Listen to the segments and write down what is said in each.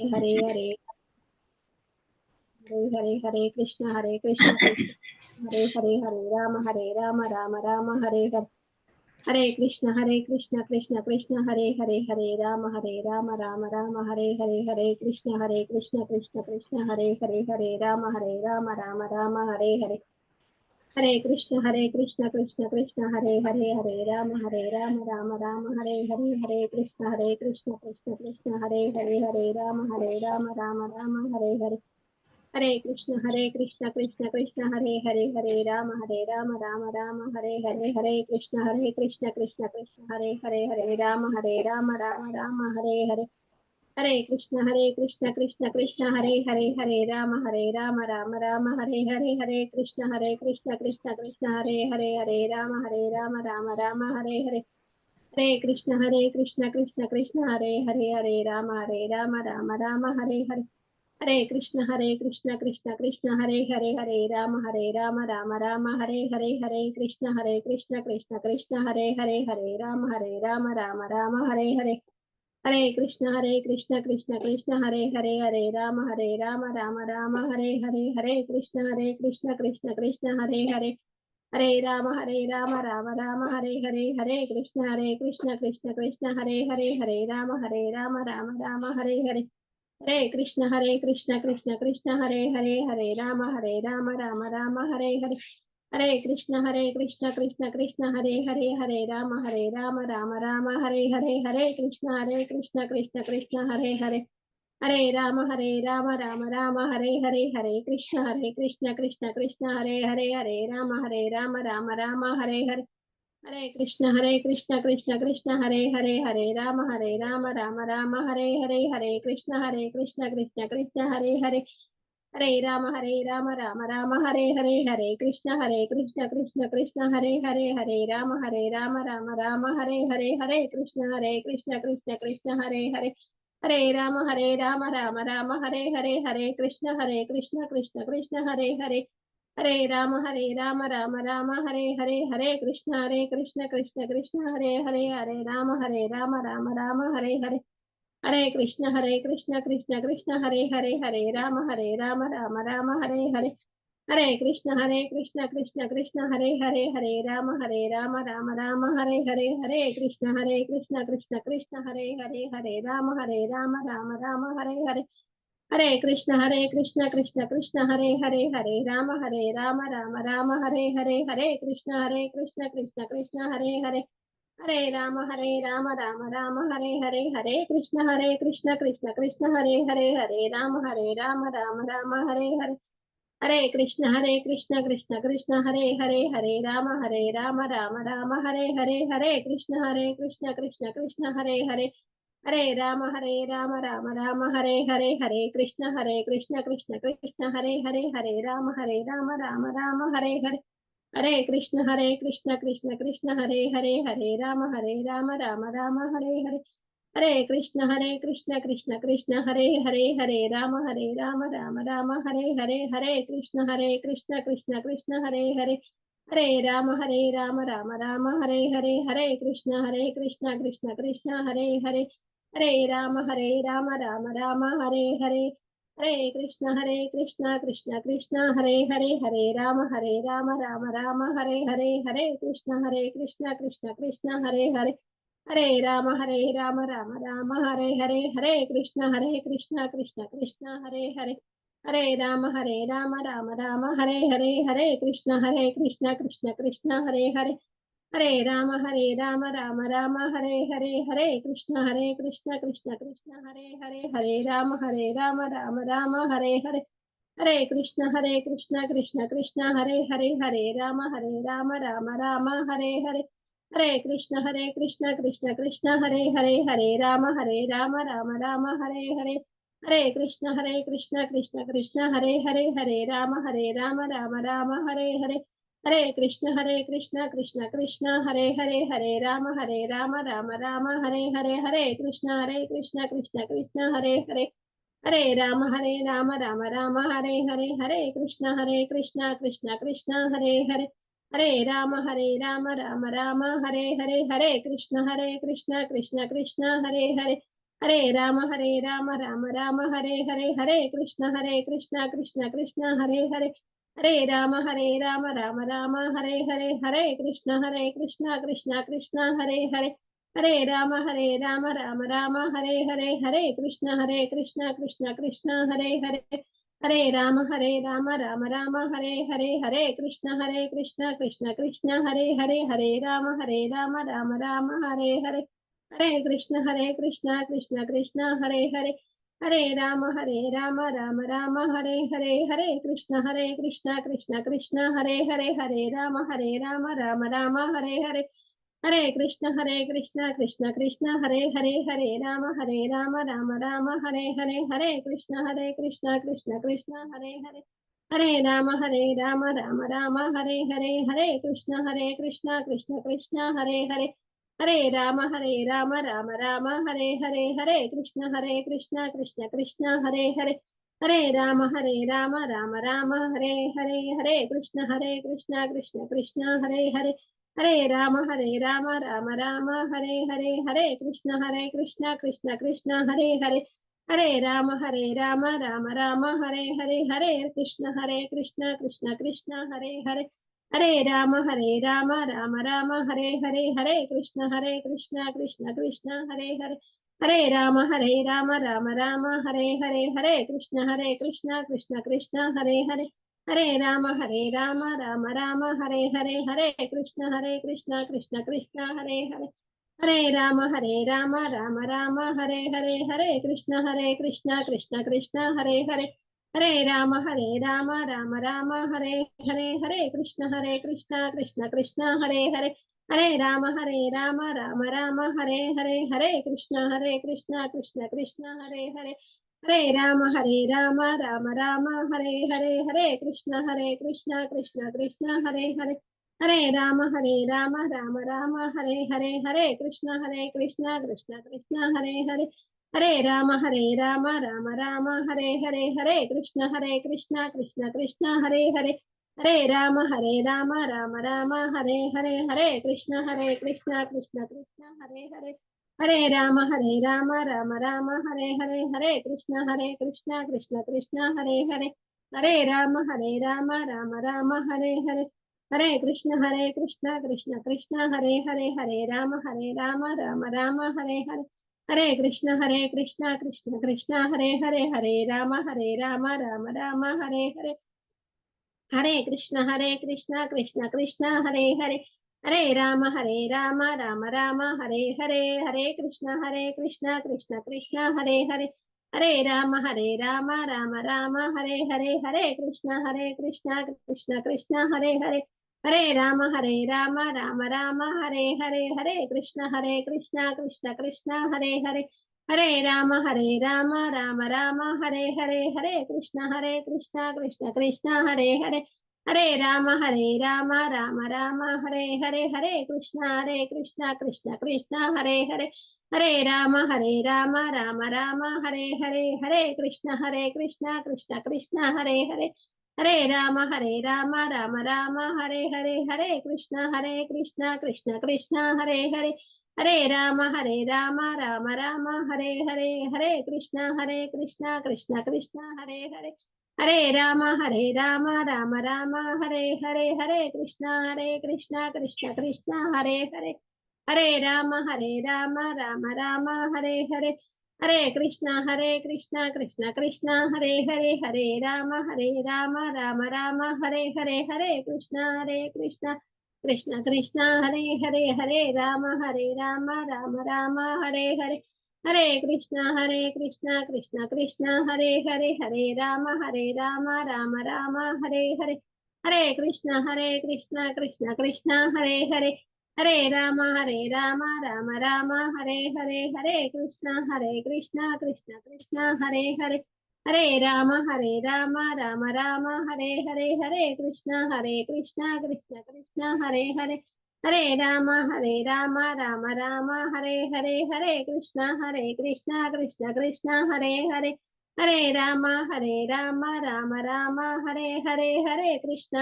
हरे हरे हरे हरे हरे कृष्ण कृष्ण हरे हरे हरे राम राम हरे हरे हरे कृष्ण कृष्ण कृष्ण हरे राम हरे कृष्ण कृष्ण हरे राम हरे कृष्ण कृष्ण हरे राम हरे कृष्ण कृष्ण हरे राम हरे कृष्ण कृष्ण हरे कृष्ण हरे राम हरे कृष्ण हरे कृष्ण कृष्ण हरे राम हरे कृष्ण कृष्ण राम हरे कृष्ण राम हरे कृष्ण राम हरे कृष्ण हरे कृष्ण हरे कृष्ण हरे कृष्ण हरे कृष्ण हरे कृष्ण हरे कृष्ण हरे कृष्ण कृष्ण हरे राम राम राम हरे हरे, हरे कृष्ण कृष्ण कृष्ण हरे हरे, हरे राम राम राम हरे हरे, हरे कृष्ण कृष्ण कृष्ण हरे हरे, हरे राम राम हरे हरे, हरे कृष्ण कृष्ण कृष्ण हरे हरे, हरे राम राम हरे हरे, हरे कृष्ण कृष्ण कृष्ण हरे हरे, हरे राम राम राम हरे हरे, हरे कृष्ण कृष्ण कृष्ण हरे हरे, हरे राम राम राम हरे हरे, हरे कृष्ण कृष्ण कृष्ण हरे हरे, हरे राम राम राम हरे हरे, हरे कृष्ण कृष्ण कृष्ण हरे हरे, हरे राम राम राम हरे हरे, हरे कृष्ण कृष्ण कृष्ण हरे हरे, हरे राम राम राम हरे हरे, हरे कृष्ण कृष्ण कृष्ण हरे हरे, हरे राम राम राम हरे हरे, हरे कृष्ण कृष्ण कृष्ण हरे हरे, हरे राम राम राम हरे हरे, हरे कृष्ण कृष्ण कृष्ण हरे हरे, हरे राम राम राम हरे हरे, हरे कृष्ण कृष्ण कृष्ण हरे हरे, हरे राम राम राम हरे हरे, हरे कृष्ण कृष्ण कृष्ण हरे हरे, हरे राम राम राम हरे हरे, हरे कृष्ण कृष्ण कृष्ण हरे हरे, हरे राम राम राम हरे हरे, हरे कृष्ण कृष्ण कृष्ण हरे हरे, हरे राम राम राम हरे हरे, हरे कृष्ण कृष्ण कृष्ण हरे हरे, हरे राम राम राम हरे हरे, हरे कृष्ण कृष्ण कृष्ण हरे हरे, हरे राम राम राम हरे हरे, हरे कृष्ण कृष्ण कृष्ण हरे हरे, हरे राम राम राम हरे हरे, हरे कृष्ण कृष्ण कृष्ण हरे हरे, हरे राम राम राम हरे हरे, हरे कृष्ण कृष्ण कृष्ण हरे हरे, हरे राम राम राम हरे हरे, हरे कृष्ण कृष्ण कृष्ण हरे हरे, हरे राम राम राम हरे हरे, हरे कृष्ण कृष्ण कृष्ण हरे हरे, हरे राम राम राम हरे हरे, हरे कृष्ण कृष्ण कृष्ण हरे हरे, हरे राम राम राम हरे हरे, हरे कृष्ण कृष्ण कृष्ण हरे हरे, हरे राम राम राम हरे हरे, हरे कृष्ण कृष्ण कृष्ण हरे हरे, हरे राम राम राम हरे हरे, हरे कृष्ण कृष्ण कृष्ण हरे हरे, हरे राम राम राम हरे हरे, हरे कृष्ण कृष्ण कृष्ण हरे हरे, हरे राम राम राम हरे हरे, हरे कृष्ण कृष्ण कृष्ण हरे हरे, हरे राम राम राम हरे हरे, हरे कृष्ण कृष्ण कृष्ण हरे हरे, हरे राम राम राम हरे हरे, हरे कृष्ण कृष्ण कृष्ण हरे हरे, हरे राम राम राम हरे हरे, हरे कृष्ण कृष्ण कृष्ण हरे हरे, हरे राम राम राम हरे हरे, हरे कृष्ण कृष्ण कृष्ण हरे हरे, हरे राम राम राम हरे हरे, हरे कृष्ण कृष्ण कृष्ण हरे हरे, हरे राम राम राम हरे हरे, हरे कृष्ण कृष्ण कृष्ण हरे हरे, हरे राम राम राम हरे हरे, हरे कृष्ण कृष्ण कृष्ण हरे हरे, हरे राम राम राम हरे हरे, हरे कृष्ण कृष्ण कृष्ण हरे हरे, हरे राम राम राम हरे हरे, हरे कृष्ण कृष्ण कृष्ण हरे हरे, हरे राम राम राम हरे हरे, हरे कृष्ण कृष्ण कृष्ण हरे हरे, हरे राम राम राम हरे हरे, हरे कृष्ण कृष्ण कृष्ण हरे हरे, हरे राम राम राम हरे हरे, हरे कृष्ण कृष्ण कृष्ण हरे हरे, हरे राम राम राम हरे हरे, हरे कृष्ण कृष्ण कृष्ण हरे हरे, हरे राम राम राम हरे हरे, हरे कृष्ण कृष्ण कृष्ण हरे हरे, हरे राम राम राम हरे हरे, हरे कृष्ण कृष्ण कृष्ण हरे हरे, హరే రామ రామ రామ హరే హరే, హరే కృష్ణ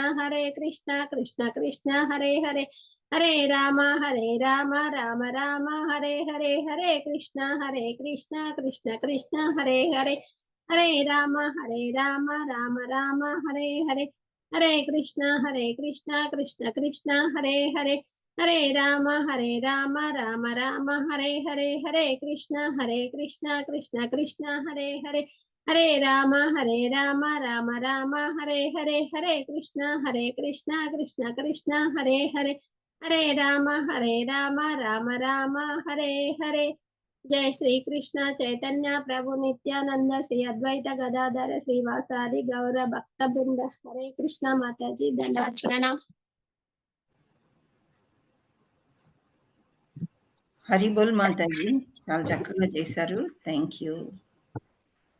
కృష్ణ కృష్ణ హరే హరే, హరే రామ రామ రామ హరే హరే, హరే కృష్ణ కృష్ణ కృష్ణ హరే హరే, హరే రామ రామ రామ హరే హరే, హరే కృష్ణ కృష్ణ కృష్ణ హరే హరే, హరే రామ రామ రామ హరే హరే, హరే కృష్ణ కృష్ణ కృష్ణ హరే హరే, హరే రామ రామ రామ హరే హరే, హరే కృష్ణ కృష్ణ కృష్ణ హరే హరే, హరే రామ రామ రామ హరే హరే. జయ శ్రీ కృష్ణ చైతన్య ప్రభు నిత్యానంద శ్రీ అద్వైత గదాధర శ్రీవాసాది గౌర భక్త బృంద. హరే కృష్ణ మాతాజీ, దండవత్ ప్రణాం. హరి బోల్ మాతాజీ, చాలా చక్కగా చేశారు. Thank you.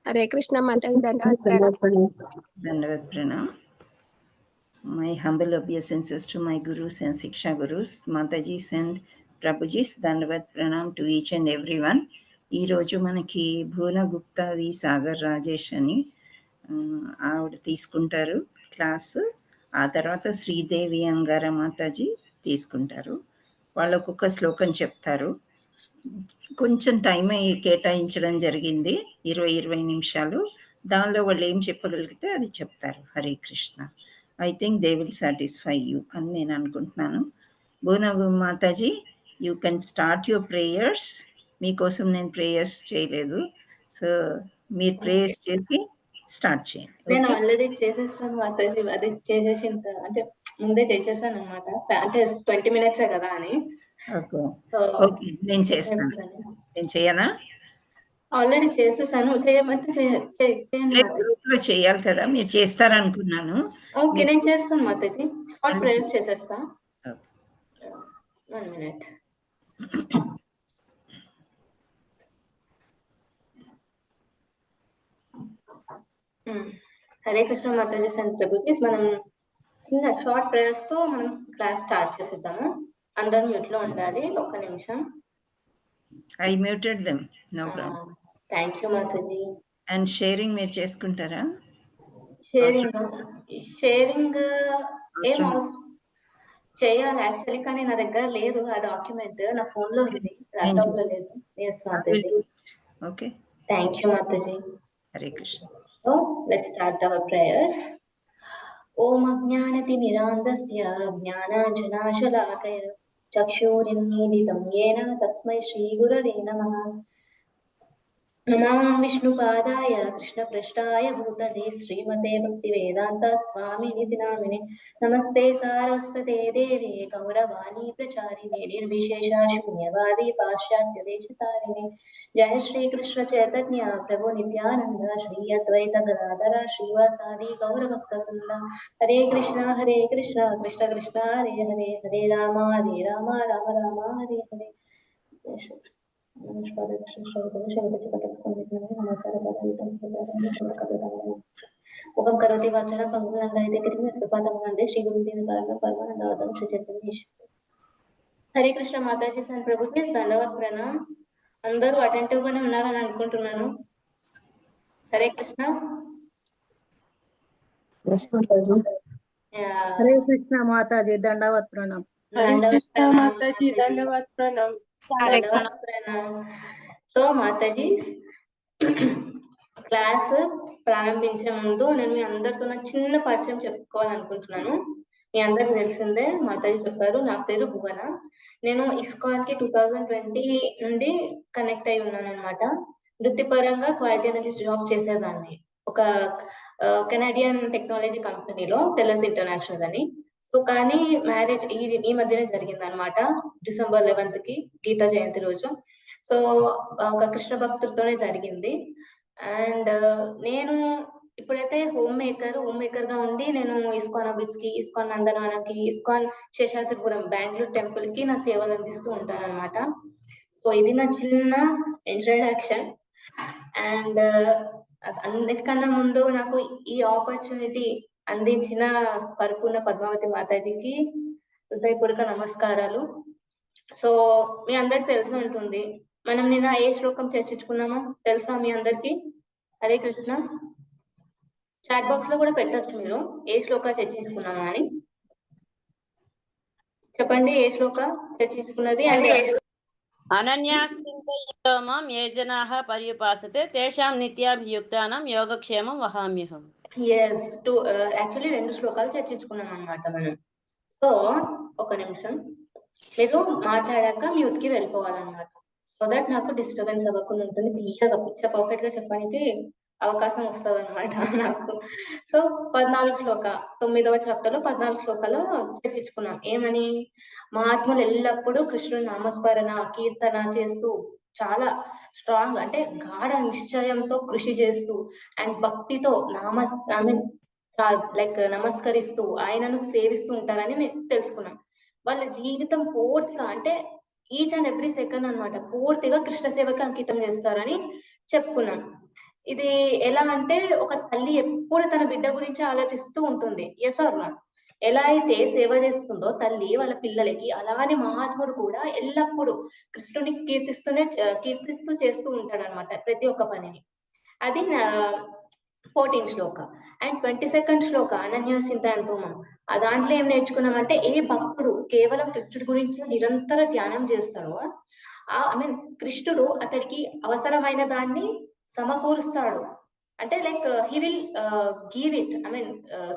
హరే కృష్ణ మాతాజీ, దండవత్ pranam. My humble obeisances to my gurus and Siksha gurus, Matajis and Prabhujis, Dandavat pranam to each and everyone. ఈ రోజు మనకి భువన గుప్తా వి సాగర్ రాజేష్ అని ఆవిడ తీసుకుంటారు క్లాసు. ఆ తర్వాత శ్రీదేవి అంగార మాతాజీ తీసుకుంటారు. వాళ్ళు ఒక్కొక్క శ్లోకం చెప్తారు. కొంచెం టైం కేటాయించడం జరిగింది, 20 నిమిషాలు. దానిలో వాళ్ళు ఏం చెప్పగలిగితే అది చెప్తారు. Hare Krishna. I think they will satisfy you అని నేను అనుకుంటున్నాను. Bhuvana mataji, you can start your prayers. మీకోసం నేను ప్రేయర్స్ చేయలేదు, సో మీరు ప్రేయర్స్ చేసి స్టార్ట్ చేయండి. నేను ఆల్రెడీ చేసేస్తాను మాతాజీ, అది చేసేసి అంటే ముందే చేసేసాను అనమాట. అంటే 20 minutes కదా అని. ఓకే, నేను చేస్తాను. నేను చేయనా? ఆల్రెడీ చేసేసాను. చేయమంటే చేయాలి కదా, మీరు చేస్తారనుకున్నాను. ఓకే, నేను చేస్తాను మాతాజీ. షార్ట్ ప్రేయర్స్ చేసేస్తా. 1 minute. హరే కృష్ణ మాతాజీ అండ్ ప్రభుజీస్, మనం చిన్న షార్ట్ ప్రేయర్స్ తో మనం క్లాస్ స్టార్ట్ చేసేద్దాము. అందరూ మ్యూట్ లో ఉండాలి. 1 నిమిషం. I muted them. No problem. Thank you Mataji. And sharing మీరు చేసుకుంటారా? షేరింగ్ ఏం అవసరం చేయాలి యాక్చువల్లీ, కానీ నా దగ్గర లేదు ఆ డాక్యుమెంట్. నా ఫోన్ లో ఉంది, ల్యాప్టాప్ లో లేదు. Yes Mataji. Okay, thank you Mataji. Hare Krishna. So let's start our prayers. Om Ajnanatimirandasya Jnananjanashalakaya Chakshurinnididam Yena Tasmai Shri Gurave Namaha. नमां विष्णुपादाय कृष्णपृष्ठाय भूतले श्रीमते भक्तिवेदान्त स्वामिनिति नामिने नमस्ते सारस्वते देवे गौरवाणी प्रचारिणे निर्विशेषा शून्यवादी पाश्चात्यदेशतारिणे जय श्री कृष्ण चैतन्य प्रभु नित्यानंद श्री अद्वैत गदाधर श्रीवासादि गौरभक्तवृंद. हरे कृष्ण कृष्ण कृष्ण हरे हरे, हरे राम राम राम हरे हरे. मुखं करोति वाचालं पंगुं लङ्घयते गिरिं यत्कृपातं वन्दे श्रीगुरुदीनकारं परमानन्दं श्री चैतन्य. హరే కృష్ణ మాతాజీ అండ్ ప్రభుజీ, దండవత్ ప్రణాం. అందరూ అటెంటివ్ గానే ఉన్నారని అనుకుంటున్నాను. హరే కృష్ణ. హరే కృష్ణ మాతాజీ, దండవత్ ప్రణాం. దండవత్ ప్రణాం. సో మాతాజీ, క్లాస్ ప్రారంభించే ముందు నేను మీ అందరితో నాకు చిన్న పరిచయం చెప్పుకోవాలనుకుంటున్నాను. మీ అందరికి తెలిసిందే, మాతాజీ చెప్పారు, నా పేరు భువన. నేను ఇస్కాన్ కి 2020 నుండి కనెక్ట్ అయి ఉన్నాను అనమాట. వృత్తిపరంగా క్వాలిటీ అనలిస్ట్ జాబ్ చేసేదాన్ని ఒక కెనడియన్ టెక్నాలజీ కంపెనీలో, టెలస్ ఇంటర్నేషనల్ అని. సో కానీ మ్యారేజ్ ఈ మధ్యనే జరిగింది అనమాట, December 11th కి, గీతా జయంతి రోజు. సో ఒక కృష్ణ భక్తుడితోనే జరిగింది. అండ్ నేను ఇప్పుడైతే హోమ్ మేకర్ గా ఉండి నేను ఇస్కాన్ అబిడ్స్ కి, ISKCON నందనవనంకి, ISKCON Seshadripuram Bengaluru temple కి నా సేవలు అందిస్తూ ఉంటాను అనమాట. సో ఇది నా చిన్న ఇంట్రడక్షన్. అండ్ అన్నిటికన్నా ముందు నాకు ఈ ఆపర్చునిటీ అందించిన పరిపూర్ణ పద్మావతి మాతాజీకి హృదయపూర్వక నమస్కారాలు. సో మీ అందరికి తెలిసి ఉంటుంది, మనం నిన్న ఏ శ్లోకం చర్చించుకున్నామో తెలుసా మీ అందరికి? హరే కృష్ణ. చాట్ బాక్స్ లో కూడా పెట్టొచ్చు మీరు ఏ శ్లోక చర్చించుకున్నాము అని చెప్పండి. ఏ శ్లోక చర్చించుకున్నది అంటే అనన్యాశ్చింతయంతో మాం ఏ జనాః పర్యుపాసతే తేషాం నిత్యాభియుక్తానాం యోగక్షేమం వహామ్యహం. ఎస్ యాక్చువల్లీ 2 శ్లోకాలు చర్చించుకున్నాం అన్నమాట మనం. సో ఒక నిమిషం మీరు మాట్లాడాక మ్యూట్ కి వెళ్ళిపోవాలన్నమాట. సో దట్ నాకు డిస్టర్బెన్స్ అవ్వకుండా ఉంటుంది. క్లియర్గా పిక్చర్ పర్ఫెక్ట్ గా చెప్పడానికి అవకాశం వస్తుంది అనమాట నాకు. సో 14 శ్లోక 9వ చాప్టర్ లో 14 శ్లోకాలు చర్చించుకున్నాం. ఏమని మహాత్ములు ఎల్లప్పుడూ కృష్ణుని నామస్మరణ కీర్తన చేస్తూ చాలా స్ట్రాంగ్ అంటే గాఢ నిశ్చయంతో కృషి చేస్తూ అండ్ భక్తితో నమస్కరిస్తూ ఆయనను సేవిస్తూ ఉంటారని తెలుసుకున్నాం. వాళ్ళ జీవితం పూర్తిగా అంటే ఈచ్ అండ్ ఎవ్రీ సెకండ్ అన్నమాట పూర్తిగా కృష్ణ సేవకి అంకితం చేస్తారని చెప్పుకున్నాం. ఇది ఎలా అంటే ఒక తల్లి ఎప్పుడు తన బిడ్డ గురించి ఆలోచిస్తూ ఉంటుంది. Yes or not? ఎలా అయితే సేవ చేస్తుందో తల్లి వాళ్ళ పిల్లలకి, అలానే మహాత్ముడు కూడా ఎల్లప్పుడూ కృష్ణుని కీర్తిస్తూ చేస్తూ ఉంటాడు అనమాట ప్రతి ఒక్క పనిని. అది 14 శ్లోక. అండ్ 22nd శ్లోక అనన్యాశ్చింతయంతో ఆ దాంట్లో ఏం నేర్చుకున్నామంటే ఏ భక్తుడు కేవలం కృష్ణుడి గురించి నిరంతర ధ్యానం చేస్తాడో కృష్ణుడు అతడికి అవసరమైన దాన్ని సమకూరుస్తాడు. అంటే like he will give it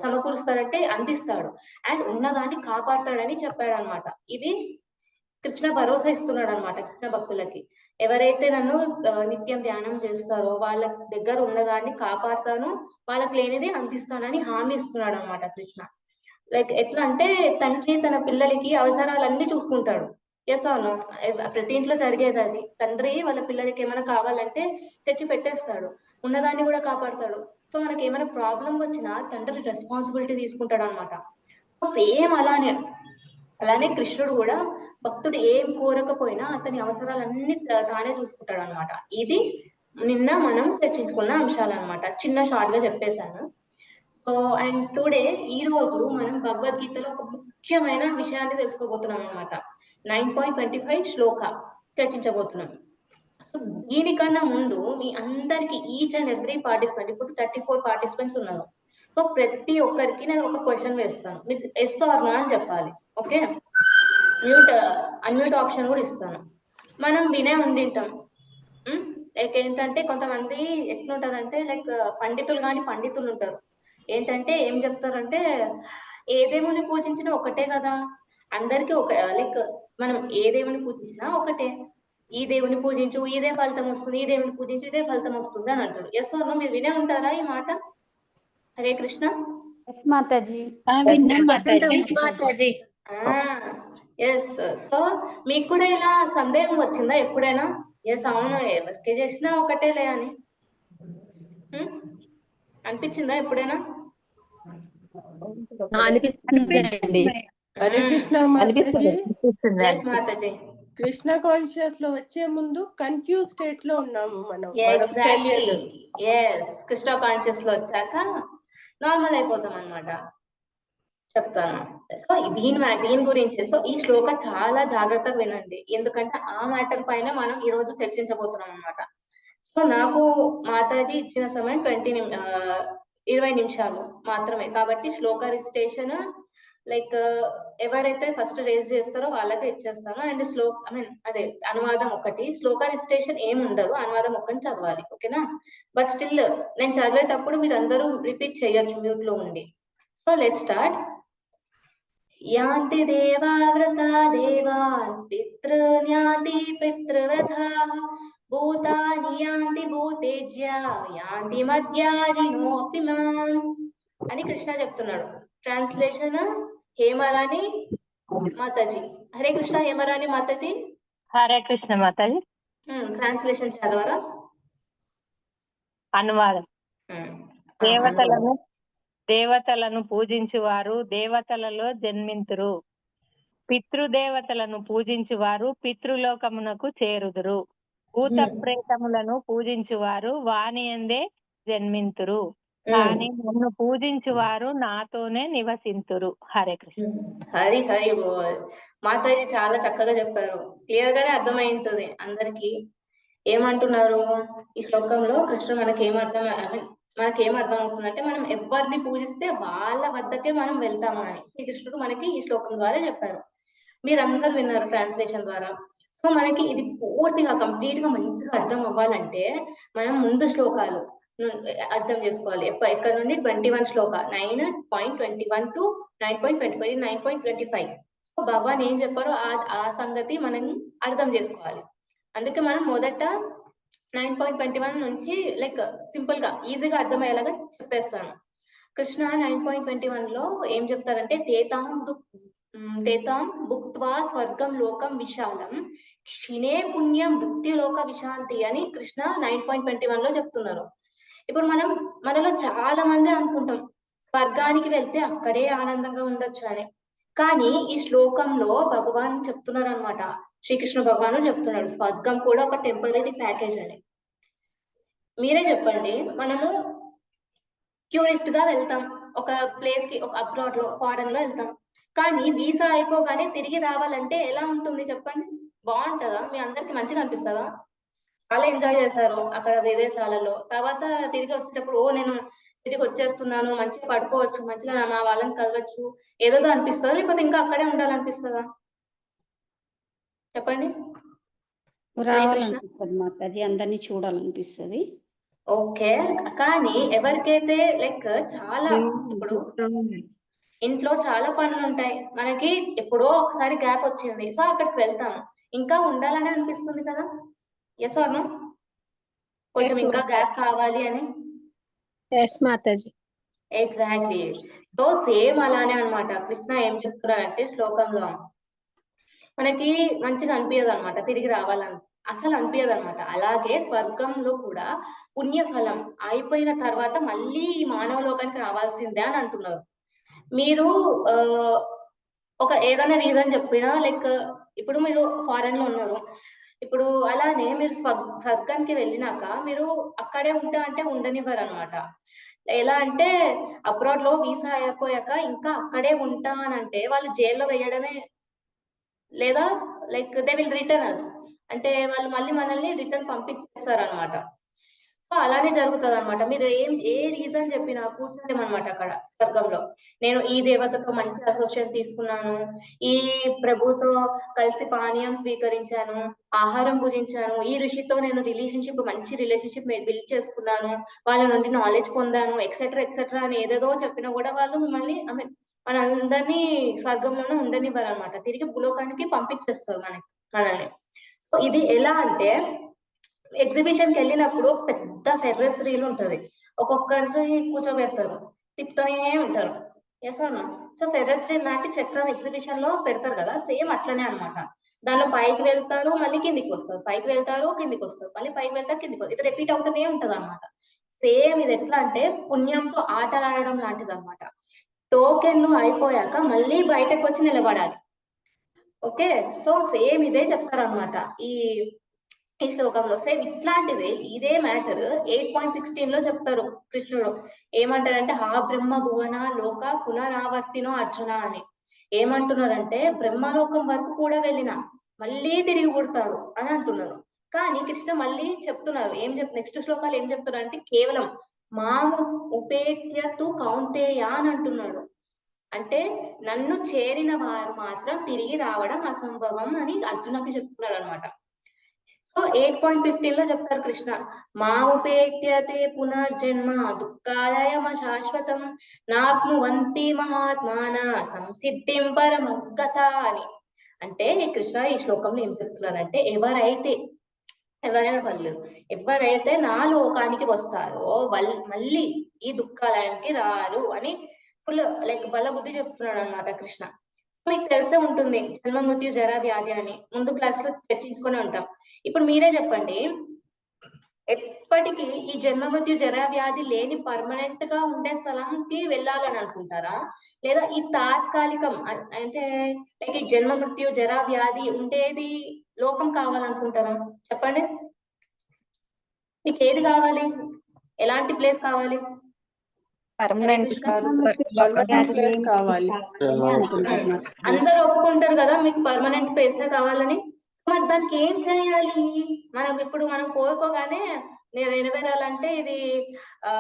సమకూరుస్తాడంటే అందిస్తాడు అండ్ ఉన్నదాన్ని కాపాడతాడని చెప్పాడు అనమాట. ఇది కృష్ణ భరోసా ఇస్తున్నాడు అనమాట కృష్ణ భక్తులకి. ఎవరైతే నన్ను నిత్యం ధ్యానం చేస్తారో వాళ్ళ దగ్గర ఉన్నదాన్ని కాపాడుతాను, వాళ్ళకి లేనిది అందిస్తానని హామీ ఇస్తున్నాడు అనమాట కృష్ణ. లైక్ ఎట్లా అంటే తండ్రి తన పిల్లలకి అవసరాలన్నీ చూసుకుంటాడు. ఎస్ అవును, ప్రతి ఇంట్లో జరిగేది అది. తండ్రి వాళ్ళ పిల్లలకి ఏమైనా కావాలంటే తెచ్చి పెట్టేస్తాడు, ఉన్నదాన్ని కూడా కాపాడతాడు. సో మనకి ఏమైనా ప్రాబ్లం వచ్చినా తండ్రి రెస్పాన్సిబిలిటీ తీసుకుంటాడు అనమాట. సో సేమ్ అలానే కృష్ణుడు కూడా భక్తుడు ఏం కోరకపోయినా అతని అవసరాలన్నీ తానే చూసుకుంటాడు అనమాట. ఇది నిన్న మనం చర్చించుకున్న అంశాలు అనమాట. చిన్న షార్ట్ గా చెప్పేశాను. సో అండ్ టుడే ఈ రోజు మనం భగవద్గీతలో ఒక ముఖ్యమైన విషయాన్ని తెలుసుకోబోతున్నాం అనమాట. 9.25 శ్లోక చర్చించబోతున్నాం. సో దీనికన్నా ముందు మీ అందరికి ఈచ్ అండ్ ఎవ్రీ పార్టిసిపెంట్, ఇప్పుడు 34 పార్టిసిపెంట్స్ ఉన్నారు. సో ప్రతి ఒక్కరికి నేను ఒక క్వశ్చన్ వేస్తాను, మీకు ఎస్ ఆర్ నో అని చెప్పాలి. ఓకే, అన్మ్యూట్ ఆప్షన్ కూడా ఇస్తాను. మనం వినే ఉండింటాం. లైక్ ఏంటంటే కొంతమంది ఎట్లుంటారంటే లైక్ పండితులు ఉంటారు. ఏంటంటే ఏం చెప్తారంటే ఏ దేవుని పూజించినా ఒకటే కదా, అందరికీ ఒక లైక్ మనం ఏ దేవుని పూజించినా ఒకటే, ఈ దేవుని పూజించు ఇదే ఫలితం వస్తుంది, ఈ దేవుని పూజించు ఇదే ఫలితం వస్తుంది అని అంటారు. Yes or no? మీరు వినే ఉంటారా ఈ మాట? హరే కృష్ణ మాతాజీ. ఎస్. సో మీకు కూడా ఇలా సందేహం వచ్చిందా ఎప్పుడైనా? ఎస్ అవును, ఎవరికి చేసినా ఒకటేలే అని అనిపించిందా ఎప్పుడైనా? హరే కృష్ణ మాతాజీ. కృష్ణ కాన్షియస్ లో వచ్చే ముందు కన్ఫ్యూజ్ స్టేట్ లో ఉన్నాము మనం. కృష్ణ కాన్షియస్ లో వచ్చాక నార్మల్ అయిపోతాం అన్నమాట. చెప్తాను. సో దీని గురించి సో ఈ శ్లోక చాలా జాగ్రత్తగా వినండి, ఎందుకంటే ఆ మ్యాటర్ పైన మనం ఈ రోజు చర్చించబోతున్నాం అన్నమాట. సో నాకు మాతాజీ ఇచ్చిన సమయం 20 నిమిషాలు మాత్రమే, కాబట్టి శ్లోక రిజిస్ట్రేషన్ లైక్ ఎవరైతే ఫస్ట్ రేజ్ చేస్తారో వాళ్ళకే ఇచ్చేస్తాను. అండ్ అదే అనువాదం ఒకటి, శ్లోక రిజిస్ట్రేషన్ ఏమి ఉండదు, అనువాదం ఒక్కటి చదవాలి. ఓకేనా? బట్ స్టిల్ నేను చదివేటప్పుడు మీరు అందరూ రిపీట్ చేయొచ్చు మ్యూట్ లో ఉండి. So let start. యాంతి దేవావ్రతా దేవాన్ పితృన్యాంతి పితృవ్రతాః భూతాని యాంతి భూతేజ్యా యాంతి మధ్యాజినోऽపి మాం అని కృష్ణ చెప్తున్నాడు. ట్రాన్స్లేషన్ హేమరాణి మాతాజీ. హరే కృష్ణ హేమరాణి మాతాజీ. హరే కృష్ణ మాతాజీ. ట్రాన్స్లేషన్ చదవరా? అనువాదం. దేవతలను పూజించువారు దేవతలలో జన్మింతురు, పితృదేవతలను పూజించువారు పితృలోకమునకు చేరుదురు, భూత ప్రేతములను పూజించువారు వానియందే జన్మింతురు, కానీ నన్ను పూజించువారు నాతోనే నివసింతురు. హరే కృష్ణ. హరి హరి బోల్. మాతాజీ చాలా చక్కగా చెప్పారు, క్లియర్ గానే అర్థమై ఉంటుంది అందరికి. ఏమంటున్నారు ఈ శ్లోకంలో కృష్ణుడు మనకేం అర్థం అవుతుందంటే మనం ఎవరిని పూజిస్తే వాళ్ళ వద్దకే మనం వెళ్తాము అని శ్రీకృష్ణుడు మనకి ఈ శ్లోకం ద్వారా చెప్పారు. మీరందరూ విన్నారు ట్రాన్స్లేషన్ ద్వారా. సో మనకి ఇది పూర్తిగా కంప్లీట్ గా మంచిగా అర్థం అవ్వాలంటే మనం ముందు శ్లోకాలు అర్థం చేసుకోవాలి. ఎక్కడ నుండి 21 శ్లోక 9.21 to 9.25 9.25. సో భగవాన్ ఏం చెప్పారో ఆ సంగతి మనం అర్థం చేసుకోవాలి. అందుకే మనం మొదట 9.21 నుంచి లైక్ సింపుల్ గా ఈజీగా అర్థమయ్యేలాగా చెప్పేస్తాను. కృష్ణ 9.21 లో ఏం చెప్తారంటే తేతాం భుక్త్వా స్వర్గం లోకం విశాలం క్షిణే పుణ్యం మృత్యులోక విశాంతి అని కృష్ణ 9.21 లో చెప్తున్నారు. ఇప్పుడు మనలో చాలా మంది అనుకుంటాం స్వర్గానికి వెళ్తే అక్కడే ఆనందంగా ఉండొచ్చు అని. కానీ ఈ శ్లోకంలో భగవాన్ చెప్తున్నారు అనమాట, శ్రీకృష్ణ భగవాను చెప్తున్నాడు స్వర్గం కూడా ఒక టెంపరీ ప్యాకేజ్ అని. మీరే చెప్పండి, మనము టూరిస్ట్ గా వెళ్తాం ఒక ప్లేస్ కి, ఒక అబ్రాడ్ లో ఫారెన్ లో వెళ్తాం. కానీ వీసా అయిపోగానే తిరిగి రావాలంటే ఎలా ఉంటుంది చెప్పండి? బాగుంటుందా? మీ అందరికి మంచిగా అనిపిస్తుందా? చాలా ఎంజాయ్ చేశారు అక్కడ విదేశాలలో. తర్వాత తిరిగి వచ్చేటప్పుడు నేను తిరిగి వచ్చేస్తున్నాను, మంచిగా పడుకోవచ్చు, మంచిగా మా వాళ్ళని కలవచ్చు ఏదో అనిపిస్తుందా? లేకపోతే ఇంకా అక్కడే ఉండాలనిపిస్తుందా చెప్పండి? రావాలనిపిస్తుంది మాతాజీ, అందరినీ చూడాలనిపిస్తుంది. ఓకే, కానీ ఎవరికైతే లైక్ చాలా ఇప్పుడు ఇంట్లో చాలా పనులు ఉంటాయి, మనకి ఎప్పుడో ఒకసారి గ్యాప్ వచ్చింది, సో అక్కడికి వెళ్తాము, ఇంకా ఉండాలని అనిపిస్తుంది కదా? Yes or no? కొంచెం ఇంకా గ్యాప్ కావాలి అని. ఎగ్జాక్ట్లీ. సో సేమ్ అలానే అనమాట. కృష్ణ ఏం చెప్తున్నారంటే శ్లోకంలో మనకి మంచిగా అనిపించదు అనమాట తిరిగి రావాలని, అసలు అనిపించదు అనమాట. అలాగే స్వర్గంలో కూడా పుణ్యఫలం అయిపోయిన తర్వాత మళ్ళీ ఈ మానవ లోకానికి రావాల్సిందే అని అంటున్నారు. మీరు ఒక ఏదైనా రీజన్ చెప్పినా లైక్ ఇప్పుడు మీరు ఫారెన్ లో ఉన్నారు, ఇప్పుడు అలానే మీరు స్వర్గానికి వెళ్ళినాక మీరు అక్కడే ఉంటా అంటే ఉండనివ్వరు అనమాట. ఎలా అంటే అబ్రాడ్ లో వీసా అయిపోయాక ఇంకా అక్కడే ఉంటా అని అంటే వాళ్ళు జైల్లో వేయడమే, లేదా లైక్ దే విల్ రిటర్న్ అస్ అంటే వాళ్ళు మళ్ళీ మనల్ని రిటర్న్ పంపించేస్తారు అనమాట. సో అలానే జరుగుతుంది అనమాట. మీరు ఏ రీజన్ చెప్పినా కూర్చోలేమన్నమాట అక్కడ స్వర్గంలో. నేను ఈ దేవతతో మంచి అసోసియేషన్ తీసుకున్నాను, ఈ ప్రభుతో కలిసి పానీయం స్వీకరించాను, ఆహారం భుజించాను, ఈ ఋషితో నేను మంచి రిలేషన్షిప్ బిల్డ్ చేసుకున్నాను, వాళ్ళ నుండి నాలెడ్జ్ పొందాను, ఎక్సెట్రా ఎక్సెట్రా అని ఏదేదో చెప్పినా కూడా వాళ్ళు మిమ్మల్ని మనందరినీ స్వర్గంలోనే ఉండనివ్వరు అనమాట, తిరిగి భూలోకానికి పంపించేస్తారు మనల్ని. సో ఇది ఎలా అంటే ఎగ్జిబిషన్కి వెళ్ళినప్పుడు పెద్ద ఫెర్రస్ రీల్ ఉంటది, ఒక్కొక్కరిని కూర్చోబెడతారు, తిప్పుతూనే ఉంటారు. ఎస్ అన్న? సో ఫెర్రస్ రీల్ లాంటి చక్రం ఎగ్జిబిషన్ లో పెడతారు కదా, సేమ్ అట్లనే అనమాట. దానిలో పైకి వెళ్తారు, మళ్ళీ కిందికి వస్తారు, పైకి వెళ్తారు, కిందికి వస్తారు, మళ్ళీ పైకి వెళ్తారు, కిందికి వస్తారు. ఇది రిపీట్ అవుతూనే ఉంటది అనమాట. సేమ్ ఇది ఎట్లా అంటే పుణ్యంతో ఆటలాడడం లాంటిది అనమాట. టోకెన్లు అయిపోయాక మళ్ళీ బయటకు వచ్చి నిలబడాలి. ఓకే, సో సేమ్ ఇదే చెప్తారు అనమాట ఈ శ్లోకంలో. సేమ్ ఇట్లాంటిదే ఇదే మ్యాటర్ 8.16 లో చెప్తారు కృష్ణుడు. ఏమంటారంటే హా బ్రహ్మ భువన లోక పునరావర్తినో అర్జున అని. ఏమంటున్నారంటే బ్రహ్మలోకం వరకు కూడా వెళ్ళిన మళ్ళీ తిరిగి పుడతారు అని అంటున్నారు. కానీ కృష్ణ మళ్ళీ చెప్తున్నారు, నెక్స్ట్ శ్లోకాలు ఏం చెప్తున్నారు అంటే కేవలం మాము ఉపేత్యతు కౌంతేయ అని అంటున్నాడు. అంటే నన్ను చేరిన వారు మాత్రం తిరిగి రావడం అసంభవం అని అర్జునకి చెప్తున్నాడు అనమాట. సో 8.15 లో చెప్తారు కృష్ణ, మాముపేత్యతే పునర్జన్మ దుఃఖాలయమ శాశ్వతం నాప్నువంతి మహాత్మాన సంసిద్ధిం పరమగత అని. అంటే కృష్ణ ఈ శ్లోకంలో ఏం చెప్తున్నారంటే ఎవరైనా పర్లేదు, ఎవరైతే నా లోకానికి వస్తారో మళ్ళీ ఈ దుఃఖాలయానికి రారు అని ఫుల్ లైక్ బలబుద్ధి చెప్తున్నాడు అనమాట కృష్ణ. మీకు తెలిసే ఉంటుంది జన్మ మృత్యు జరా వ్యాధి అని ముందు క్లాస్ లో చర్చించుకుని ఉంటాం. ఇప్పుడు మీరే చెప్పండి, ఎప్పటికీ ఈ జన్మ మృత్యు జరా వ్యాధి లేని పర్మనెంట్ గా ఉండే స్థలంకి వెళ్ళాలని అనుకుంటారా, లేదా ఈ తాత్కాలికం అంటే లైక్ ఈ జన్మ మృత్యు జరా వ్యాధి ఉండేది లోకం కావాలనుకుంటారా? చెప్పండి, మీకు ఏది కావాలి? ఎలాంటి ప్లేస్ కావాలి? అందరూ ఒప్పుకుంటారు కదా మీకు పర్మనెంట్ ప్లేస్ కావాలని. మరి దానికి ఏం చేయాలి? మనం కోరుకోగానే నేను నెరవేరాలంటే ఇది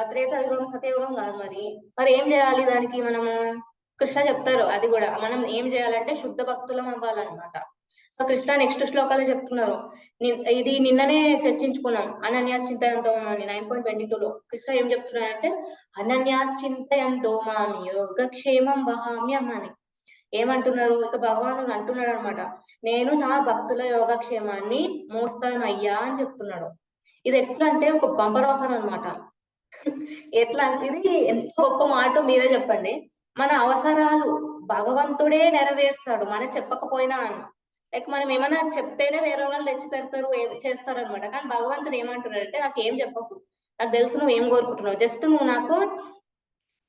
త్రేతాయుగం సత్యయుగం కాదు. మరి ఏం చేయాలి దానికి? మనము కృష్ణ చెప్తారు అది కూడా. మనం ఏం చేయాలంటే శుద్ధ భక్తులం అవ్వాలన్నమాట. సో కృష్ణ నెక్స్ట్ శ్లోకాలు చెప్తున్నారు. ఇది నిన్ననే చర్చించుకున్నాం, అనన్యాస్ చింతయంతో అని 9.22లో కృష్ణ ఏం చెప్తున్నాడంటే అనన్యాస్ చింతయంతో మామి యోగక్షేమం వహామ్యం అని ఏమంటున్నారు? ఇక భగవానుడు అంటున్నాడు అనమాట, నేను నా భక్తుల యోగక్షేమాన్ని మోస్తాను అయ్యా అని చెప్తున్నాడు. ఇది ఎట్లా అంటే ఒక బంపర్ ఆఫర్ అనమాట. ఎట్లా అంటే ఇది ఎంత గొప్ప మాట మీరే చెప్పండి. మన అవసరాలు భగవంతుడే నెరవేర్స్తాడు, మనం చెప్పకపోయినా అని. లైక్ మనం ఏమైనా చెప్తేనే వేరే వాళ్ళు తెచ్చి పెడతారు, చేస్తారు అనమాట. కానీ భగవంతుడు ఏమంటున్నాడంటే నాకు ఏం చెప్పకు, నాకు తెలుసు నువ్వు ఏం కోరుకుంటున్నావు, జస్ట్ నువ్వు నాకు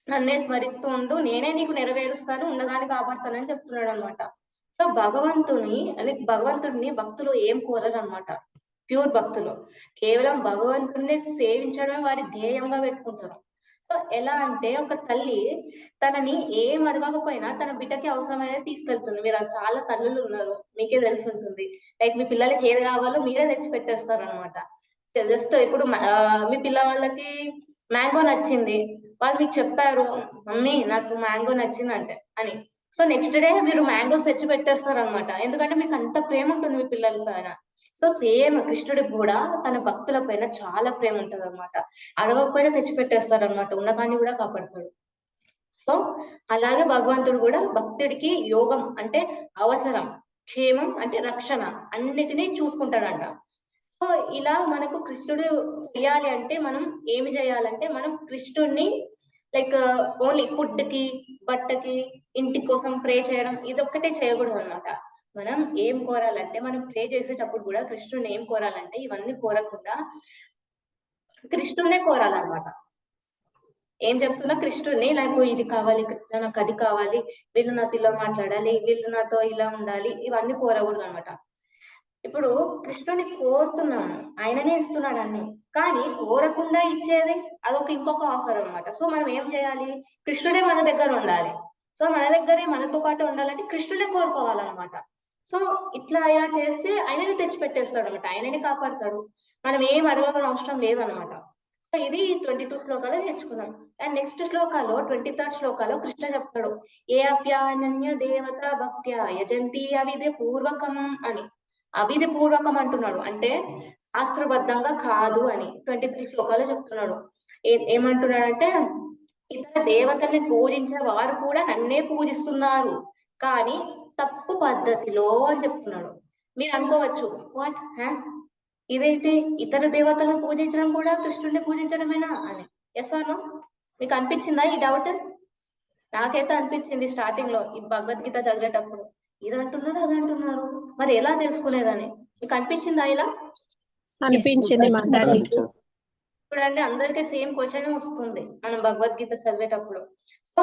నన్నే స్మరిస్తూ ఉండు, నేనే నీకు నెరవేరుస్తాను, ఉన్నదాన్ని కాపాడుతానని చెప్తున్నాడు అనమాట. సో భగవంతుడిని భక్తులు ఏం కోరరు అనమాట. ప్యూర్ భక్తులు కేవలం భగవంతుడిని సేవించడమే వారి ధ్యేయంగా పెట్టుకుంటారు. సో ఎలా అంటే ఒక తల్లి తనని ఏం అడగకపోయినా తన బిడ్డకి అవసరమైనది తీసుకెళ్తుంది. మీరు చాలా తల్లులు ఉన్నారు, మీకే తెలిసి ఉంటుంది. లైక్ మీ పిల్లలకి ఏది కావాలో మీరే తెచ్చి పెట్టేస్తారు అనమాట. జస్ట్ ఇప్పుడు మీ పిల్లవాళ్ళకి మ్యాంగో నచ్చింది, వాళ్ళు మీకు చెప్పారు మమ్మీ నాకు మ్యాంగో నచ్చింది అంటే అని. సో నెక్స్ట్ డే మీరు మ్యాంగోస్ తెచ్చి పెట్టేస్తారు అనమాట. ఎందుకంటే మీకు అంత ప్రేమ ఉంటుంది మీ పిల్లల పైన. సో సేమ్ కృష్ణుడికి కూడా తన భక్తుల పైన చాలా ప్రేమ ఉంటుంది అనమాట. అడగకపోయినా తెచ్చిపెట్టేస్తారు అనమాట, ఉన్నదాన్ని కూడా కాపాడతాడు. సో అలాగే భగవంతుడు కూడా భక్తుడికి యోగం అంటే అవసరం, క్షేమం అంటే రక్షణ, అన్నిటినీ చూసుకుంటాడంట. సో ఇలా మనకు కృష్ణుడు చేయాలి అంటే మనం ఏమి చేయాలంటే మనం కృష్ణుడిని లైక్ ఓన్లీ ఫుడ్ కి, బట్టకి, ఇంటి కోసం ప్రే చేయడం ఇదొక్కటే చేయకూడదు అనమాట. మనం ఏం కోరాలంటే మనం ప్రే చేసేటప్పుడు కూడా కృష్ణుడిని ఏం కోరాలంటే ఇవన్నీ కోరకుండా కృష్ణుడినే కోరాలన్నమాట. ఏం చెప్తున్నా? కృష్ణుడిని నాకు ఇది కావాలి కృష్ణ, నాకు అది కావాలి, వీళ్ళు నాతో ఇలా మాట్లాడాలి, వీళ్ళు నాతో ఇలా ఉండాలి, ఇవన్నీ కోరకూడదు అనమాట. ఇప్పుడు కృష్ణుని కోరుతున్నాము, ఆయననే ఇస్తున్నాడు అన్ని, కానీ కోరకుండా ఇచ్చేది అదొక ఇంకొక ఆఫర్ అనమాట. సో మనం ఏం చేయాలి? కృష్ణుడే మన దగ్గర ఉండాలి. సో మన దగ్గరే మనతో పాటు ఉండాలంటే కృష్ణుడే కోరుకోవాలన్నమాట. సో ఇలా చేస్తే ఆయనని తెచ్చిపెట్టేస్తాడు అనమాట, ఆయనని కాపాడతాడు, మనం ఏం అడగని అవసరం లేదనమాట. సో ఇది 22 శ్లోకాలు నేర్చుకున్నాం. అండ్ నెక్స్ట్ శ్లోకాలో 23rd శ్లోకాలో కృష్ణ చెప్తాడు ఏ అప్యానన్య దేవత భక్త్యా యజంతి అవిధి పూర్వకం అని. అవిధి పూర్వకం అంటున్నాడు అంటే శాస్త్రబద్ధంగా కాదు అని 23 శ్లోకాలు చెప్తున్నాడు. ఏమంటున్నాడంటే ఇతర దేవతల్ని పూజించిన వారు కూడా నన్నే పూజిస్తున్నారు కానీ తప్పు పద్ధతిలో అని చెప్తున్నాడు. మీరు అనుకోవచ్చు వాట్ ఇదైతే ఇతర దేవతలను పూజించడం కూడా కృష్ణుడిని పూజించడమేనా అని. Yes or no? మీకు అనిపించిందా ఈ డౌట్? నాకైతే అనిపించింది స్టార్టింగ్ లో ఈ భగవద్గీత చదివేటప్పుడు, ఇది అంటున్నారు అది అంటున్నారు, మరి ఎలా తెలుసుకునేదని. మీకు అనిపించిందా ఇలా? అనిపించింది మాతాజీ. చూడండి అందరికీ సేమ్ క్వశ్చన్ వస్తుంది మనం భగవద్గీత చదివేటప్పుడు. సో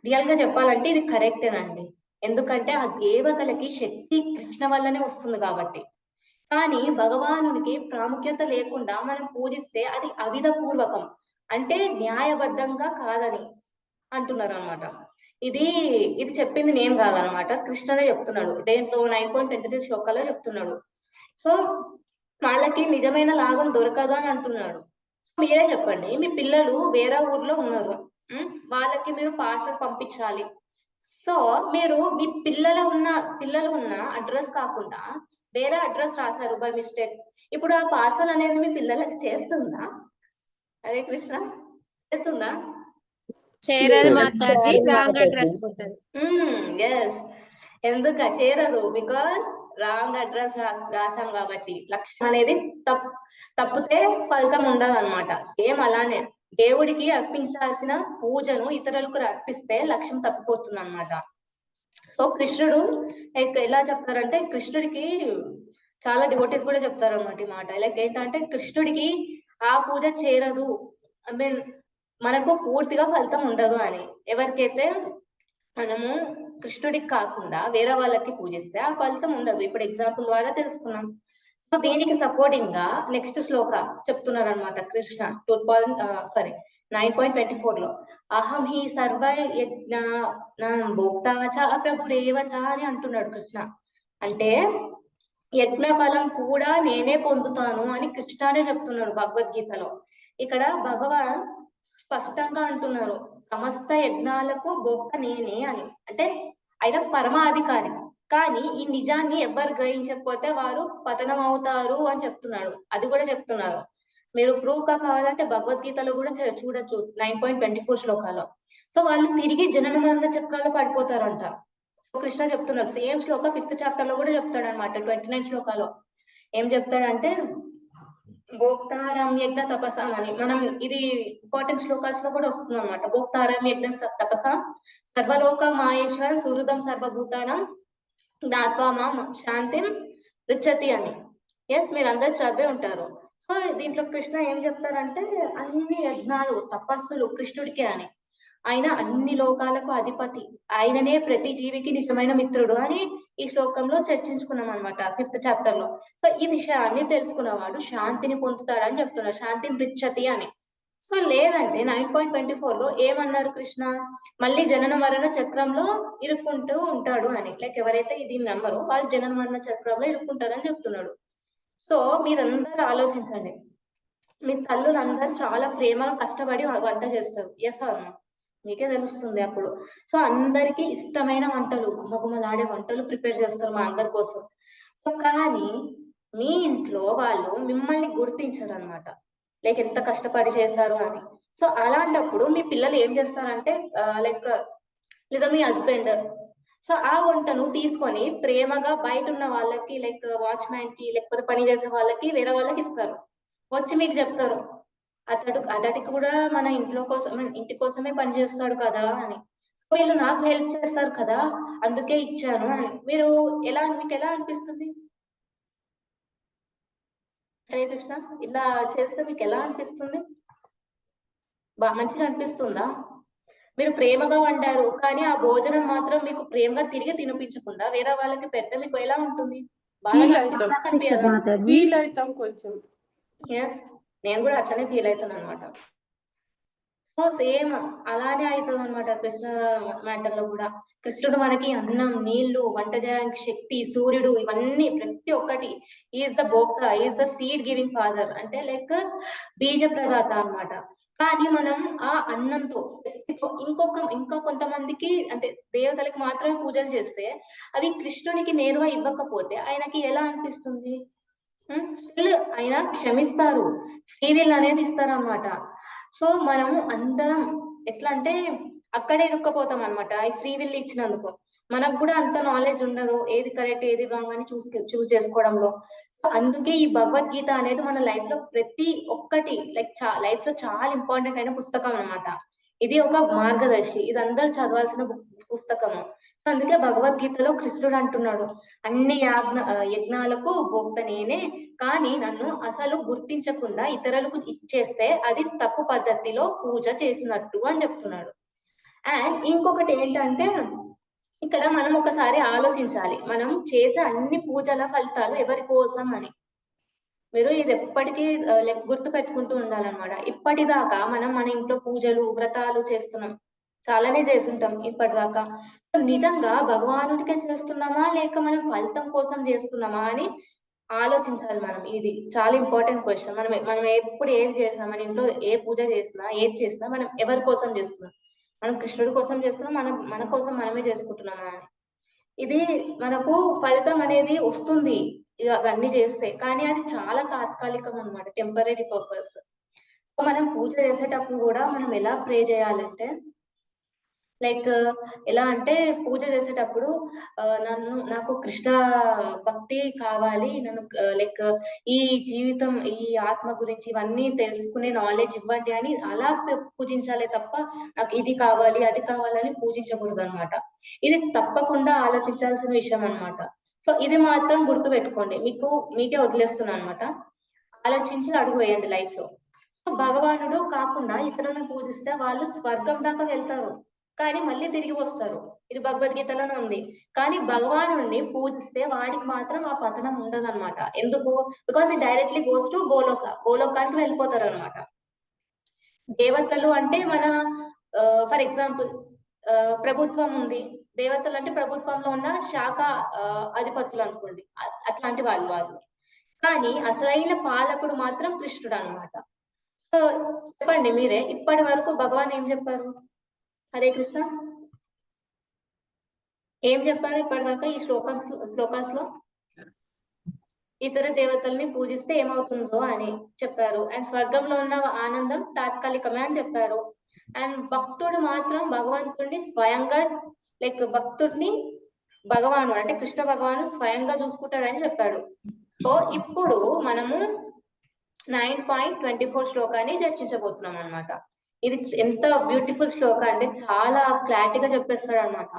రియల్ గా చెప్పాలంటే ఇది కరెక్టేనండి, ఎందుకంటే ఆ దేవతలకి శక్తి కృష్ణ వల్లనే వస్తుంది కాబట్టి. కానీ భగవానునికి ప్రాముఖ్యత లేకుండా మనం పూజిస్తే అది అవిధ పూర్వకం అంటే న్యాయబద్ధంగా కాదని అంటున్నారు అనమాట. ఇది చెప్పింది నేను కాదనమాట, కృష్ణనే చెప్తున్నాడు. దేంట్లో 9.23 శ్లోకాల్లో చెప్తున్నాడు. సో వాళ్ళకి నిజమైన లాభం దొరకదు అని అంటున్నాడు. మీరే చెప్పండి, మీ పిల్లలు వేరే ఊర్లో ఉన్నారు, వాళ్ళకి మీరు పార్సల్ పంపించాలి. సో మీరు మీ పిల్లలు ఉన్న అడ్రస్ కాకుండా వేరే అడ్రస్ రాశారు బై మిస్టేక్. ఇప్పుడు ఆ పార్సల్ అనేది మీ పిల్లలకి చేరుతుందా? అదే కృష్ణ, చేరుతుందా? చేరదు మాతాజీ, రాంగ్ అడ్రస్ పోతుంది. ఎస్, ఎందుకు చేరదు? బికాస్ రాంగ్ అడ్రస్ రాసాం కాబట్టి. లక్ష్యం అనేది తప్పితే ఫలితం ఉండదు అనమాట. సేమ్ అలానే దేవుడికి అర్పించాల్సిన పూజను ఇతరులకు అర్పిస్తే లక్ష్యం తప్పిపోతుంది అనమాట. సో కృష్ణుడు ఎలా చెప్తారంటే, కృష్ణుడికి చాలా డివోటీస్ కూడా చెప్తారు అనమాట ఈ మాట. లైక్ ఏంటంటే కృష్ణుడికి ఆ పూజ చేరదు, ఐ మీన్ మనకు పూర్తిగా ఫలితం ఉండదు అని. ఎవరికైతే మనము కృష్ణుడికి కాకుండా వేరే వాళ్ళకి పూజిస్తే ఆ ఫలితం ఉండదు. ఇప్పుడు ఎగ్జాంపుల్ ద్వారా తెలుసుకున్నాం. సో దీనికి సపోర్టింగ్ గా నెక్స్ట్ శ్లోక చెప్తున్నారు అనమాట కృష్ణ 9.24 లో అహం హి సర్వ యజ్ఞ భోక్తా చ ప్రభురేవ చ అని అంటున్నాడు కృష్ణ. అంటే యజ్ఞఫలం కూడా నేనే పొందుతాను అని కృష్ణానే చెప్తున్నాడు భగవద్గీతలో. ఇక్కడ భగవాన్ స్పష్టంగా అంటున్నారు, సమస్త యజ్ఞాలకు భోక్త నేనే అని. అంటే ఆయన పరమాధికారి. కానీ ఈ నిజాన్ని ఎవరు గ్రహించకపోతే వారు పతనం అవుతారు అని చెప్తున్నాడు. అది కూడా చెప్తున్నారు. మీరు ప్రూఫ్ గా కావాలంటే భగవద్గీతలో కూడా చూడొచ్చు 9.24 శ్లోకాలో. సో వాళ్ళు తిరిగి జనన మరణ చక్రాలు పడిపోతారంట. కృష్ణ చెప్తున్నారు సేమ్ శ్లోక 5th చాప్టర్ లో కూడా చెప్తాడు అనమాట. 29 శ్లోకాలో ఏం చెప్తాడంటే భోక్తారం యజ్ఞ తపసాం అని. మనం ఇది ఇంపార్టెంట్ శ్లోకాస్ లో కూడా వస్తుంది అనమాట. భోక్తారం యజ్ఞ తపసాం సర్వలోక మాయేశ్వరం సుహృదం సర్వభూతానం జ్ఞాత్వా మాం శాంతిం రుచ్చతి అని. ఎస్, మీరు అందరు చదివే ఉంటారు. సో దీంట్లో కృష్ణ ఏం చెప్తారంటే అన్ని యజ్ఞాలు తపస్సులు కృష్ణుడికే అని. ఆయన అన్ని లోకాలకు అధిపతి, ఆయననే ప్రతి జీవికి నిజమైన మిత్రుడు అని ఈ శ్లోకంలో చర్చించుకున్నాం అనమాట 5th చాప్టర్ లో. సో ఈ విషయాన్ని తెలుసుకున్నవాడు శాంతిని పొందుతాడని చెప్తున్నారు, శాంతి మృచ్చతి అని. సో లేదంటే 9.24 లో ఏమన్నారు కృష్ణ, మళ్ళీ జనన మరణ చక్రంలో ఇరుక్కుంటూ ఉంటాడు అని. లైక్ ఎవరైతే ఇది నమ్మరో వాళ్ళు జనన మరణ చక్రంలో ఇరుక్కుంటారని చెప్తున్నాడు. సో మీరందరూ ఆలోచించండి, మీ తల్లులందరూ చాలా ప్రేమగా కష్టపడి వంట చేస్తారు. ఎస్ అవును, మీకే తెలుస్తుంది అప్పుడు. సో అందరికి ఇష్టమైన వంటలు, గుమగుమలాడే వంటలు ప్రిపేర్ చేస్తారు మా అందరి కోసం. సో కానీ మీ ఇంట్లో వాళ్ళు మిమ్మల్ని గుర్తించరు అనమాట, లైక్ ఎంత కష్టపడి చేశారు అని. సో అలాంటప్పుడు మీ పిల్లలు ఏం చేస్తారంటే లైక్ లేదా మీ హస్బెండ్ సో ఆ వంటను తీసుకొని ప్రేమగా బయట ఉన్న వాళ్ళకి, లైక్ వాచ్మ్యాన్ కి లేకపోతే పని చేసే వాళ్ళకి, వేరే వాళ్ళకి ఇస్తారు. వచ్చి మీకు చెప్తారు, అతడికి కూడా మన ఇంటి కోసమే పని చేస్తాడు కదా అని. సో వీళ్ళు నాకు హెల్ప్ చేస్తారు కదా అందుకే ఇచ్చాను అని. మీకు ఎలా అనిపిస్తుంది? హరే కృష్ణ, ఇలా చేస్తే మీకు ఎలా అనిపిస్తుంది? మంచిగా అనిపిస్తుందా? మీరు ప్రేమగా వండారు కానీ ఆ భోజనం మాత్రం మీకు ప్రేమగా తిరిగి తినిపించకుండా వేరే వాళ్ళకి పెడితే మీకు ఎలా ఉంటుంది? ఫీల్ అవుతాం కొంచెం. ఎస్, నేను కూడా అట్లనే ఫీల్ అవుతాను అనమాట. సో సేమ్ అలానే అవుతుంది అనమాట కృష్ణ మ్యాటర్ లో కూడా. కృష్ణుడు మనకి అన్నం, నీళ్లు, వంట చేయడానికి శక్తి, సూర్యుడు, ఇవన్నీ ప్రతి ఒక్కటి. ఈజ్ ద భోక్త, is the seed giving father, అంటే లైక్ బీజ ప్రదాత అనమాట. కానీ మనం ఆ అన్నంతో శక్తితో ఇంకా కొంతమందికి అంటే దేవతలకి మాత్రమే పూజలు చేస్తే అవి కృష్ణునికి నేరుగా ఇవ్వకపోతే ఆయనకి ఎలా అనిపిస్తుంది? స్టిల్ ఆయన క్షమిస్తారు, ఫ్రీ విల్ అనేది ఇస్తారు అనమాట. సో మనము అందరం ఎట్లా అంటే అక్కడే ఇరుక్కపోతాం అనమాట ఈ ఫ్రీ విల్ ఇచ్చినందుకు. మనకు కూడా అంత నాలెడ్జ్ ఉండదు ఏది కరెక్ట్ ఏది రాంగ్ అని చూస్ చేసుకోవడంలో. సో అందుకే ఈ భగవద్గీత అనేది మన లైఫ్ లో ప్రతి ఒక్కటి లైక్ లైఫ్ లో చాలా ఇంపార్టెంట్ అయిన పుస్తకం అనమాట. ఇది ఒక మార్గదర్శి, ఇది అందరూ చదవాల్సిన పుస్తకము. సో అందుకే భగవద్గీతలో కృష్ణుడు అంటున్నాడు, అన్ని యజ్ఞాలకు భోక్త నేనే, కానీ నన్ను అసలు గుర్తించకుండా ఇతరులకు ఇచ్చేస్తే అది తప్పు పద్ధతిలో పూజ చేసినట్టు అని చెప్తున్నాడు. అండ్ ఇంకొకటి ఏంటంటే ఇక్కడ మనం ఒకసారి ఆలోచించాలి, మనం చేసే అన్ని పూజల ఫలితాలు ఎవరి కోసం అని. మీరు ఇది ఎప్పటికీ గుర్తు పెట్టుకుంటూ ఉండాలన్నమాట. ఇప్పటిదాకా మనం మన ఇంట్లో పూజలు వ్రతాలు చేస్తున్నాం, చాలానే చేస్తుంటాం ఇప్పటిదాకా. సో నిజంగా భగవానుడికే చేస్తున్నామా లేక మనం ఫలితం కోసం చేస్తున్నామా అని ఆలోచించాలి మనం. ఇది చాలా ఇంపార్టెంట్ క్వశ్చన్. మనం ఎప్పుడు ఏది చేసినా, మన ఇంట్లో ఏ పూజ చేసినా ఏది చేసినా మనం ఎవరి కోసం చేస్తున్నాం? మనం కృష్ణుడి కోసం చేస్తున్నాం, మన కోసం మనమే చేసుకుంటున్నామా అని. ఇది మనకు ఫలితం అనేది వస్తుంది అవన్నీ చేస్తే, కానీ అది చాలా తాత్కాలికం అనమాట, టెంపరీ పర్పస్. సో మనం పూజ చేసేటప్పుడు కూడా మనం ఎలా ప్రే చేయాలంటే లైక్ ఎలా అంటే పూజ చేసేటప్పుడు నాకు కృష్ణ భక్తి కావాలి, నన్ను లైక్ ఈ జీవితం ఈ ఆత్మ గురించి ఇవన్నీ తెలుసుకునే నాలెడ్జ్ ఇవ్వండి అని అలా పూజించాలి తప్ప నాకు ఇది కావాలి అది కావాలని పూజించకూడదు అనమాట. ఇది తప్పకుండా ఆలోచించాల్సిన విషయం అనమాట. సో ఇది మాత్రం గుర్తు పెట్టుకోండి, మీకే వదిలేస్తున్నాను అనమాట. ఆలోచించి అడుగు వేయండి లైఫ్ లో. సో భగవానుడు కాకుండా ఇతరులను పూజిస్తే వాళ్ళు స్వర్గం దాకా వెళ్తారు కానీ మళ్ళీ తిరిగి వస్తారు, ఇది భగవద్గీతలోనే ఉంది. కానీ భగవానుడిని పూజిస్తే వాడికి మాత్రం ఆ పతనం ఉండదు అనమాట. ఎందుకు? బికాస్ ఈ డైరెక్ట్లీ గోస్ టు గోలోకానికి వెళ్ళిపోతారు అనమాట. దేవతలు అంటే మన ఫర్ ఎగ్జాంపుల్ ప్రభుత్వం ఉంది. దేవతలు అంటే ప్రభుత్వంలో ఉన్న శాఖ అధిపతులు అనుకోండి, అట్లాంటి వాళ్ళు. కానీ అసలైన పాలకుడు మాత్రం కృష్ణుడు అన్నమాట. సో చెప్పండి మీరే, ఇప్పటి వరకు భగవాన్ ఏం చెప్పారు? హరే కృష్ణ ఏం చెప్పారు ఇప్పటి వరకు ఈ శ్లోకాస్ లో? ఇతర దేవతల్ని పూజిస్తే ఏమవుతుందో అని చెప్పారు. అండ్ స్వర్గంలో ఉన్న ఆనందం తాత్కాలికమే అని చెప్పారు. అండ్ భక్తుడు మాత్రం భగవంతుడిని స్వయంగా భక్తుడిని భగవాను అంటే కృష్ణ భగవాను స్వయంగా చూసుకుంటాడని చెప్పాడు. సో ఇప్పుడు మనము 9.24 శ్లోకాన్ని చర్చించబోతున్నాం అనమాట. ఇది ఎంత బ్యూటిఫుల్ శ్లోక అంటే చాలా క్లారిటీగా చెప్పేస్తాడు అనమాట.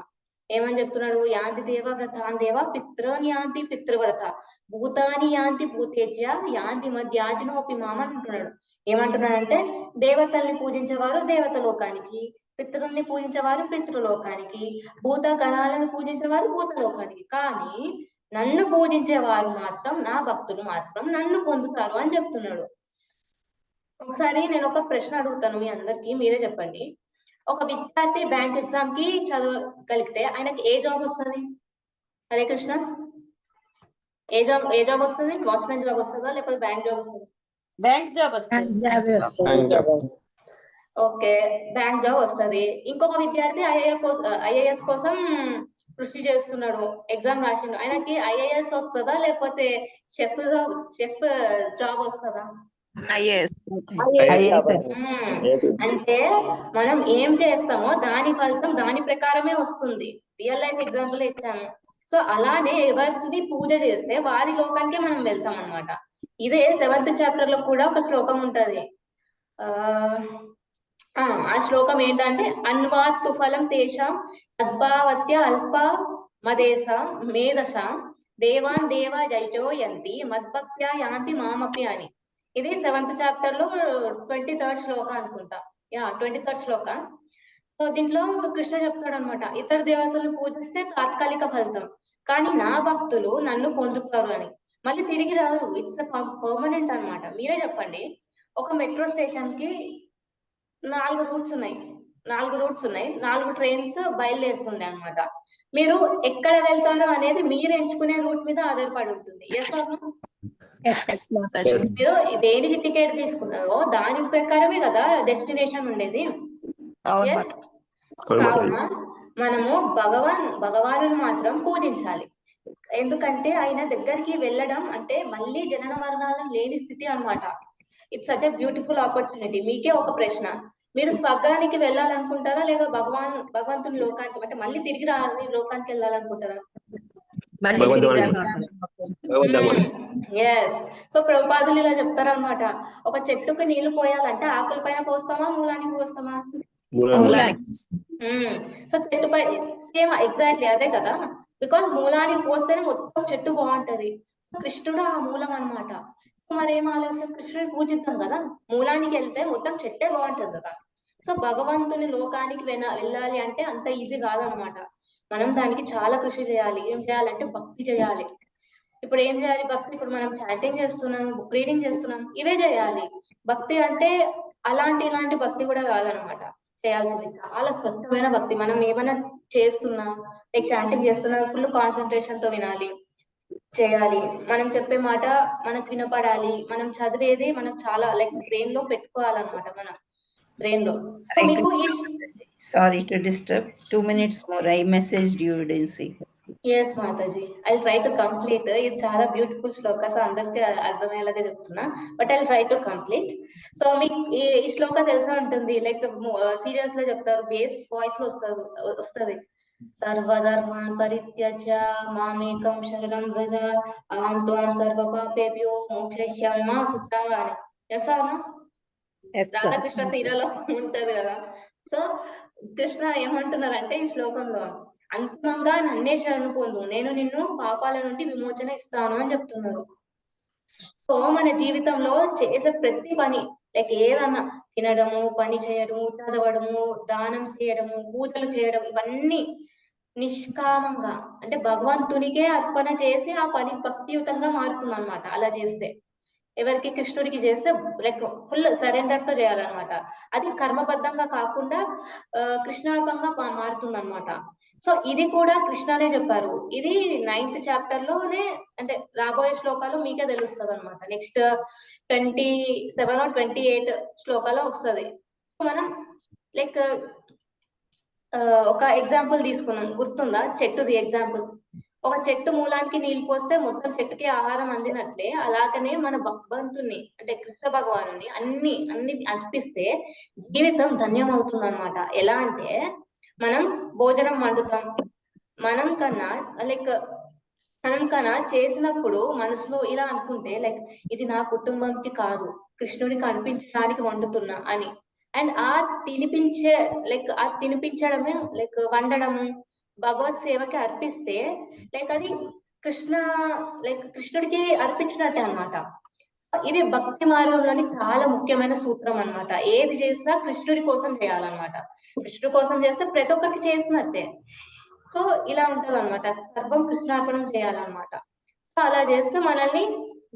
ఏమని చెప్తున్నాడు? యాంతి దేవ వ్రతాన్ దేవ పితృన్ యాంతి పితృవ్రత భూతాని యాంతి భూతేజ్య యాంతి మధ్యాజనోపి మామ అంటున్నాడు. ఏమంటున్నాడంటే దేవతల్ని పూజించేవారు దేవత లోకానికి, పితృల్ని పూజించేవారు పితృలోకానికి, భూత గణాలను పూజించేవారు భూతలోకానికి, కానీ నన్ను పూజించేవారు మాత్రం, నా భక్తులు మాత్రం నన్ను పొందుతారు అని చెప్తున్నాడు. ఒకసారి నేను ఒక ప్రశ్న అడుగుతాను మీ అందరికి, మీరే చెప్పండి. ఒక విద్యార్థి బ్యాంక్ ఎగ్జామ్ కి చదవగలిగితే ఆయనకి ఏ జాబ్ వస్తుంది? హరే కృష్ణ ఏ జాబ్ వస్తుంది? వాచ్మెన్ జాబ్ వస్తుందా లేకపోతే బ్యాంక్ జాబ్ వస్తుందా? బ్యాంక్ జాబ్ వస్తుంది. ఓకే, బ్యాంక్ జాబ్ వస్తుంది. ఇంకొక విద్యార్థి ఐఏఎస్ కోసం కృషి చేస్తున్నాడు, ఎగ్జామ్ రాసిండు, ఆయనకి ఐఏఎస్ వస్తుందా లేకపోతే చెఫ్ జాబ్ వస్తుందా? అంటే మనం ఏం చేస్తామో దాని ఫలితం దాని ప్రకారమే వస్తుంది. రియల్ లైఫ్ ఎగ్జాంపుల్ ఇచ్చాము. సో అలానే ఎవరిని పూజ చేస్తే వారి లోకానికే మనం వెళ్తాం అన్నమాట. ఇదే 7th చాప్టర్ లో కూడా ఒక శ్లోకం ఉంటది. ఆ శ్లోకం ఏంటంటే అన్వాత్తు ఫలం తేషాం తద్భావత్య అల్ప మదేశ మేధశ దేవాన్ దేవ జైజోయంతి మద్భక్త్యా యాంతి మామపి అని. ఇది 7th చాప్టర్ లో 23rd శ్లోక అనుకుంటా. 23rd శ్లోక. సో దీంట్లో కృష్ణ చెప్తాడు అనమాట, ఇతర దేవతలను పూజిస్తే తాత్కాలిక ఫలితం, కానీ నా భక్తులు నన్ను పొందుతారు అని. మళ్ళీ తిరిగి రారు, ఇట్స్ పర్మనెంట్ అనమాట. మీరే చెప్పండి, ఒక మెట్రో స్టేషన్ కి 4 రూట్స్ ఉన్నాయి, 4 ట్రైన్స్ బయలుదేరుతున్నాయి అనమాట. మీరు ఎక్కడ వెళ్తారో అనేది మీరు ఎంచుకునే రూట్ మీద ఆధారపడి ఉంటుంది. మీరు దేనికి టికెట్ తీసుకున్నారో దాని ప్రకారమే కదా డెస్టినేషన్ ఉండేది. కావున మనము భగవాను మాత్రం పూజించాలి. ఎందుకంటే ఆయన దగ్గరికి వెళ్ళడం అంటే మళ్ళీ జనన మరణాలను లేని స్థితి అన్నమాట. It's such a beautiful opportunity. మీకే ఒక ప్రశ్న, మీరు స్వర్గానికి వెళ్ళాలనుకుంటారా లేక భగవంతుని లోకానికి అంటే మళ్ళీ తిరిగి రాని లోకానికి వెళ్ళాలనుకుంటారా? ఎస్. సో ప్రభుపాదులు ఇలా చెప్తారన్నమాట, ఒక చెట్టుకు నీళ్లు పోయాలంటే ఆకుల పైన పోస్తామా మూలానికి పోస్తామా? సో చెట్టుపై సేమ్ ఎగ్జాక్ట్లీ అదే కదా, బికాస్ మూలానికి పోస్తేనే మొత్తం చెట్టు బాగుంటది. సో కృష్ణుడు ఆ మూలం అన్నమాట. సో మరి ఏం ఆలోచన, కృష్ణుని పూజిస్తాం కదా, మూలానికి వెళ్తే మొత్తం చెట్టే బాగుంటది కదా. సో భగవంతుని లోకానికి వెళ్ళాలి అంటే అంత ఈజీ కాదనమాట. మనం దానికి చాలా కృషి చేయాలి. ఏం చేయాలంటే భక్తి చేయాలి. ఇప్పుడు ఏం చేయాలి భక్తి? ఇప్పుడు మనం చాటింగ్ చేస్తున్నాం, బుక్ రీడింగ్ చేస్తున్నాం, ఇవే చేయాలి. భక్తి అంటే ఇలాంటి భక్తి కూడా కాదనమాట చేయాల్సింది. చాలా స్వచ్ఛమైన భక్తి. మనం ఏమైనా చేస్తున్నా చాటింగ్ చేస్తున్నా ఫుల్ కాన్సన్ట్రేషన్ తో వినాలి, చేయాలి. మనం చెప్పే మాట మనకు వినపడాలి. మనం చదివేది మనం చాలా బ్రెయిన్ లో పెట్టుకోవాలన్నమాట, మన బ్రెయిన్ లో. మీకు Sorry to disturb. 2 minutes more. I messaged you, didn't see. Yes, Mataji. I'll try to complete. It's చాలా బ్యూటిఫుల్ శ్లోక, సో అందరికి అర్థమయ్యేలాగా చెప్తున్నా, but I'll try to complete. So మీకు ఈ శ్లోక తెలిసే ఉంటుంది, సీరియల్స్ లో చెప్తారు, బేస్ వాయిస్ లో వస్తుంది. సర్వధర్మాన్ పరిత్యజ్య మామేకం శరణం వ్రజ అహం త్వాం సర్వ పాపేభ్యో మోక్షయిష్యామి మా శుచా అని. తెలుసా అన్న? రాధాకృష్ణ సీరియల్ లో ఉంటది కదా. సో కృష్ణ ఏమంటున్నారంటే ఈ శ్లోకంలో, అంతిమంగా నన్నే శరణు పొందు, నేను నిన్ను పాపాల నుండి విమోచన ఇస్తాను అని చెప్తున్నారు. సో మన జీవితంలో చేసే ప్రతి పని ఏదన్నా తినడము, పని చేయడము, చదవడము, దానం చేయడము, పూజలు చేయడం, ఇవన్నీ నిష్కామంగా అంటే భగవంతునికే అర్పణ చేసి ఆ పని భక్తియుతంగా మారుతుంది అనమాట. అలా చేస్తే ఎవరికి కృష్ణుడికి చేస్తే లైక్ ఫుల్ సరెండర్ తో చేయాలన్నమాట. అది కర్మబద్ధంగా కాకుండా కృష్ణార్పంగా మారుతుంది అనమాట. సో ఇది కూడా కృష్ణనే చెప్పారు. ఇది 9th చాప్టర్ లోనే, అంటే రాబోయే శ్లోకాలు మీకే తెలుస్తుంది అనమాట. నెక్స్ట్ 27 or 28 శ్లోకాలు వస్తుంది. మనం లైక్ ఒక ఎగ్జాంపుల్ తీసుకున్నాం, గుర్తుందా? చెట్టుది ఎగ్జాంపుల్. ఒక చెట్టు మూలానికి నీళ్లు పోస్తే మొత్తం చెట్టుకి ఆహారం అందినట్లే, అలాగనే మన భగవంతుని అంటే కృష్ణ భగవాను అన్ని అర్పిస్తే జీవితం ధన్యం అవుతుంది అనమాట. ఎలా అంటే మనం భోజనం వండుతాం, మనం కన్నా చేసినప్పుడు మనసులో ఇలా అనుకుంటే లైక్ ఇది నా కుటుంబంకి కాదు, కృష్ణుడికి అనిపించడానికి వండుతున్నా అని. అండ్ ఆ తినిపించడమే లైక్ వండడము భగవత్ సేవకి అర్పిస్తే లైక్ అది కృష్ణుడికి అర్పించినట్టే అనమాట. ఇది భక్తి మార్గంలోని చాలా ముఖ్యమైన సూత్రం అన్నమాట. ఏది చేసినా కృష్ణుడి కోసం చేయాలన్నమాట. కృష్ణుడి కోసం చేస్తే ప్రతి ఒక్కరికి చేస్తున్నట్టే. సో ఇలా ఉంటది అనమాట, సర్వం కృష్ణార్పణం చేయాలన్నమాట. సో అలా చేస్తే మనల్ని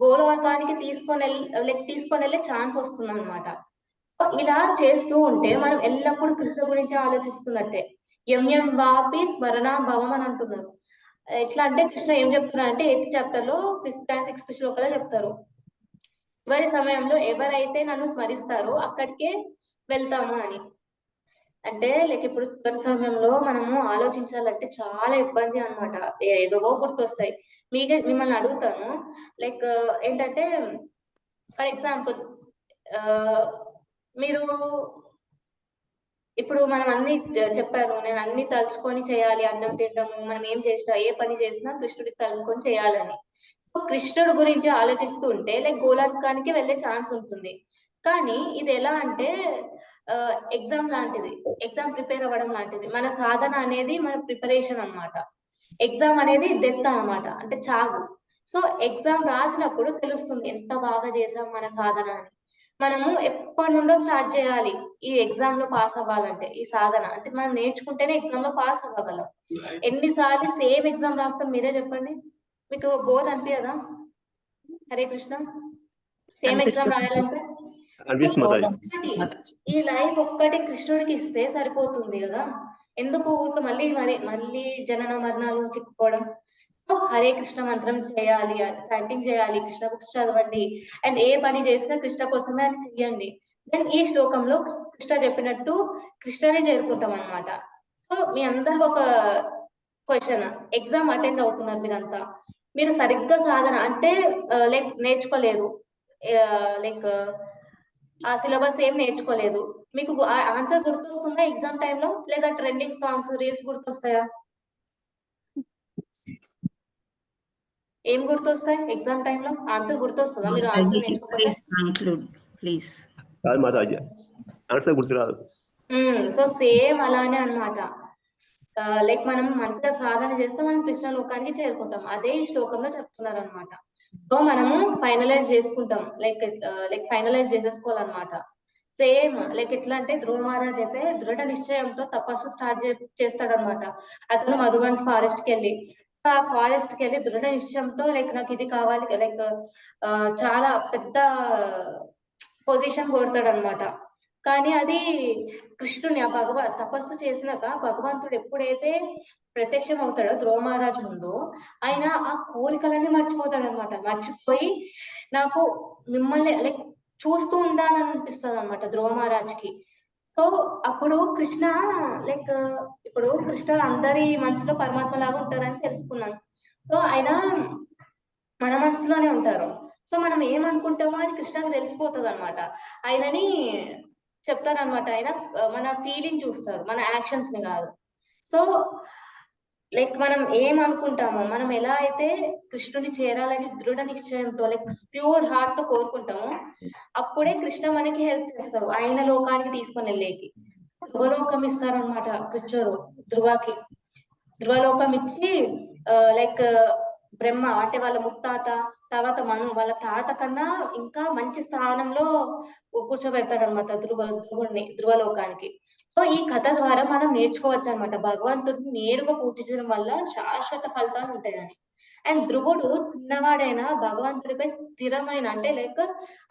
గోలోకానికి తీసుకొని వెళ్ళే ఛాన్స్ వస్తుంది అనమాట. సో ఇలా చేస్తూ ఉంటే మనం ఎల్లప్పుడూ కృష్ణ గురించి ఆలోచిస్తున్నట్టే. యమ్యం వాపి స్మరణాం భవం అని అంటున్నారు. ఎట్లా అంటే కృష్ణ ఏం చెప్తున్నారు అంటే 8th చాప్టర్ లో 5th and 6th శ్లోకాలు చెప్తారు. చివరి సమయంలో ఎవరైతే నన్ను స్మరిస్తారో అక్కడికే వెళ్తాము అని. అంటే లైక్ ఇప్పుడు చివరి సమయంలో మనము ఆలోచించాలంటే చాలా ఇబ్బంది అనమాట. ఏదో గుర్తొస్తాయి. మిమ్మల్ని అడుగుతాను, లైక్ ఏంటంటే ఫర్ ఎగ్జాంపుల్ మీరు ఇప్పుడు మనం అన్ని చెప్పాను, నేను అన్ని తలుచుకొని చేయాలి, అన్నం తినడము, మనం ఏం చేసినా ఏ పని చేసినా కృష్ణుడికి తలుచుకొని చేయాలని. సో కృష్ణుడి గురించి ఆలోచిస్తూ ఉంటే లైక్ గోలోకానికి వెళ్ళే ఛాన్స్ ఉంటుంది. కానీ ఇది ఎలా అంటే ఎగ్జామ్ లాంటిది, ఎగ్జామ్ ప్రిపేర్ అవ్వడం లాంటిది. మన సాధన అనేది మన ప్రిపరేషన్ అన్నమాట. ఎగ్జామ్ అనేది డెత్ అన్నమాట, అంటే చావు. సో ఎగ్జామ్ రాసినప్పుడు తెలుస్తుంది ఎంత బాగా చేసాం మన సాధన అని. మనము ఎప్పటి నుండో స్టార్ట్ చేయాలి ఈ ఎగ్జామ్ లో పాస్ అవ్వాలంటే. ఈ సాధన అంటే మనం నేర్చుకుంటేనే ఎగ్జామ్ లో పాస్ అవ్వగలం. ఎన్నిసార్లు సేమ్ ఎగ్జామ్ రాస్తాం మీరే చెప్పండి, మీకు బోర్ అనిపించదా? హరే కృష్ణ, సేమ్ ఎగ్జామ్ రాయాలంటే ఈ లైఫ్ ఒక్కటి కృష్ణుడికి ఇస్తే సరిపోతుంది కదా. ఎందుకు మళ్ళీ జనన మరణాలు చిక్కుకోవడం? సో హరే కృష్ణ మంత్రం చేయాలి, చాంటింగ్ చేయాలి, కృష్ణ బుక్స్ చదవండి, అండ్ ఏ పని చేసినా కృష్ణ కోసమే అని చెయ్యండి. దెన్ ఈ శ్లోకంలో కృష్ణ చెప్పినట్టు కృష్ణనే చేరుకుంటాం అన్నమాట. సో మీ అందరికి ఒక క్వశ్చన్, ఎగ్జామ్ అటెండ్ అవుతున్నారు మీరంతా, మీరు సరిగ్గా సాధన అంటే లైక్ నేర్చుకోలేదు, లైక్ ఆ సిలబస్ ఏం నేర్చుకోలేదు, మీకు ఆన్సర్ గుర్తొస్తుందా ఎగ్జామ్ టైంలో? లేదా ట్రెండింగ్ సాంగ్స్ రీల్స్ గుర్తొస్తాయా? ఏం గుర్తొస్తాయి ఎగ్జామ్ టైంలో? ఆన్సర్ గుర్తొస్తుందా? మీరు ఆన్సర్ నేర్చుకోవాలి. సో సేమ్ అలానే అన్నమాట. లైక్ మనం మంచిగా సాధన చేస్తే మనం కృష్ణ లోకానికి చేరుకుంటాం. అదే ఈ శ్లోకంలో చెప్తున్నారు అనమాట. సో మనము ఫైనలైజ్ చేసుకుంటాం, లైక్ ఫైనలైజ్ చేసేసుకోవాలన్నమాట. సేమ్ లైక్ ఎట్లా అంటే ధ్రువ మహారాజ్ అయితే దృఢ నిశ్చయంతో తపస్సు స్టార్ట్ చేస్తాడనమాట. అతను మధువన్ ఫారెస్ట్ కి వెళ్ళి, ఆ ఫారెస్ట్ కి వెళ్ళి దృఢ నిశ్చయంతో లైక్ నాకు ఇది కావాలి, లైక్ చాలా పెద్ద పొజిషన్ కోరుతాడు అనమాట. కానీ అది కృష్ణుని తపస్సు చేసినాక భగవంతుడు ఎప్పుడైతే ప్రత్యక్షం అవుతాడో ధ్రువ మహారాజ్ ముందు, ఆయన ఆ కోరికలన్నీ మర్చిపోతాడు అనమాట. మర్చిపోయి నాకు మిమ్మల్ని లైక్ చూస్తూ ఉండాలని అనిపిస్తుంది అనమాట ధ్రువ మహారాజ్కి. సో అప్పుడు కృష్ణ లైక్ ఇప్పుడు కృష్ణ అందరి మనసులో పరమాత్మ లాగా ఉంటారని తెలుసుకున్నాం. సో ఆయన మన మనసులోనే ఉంటారు. సో మనం ఏమనుకుంటామో అది కృష్ణకి తెలిసిపోతుంది అనమాట. ఆయనని చెప్తారనమాట, ఆయన మన ఫీలింగ్ చూస్తారు, మన యాక్షన్స్ ని కాదు. సో లైక్ మనం ఏమనుకుంటామో, మనం ఎలా అయితే కృష్ణుని చేరాలని దృఢ నిశ్చయంతో లైక్ ప్యూర్ హార్ట్ తో కోరుకుంటామో అప్పుడే కృష్ణ మనకి హెల్ప్ చేస్తారు ఆయన లోకానికి తీసుకొని వెళ్ళేకి. ధ్రువలోకం ఇస్తారనమాట కృష్ణుడు ధ్రువకి. ధ్రువలోకం ఇచ్చి లైక్ బ్రహ్మ అంటే వాళ్ళ ముత్తాత, తర్వాత మను వాళ్ళ తాత కన్నా ఇంకా మంచి స్థానంలో కూర్చోబెడతాడనమాట ధ్రువుడిని ధ్రువలోకానికి. సో ఈ కథ ద్వారా మనం నేర్చుకోవచ్చు అనమాట, భగవంతుడిని నేరుగా పూజించడం వల్ల శాశ్వత ఫలితాలు ఉంటాయని. అండ్ ధ్రువుడు చిన్నవాడైనా భగవంతుడిపై స్థిరమైన అంటే లైక్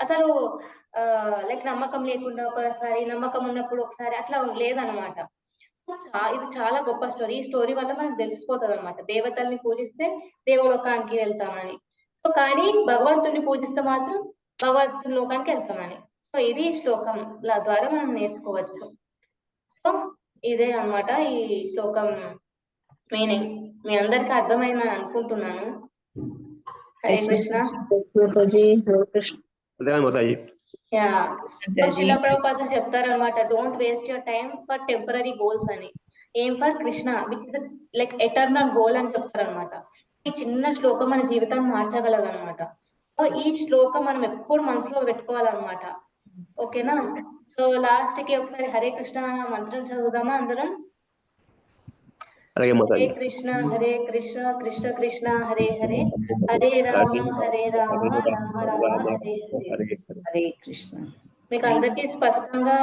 అసలు లైక్ నమ్మకం లేకుండా ఒకసారి, నమ్మకం ఉన్నప్పుడు ఒకసారి అట్లా లేదనమాట. సో ఇది చాలా గొప్ప స్టోరీ. ఈ స్టోరీ వల్ల మనకు తెలిసిపోతుంది అనమాట, దేవతల్ని పూజిస్తే దేవలోకానికి వెళ్తామని. సో కానీ భగవంతుని పూజిస్తే మాత్రం భగవంతుని లోకానికి వెళ్తామని. సో ఇది శ్లోకం ద్వారా మనం నేర్చుకోవచ్చు. సో ఇదే అన్నమాట ఈ శ్లోకం మీనింగ్. మీ అందరికి అర్థమైందని అనుకుంటున్నాను. హరే కృష్ణ. శిలా ప్రభుపాదులు చెప్తారనమాట, don't waste your time for temporary goals అని, ఏం for Krishna which is like eternal goal అని చెప్తారనమాట. ఈ చిన్న శ్లోకం మన జీవితాన్ని మార్చగలదు అనమాట. సో ఈ శ్లోకం మనం ఎప్పుడు మనసులో పెట్టుకోవాలన్నమాట. ఓకేనా? సో లాస్ట్ కి ఒకసారి హరే కృష్ణ మంత్రం చదువుదామా అందరం? హరే కృష్ణ హరే కృష్ణ కృష్ణ కృష్ణ హరే హరే, హరే రామ రామ రామ హరే హరే. హరే కృష్ణ. మీకు అందరికి స్పష్టంగా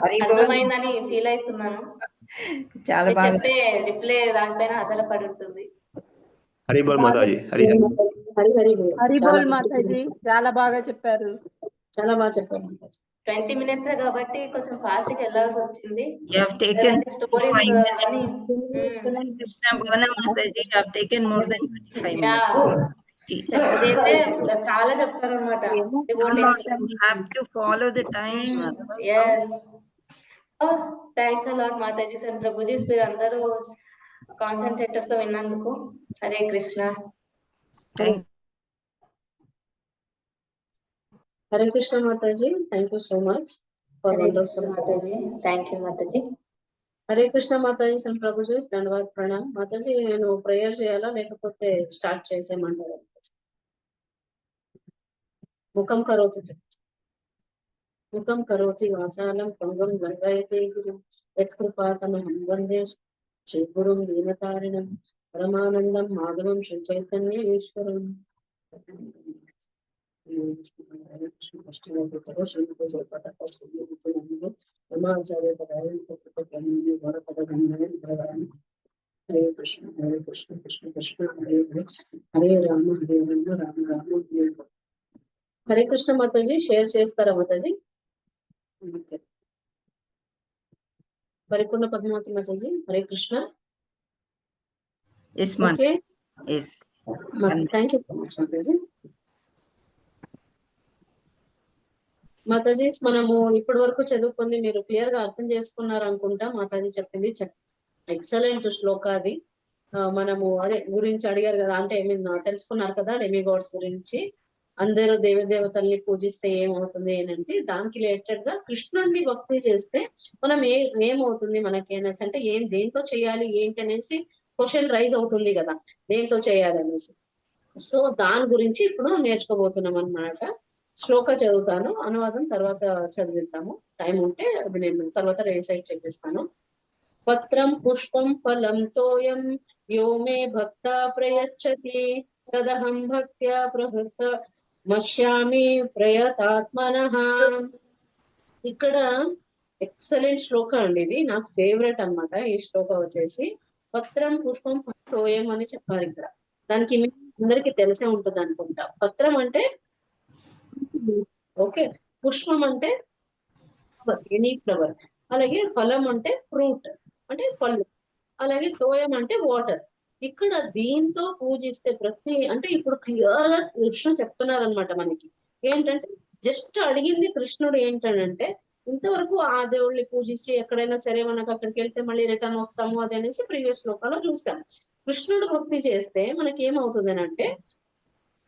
అర్థమైందని ఫీల్ అవుతున్నాను. చాలా బాగా చెప్పే రిప్లై దానిపైన ఆధారపడి ఉంటుంది. హరి బోల్ మాతాజీ. హరి హరి బోల్ మాతాజీ. చాలా బాగా చెప్పారు. చాలా బాగా చెప్పారు. 20 minutes కాబట్టి కొంచెం ఫాస్ట్ గా వెళ్ళాల్సి వచ్చింది. You have taken 5 minutes. Krishna Bhavana Mataji, you have taken more than 25 minutes. అదైతే చాలా చెప్తారు అనమాట. You have to follow the time. Yes. Oh, thanks a lot Mataji and Prabhuji. మీరు అందరూ కాన్సంట్రేటర్ తో విన్నందుకు Hare Krishna. Hare Krishna Mataji. Thank you so much for wonderful Mataji. Thank you Mataji. Hare Krishna mataji and Prabhuji. ధన్యవాద Pranam Mataji. నేను prayer చేయాలా లేకపోతే స్టార్ట్ చేసేయమంటారా? ముఖం కరోతి ముఖం కరోతి వాచాలం పంగం లంఘయతే గిరిం యత్కృపాతమహం వందే శ్రీగురుం దీనతారిణం పరమానందం మాధవం శ్రీ చైతన్య ఈశ్వరం. హరే కృష్ణ హరే కృష్ణ కృష్ణ కృష్ణ హరే హరే, హరే రామ రామ రామ హరే. హరే కృష్ణ మాతాజీ. షేర్ చేస్తారా Mataji? Paripurna Padmavati Mataji. Hare Krishna. Okay, thank you so much Mataji. Mataji మనము ఇప్పటి వరకు చదువుకుంది మీరు క్లియర్ గా అర్థం చేసుకున్నారు అనుకుంటా. మాతాజీ చెప్పింది ఎక్సలెంట్ శ్లోక అది. మనము అదే గురించి అడిగారు కదా, అంటే తెలుసుకున్నారు కదా డెమిగాడ్స్ గురించి. అందరూ దేవతల్ని పూజిస్తే ఏమవుతుంది అంటే దానికి రిలేటెడ్ గా కృష్ణుడిని భక్తి చేస్తే మనం ఏమవుతుంది మనకి అనేసి, అంటే దేంతో చేయాలి ఏంటి అనేసి క్వశ్చన్ రైజ్ అవుతుంది కదా, దేంతో చేయాలి అనేసి. సో దాని గురించి ఇప్పుడు నేర్చుకోబోతున్నాం అన్నమాట. శ్లోక చదువుతాను, అనువాదం తర్వాత చదివిద్దాము. టైం ఉంటే అది నేను తర్వాత రీసైట్ చేపిస్తాను. పత్రం పుష్పం ఫలం తోయం యో మే భక్తా ప్రయచ్చతి తదహం భక్త్యా ప్రహృత మశ్యామి ప్రయతాత్మనః. ఇక్కడ ఎక్సలెంట్ శ్లోక అండి, ఇది నాకు ఫేవరెట్ అన్నమాట. ఈ శ్లోక వచ్చేసి పత్రం పుష్పం తోయం అని చెప్పారు ఇక్కడ. దానికి అందరికి తెలిసే ఉంటుంది అనుకుంటా. పత్రం అంటే ఓకే, పుష్పం అంటే ఎనీ ఫ్లవర్, అలాగే ఫలం అంటే ఫ్రూట్ అంటే పళ్ళు, అలాగే తోయం అంటే వాటర్. ఇక్కడ దీంతో పూజిస్తే అంటే ఇప్పుడు క్లియర్ గా కృష్ణ చెప్తున్నారు అనమాట మనకి. ఏంటంటే జస్ట్ అడిగింది కృష్ణుడు ఏంటంటే, ఇంతవరకు ఆ దేవుళ్ళని పూజించి ఎక్కడైనా సరే మనకు అక్కడికి వెళ్తే మళ్ళీ రిటర్న్ వస్తాము అది అనేసి ప్రీవియస్ శ్లోకాలో చూస్తాం. కృష్ణుడు భక్తి చేస్తే మనకి ఏమవుతుంది అంటే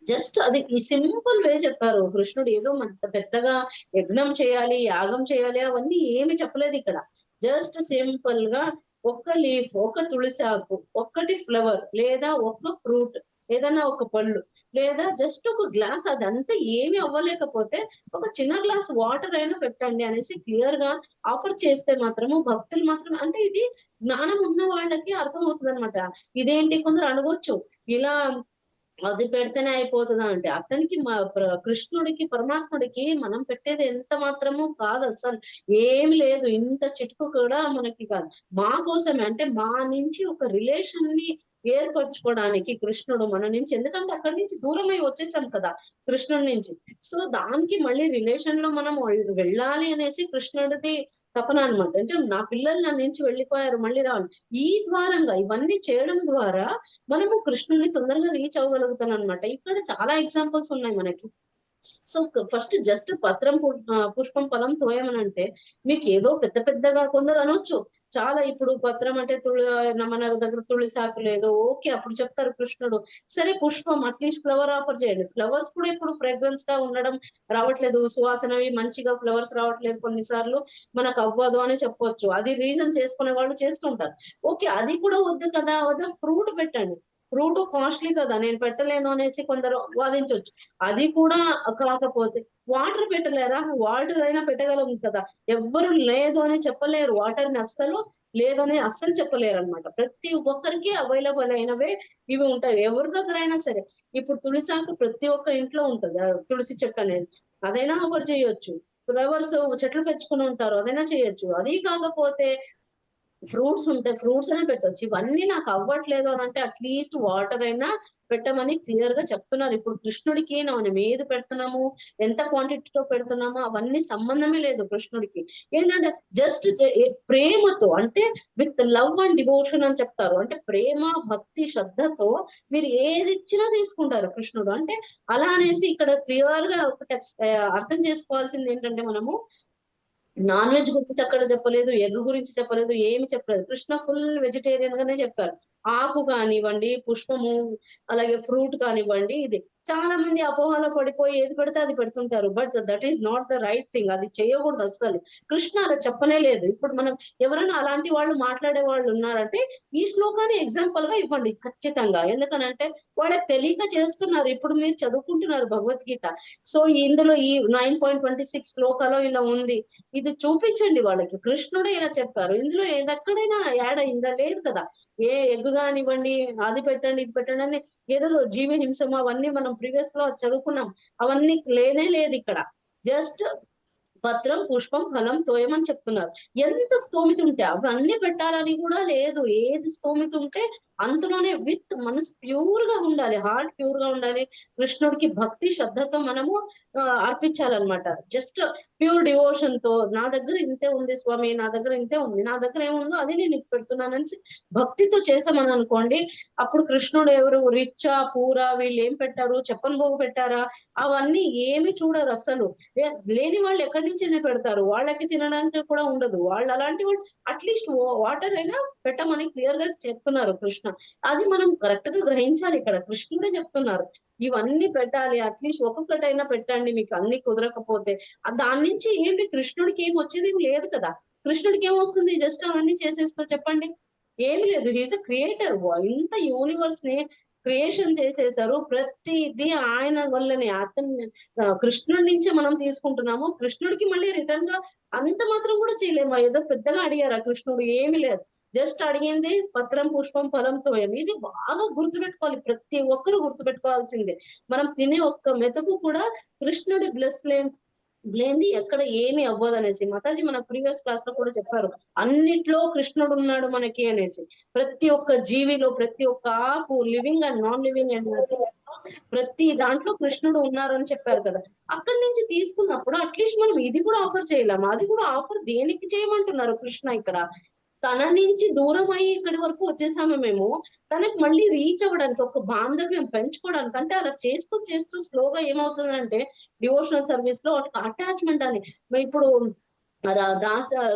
జస్ట్ అది ఈ సింపుల్ వే చెప్పారు కృష్ణుడు. ఏదో పెద్దగా యజ్ఞం చేయాలి, యాగం చేయాలి అవన్నీ ఏమి చెప్పలేదు ఇక్కడ. జస్ట్ సింపుల్ గా ఒక్క లీఫ్, ఒక తులసి ఆకు, ఒక్కటి ఫ్లవర్, లేదా ఒక్క ఫ్రూట్, ఏదైనా ఒక పళ్ళు, లేదా జస్ట్ ఒక గ్లాస్, అదంతా ఏమి అవ్వలేకపోతే ఒక చిన్న గ్లాస్ వాటర్ అయినా పెట్టండి అనేసి క్లియర్ గా ఆఫర్ చేస్తే మాత్రము భక్తులు మాత్రం, అంటే ఇది జ్ఞానం ఉన్న వాళ్ళకి అర్థం అవుతుంది అనమాట. ఇదేంటి కొందరు అడగొచ్చు, ఇలా అది పెడితేనే అయిపోతుందా అంటే, అతనికి కృష్ణుడికి పరమాత్ముడికి మనం పెట్టేది ఎంత మాత్రము కాదు, అసలు ఏమి లేదు, ఇంత చిటుకు కూడా మనకి కాదు. మా కోసమే, అంటే మా నుంచి ఒక రిలేషన్ ని ఏర్పరచుకోవడానికి కృష్ణుడు మన నుంచి, ఎందుకంటే అక్కడి నుంచి దూరమై వచ్చేసాం కదా కృష్ణుడి నుంచి. సో దానికి మళ్ళీ రిలేషన్ లో మనం వెళ్ళాలి అనేసి కృష్ణుడిది తపన అనమాట. అంటే నా పిల్లలు నా నుంచి వెళ్ళిపోయారు, మళ్ళీ రావాలి. ఈ ద్వారంగా ఇవన్నీ చేయడం ద్వారా మనము కృష్ణుడిని తొందరగా రీచ్ అవ్వగలుగుతాం అనమాట. ఇక్కడ చాలా ఎగ్జాంపుల్స్ ఉన్నాయి మనకి. సో ఫస్ట్ జస్ట్ పత్రం పుష్పం ఫలం తోయం అని అంటే మీకు ఏదో పెద్ద పెద్దగా కొందరు అనొచ్చు. చాలా ఇప్పుడు పత్రం అంటే మన దగ్గర తులసాకు లేదు, ఓకే అప్పుడు చెప్తారు కృష్ణుడు. సరే పుష్పం అట్లీస్ట్ ఫ్లవర్ ఆఫర్ చేయండి. ఫ్లవర్స్ కూడా ఇప్పుడు ఫ్రేగ్రెన్స్ గా ఉండడం రావట్లేదు, సువాసనవి మంచిగా ఫ్లవర్స్ రావట్లేదు, కొన్నిసార్లు మనకు అవ్వదు అని చెప్పొచ్చు. అది రీజన్ చేసుకునే వాళ్ళు చేస్తుంటారు. ఓకే అది కూడా వద్దు కదా, వద్దు ఫ్రూట్ పెట్టండి. ఫ్రూట్ కాస్ట్లీ కదా, నేను పెట్టలేను అనేసి కొందరు వాదించవచ్చు. అది కూడా కాకపోతే వాటర్ పెట్టలేరా, వాటర్ అయినా పెట్టగలం కదా. ఎవ్వరు లేదు అని చెప్పలేరు, వాటర్ ని అస్సలు లేదని అస్సలు చెప్పలేరు అనమాట. ప్రతి ఒక్కరికి అవైలబుల్ అయినవే ఇవి ఉంటాయి ఎవరి దగ్గర అయినా సరే. ఇప్పుడు తులసాకు ప్రతి ఒక్క ఇంట్లో ఉంటది, తులసి చెట్టు అనేది, అదైనా ఆఫర్ చేయొచ్చు. ఫ్లవర్స్ చెట్లు పెంచుకుని ఉంటారు, అదైనా చేయొచ్చు. అది కాకపోతే ఫ్రూట్స్ ఉంటాయి, ఫ్రూట్స్ అయినా పెట్టొచ్చు. ఇవన్నీ నాకు అవ్వట్లేదు అని అంటే అట్లీస్ట్ వాటర్ అయినా పెట్టమని క్లియర్ గా చెప్తున్నారు. ఇప్పుడు కృష్ణుడికి మనం ఏది పెడుతున్నాము, ఎంత క్వాంటిటీతో పెడుతున్నామో అవన్నీ సంబంధమే లేదు కృష్ణుడికి. ఏంటంటే జస్ట్ ప్రేమతో, అంటే విత్ లవ్ అండ్ డివోషన్ అని చెప్తారు. అంటే ప్రేమ, భక్తి, శ్రద్ధతో మీరు ఏది ఇచ్చినా తీసుకుంటారు కృష్ణుడు. అంటే అలా అనేసి ఇక్కడ క్లియర్ గా అర్థం చేసుకోవాల్సింది ఏంటంటే, మనము నాన్ వెజ్ గురించి అక్కడ చెప్పలేదు, ఎగ్ గురించి చెప్పలేదు, ఏమి చెప్పలేదు. కృష్ణ ఫుల్ వెజిటేరియన్ గానే చెప్పారు. ఆకు కానివ్వండి, పుష్పము, అలాగే ఫ్రూట్ కానివ్వండి. ఇది చాలా మంది అపోహలో పడిపోయి ఏది పెడితే అది పెడుతుంటారు. But that is not the right thing. అది చేయకూడదు అస్సలు. కృష్ణ అలా చెప్పనే లేదు. ఇప్పుడు మనం ఎవరైనా అలాంటి వాళ్ళు మాట్లాడే వాళ్ళు ఉన్నారంటే ఈ శ్లోకాన్ని ఎగ్జాంపుల్ గా ఇవ్వండి ఖచ్చితంగా. ఎందుకనంటే వాళ్ళకి తెలియక చేస్తున్నారు. ఇప్పుడు మీరు చదువుకుంటున్నారు భగవద్గీత. సో ఇందులో ఈ 9.26 శ్లోకాలో ఇలా ఉంది, ఇది చూపించండి వాళ్ళకి. కృష్ణుడే ఇలా చెప్పారు, ఇందులో ఎక్కడైనా యాడ్ అయిందా? లేదు కదా. ఏ ఎగ్ కానివ్వండి, అది పెట్టండి ఇది పెట్టండి అని ఏదో జీవ హింసము అవన్నీ మనం ప్రీవియస్ లో చదువుకున్నాం. అవన్నీ లేనే లేదు ఇక్కడ. జస్ట్ పత్రం పుష్పం ఫలం తోయం అని చెప్తున్నారు. ఎంత స్తోమిత ఉంటే అవన్నీ పెట్టాలని కూడా లేదు. ఏది స్తోమిత ఉంటే అంతలోనే విత్ మనసు ప్యూర్ గా ఉండాలి, హార్ట్ ప్యూర్ గా ఉండాలి. కృష్ణుడికి భక్తి శ్రద్ధతో మనము అర్పించాలన్నమాట. జస్ట్ ప్యూర్ డివోషన్ తో నా దగ్గర ఇంతే ఉంది స్వామి, నా దగ్గర ఇంతే ఉంది, నా దగ్గర ఏముందో అది నేను నీకు పెడుతున్నానని భక్తితో చేసామని అనుకోండి. అప్పుడు కృష్ణుడు ఎవరు, రిచ్చా పూరా, వీళ్ళు ఏం పెట్టారు, చెప్పని పోగు పెట్టారా, అవన్నీ ఏమి చూడరు అస్సలు. లేని వాళ్ళు ఎక్కడి నుంచైనా పెడతారు, వాళ్ళకి తినడానికి కూడా ఉండదు. వాళ్ళు అలాంటి వాళ్ళు అట్లీస్ట్ వాటర్ అయినా పెట్టమని క్లియర్ గా చెప్తున్నారు కృష్ణ. అది మనం కరెక్ట్ గా గ్రహించాలి. ఇక్కడ కృష్ణుడే చెప్తున్నారు ఇవన్నీ పెట్టాలి, అట్లీస్ట్ ఒక్కొక్కటైనా పెట్టండి మీకు అన్ని కుదరకపోతే. దాని నుంచి ఏంటి, కృష్ణుడికి ఏం వచ్చేది లేదు కదా. కృష్ణుడికి ఏమొస్తుంది, జస్ట్ అవన్నీ చేసేస్తూ చెప్పండి, ఏమి లేదు. He's a creator. ఇంత యూనివర్స్ ని క్రియేషన్ చేసేసారు, ప్రతిదీ ఆయన వల్లనే. అతను కృష్ణుడి నుంచే మనం తీసుకుంటున్నాము. కృష్ణుడికి మళ్ళీ రిటర్న్ గా అంత మాత్రం కూడా చేయలేము. ఏదో పెద్దగా అడిగారా కృష్ణుడు, ఏమి లేదు. జస్ట్ అడిగింది పత్రం పుష్పం ఫలం తోయం. ఇది బాగా గుర్తుపెట్టుకోవాలి, ప్రతి ఒక్కరు గుర్తుపెట్టుకోవాల్సిందే. మనం తినే ఒక్క మెతుకు కూడా కృష్ణుడి లేనిది ఎక్కడ ఏమి అవ్వదు అనేసి మాతాజీ మన ప్రీవియస్ క్లాస్ లో కూడా చెప్పారు. అన్నిట్లో కృష్ణుడు ఉన్నాడు మనకి అనేసి. ప్రతి ఒక్క జీవిలో, ప్రతి ఒక్క ఆకు, living and non living and ప్రతి దాంట్లో కృష్ణుడు ఉన్నారని చెప్పారు కదా. అక్కడి నుంచి తీసుకున్నప్పుడు అట్లీస్ట్ మనం ఇది కూడా ఆఫర్ చేయలేము. అది కూడా ఆఫర్ దేనికి చేయమంటున్నారు కృష్ణ ఇక్కడ. తన నుంచి దూరం అయ్యి ఇక్కడి వరకు వచ్చేసాము మేము, తనకి మళ్ళీ రీచ్ అవ్వడానికి, ఒక బాంధవ్యం పెంచుకోవడానికి. అంటే అలా చేస్తూ చేస్తూ స్లోగా ఏమవుతుందంటే డివోషనల్ సర్వీస్ లో అటాచ్మెంట్ అని. ఇప్పుడు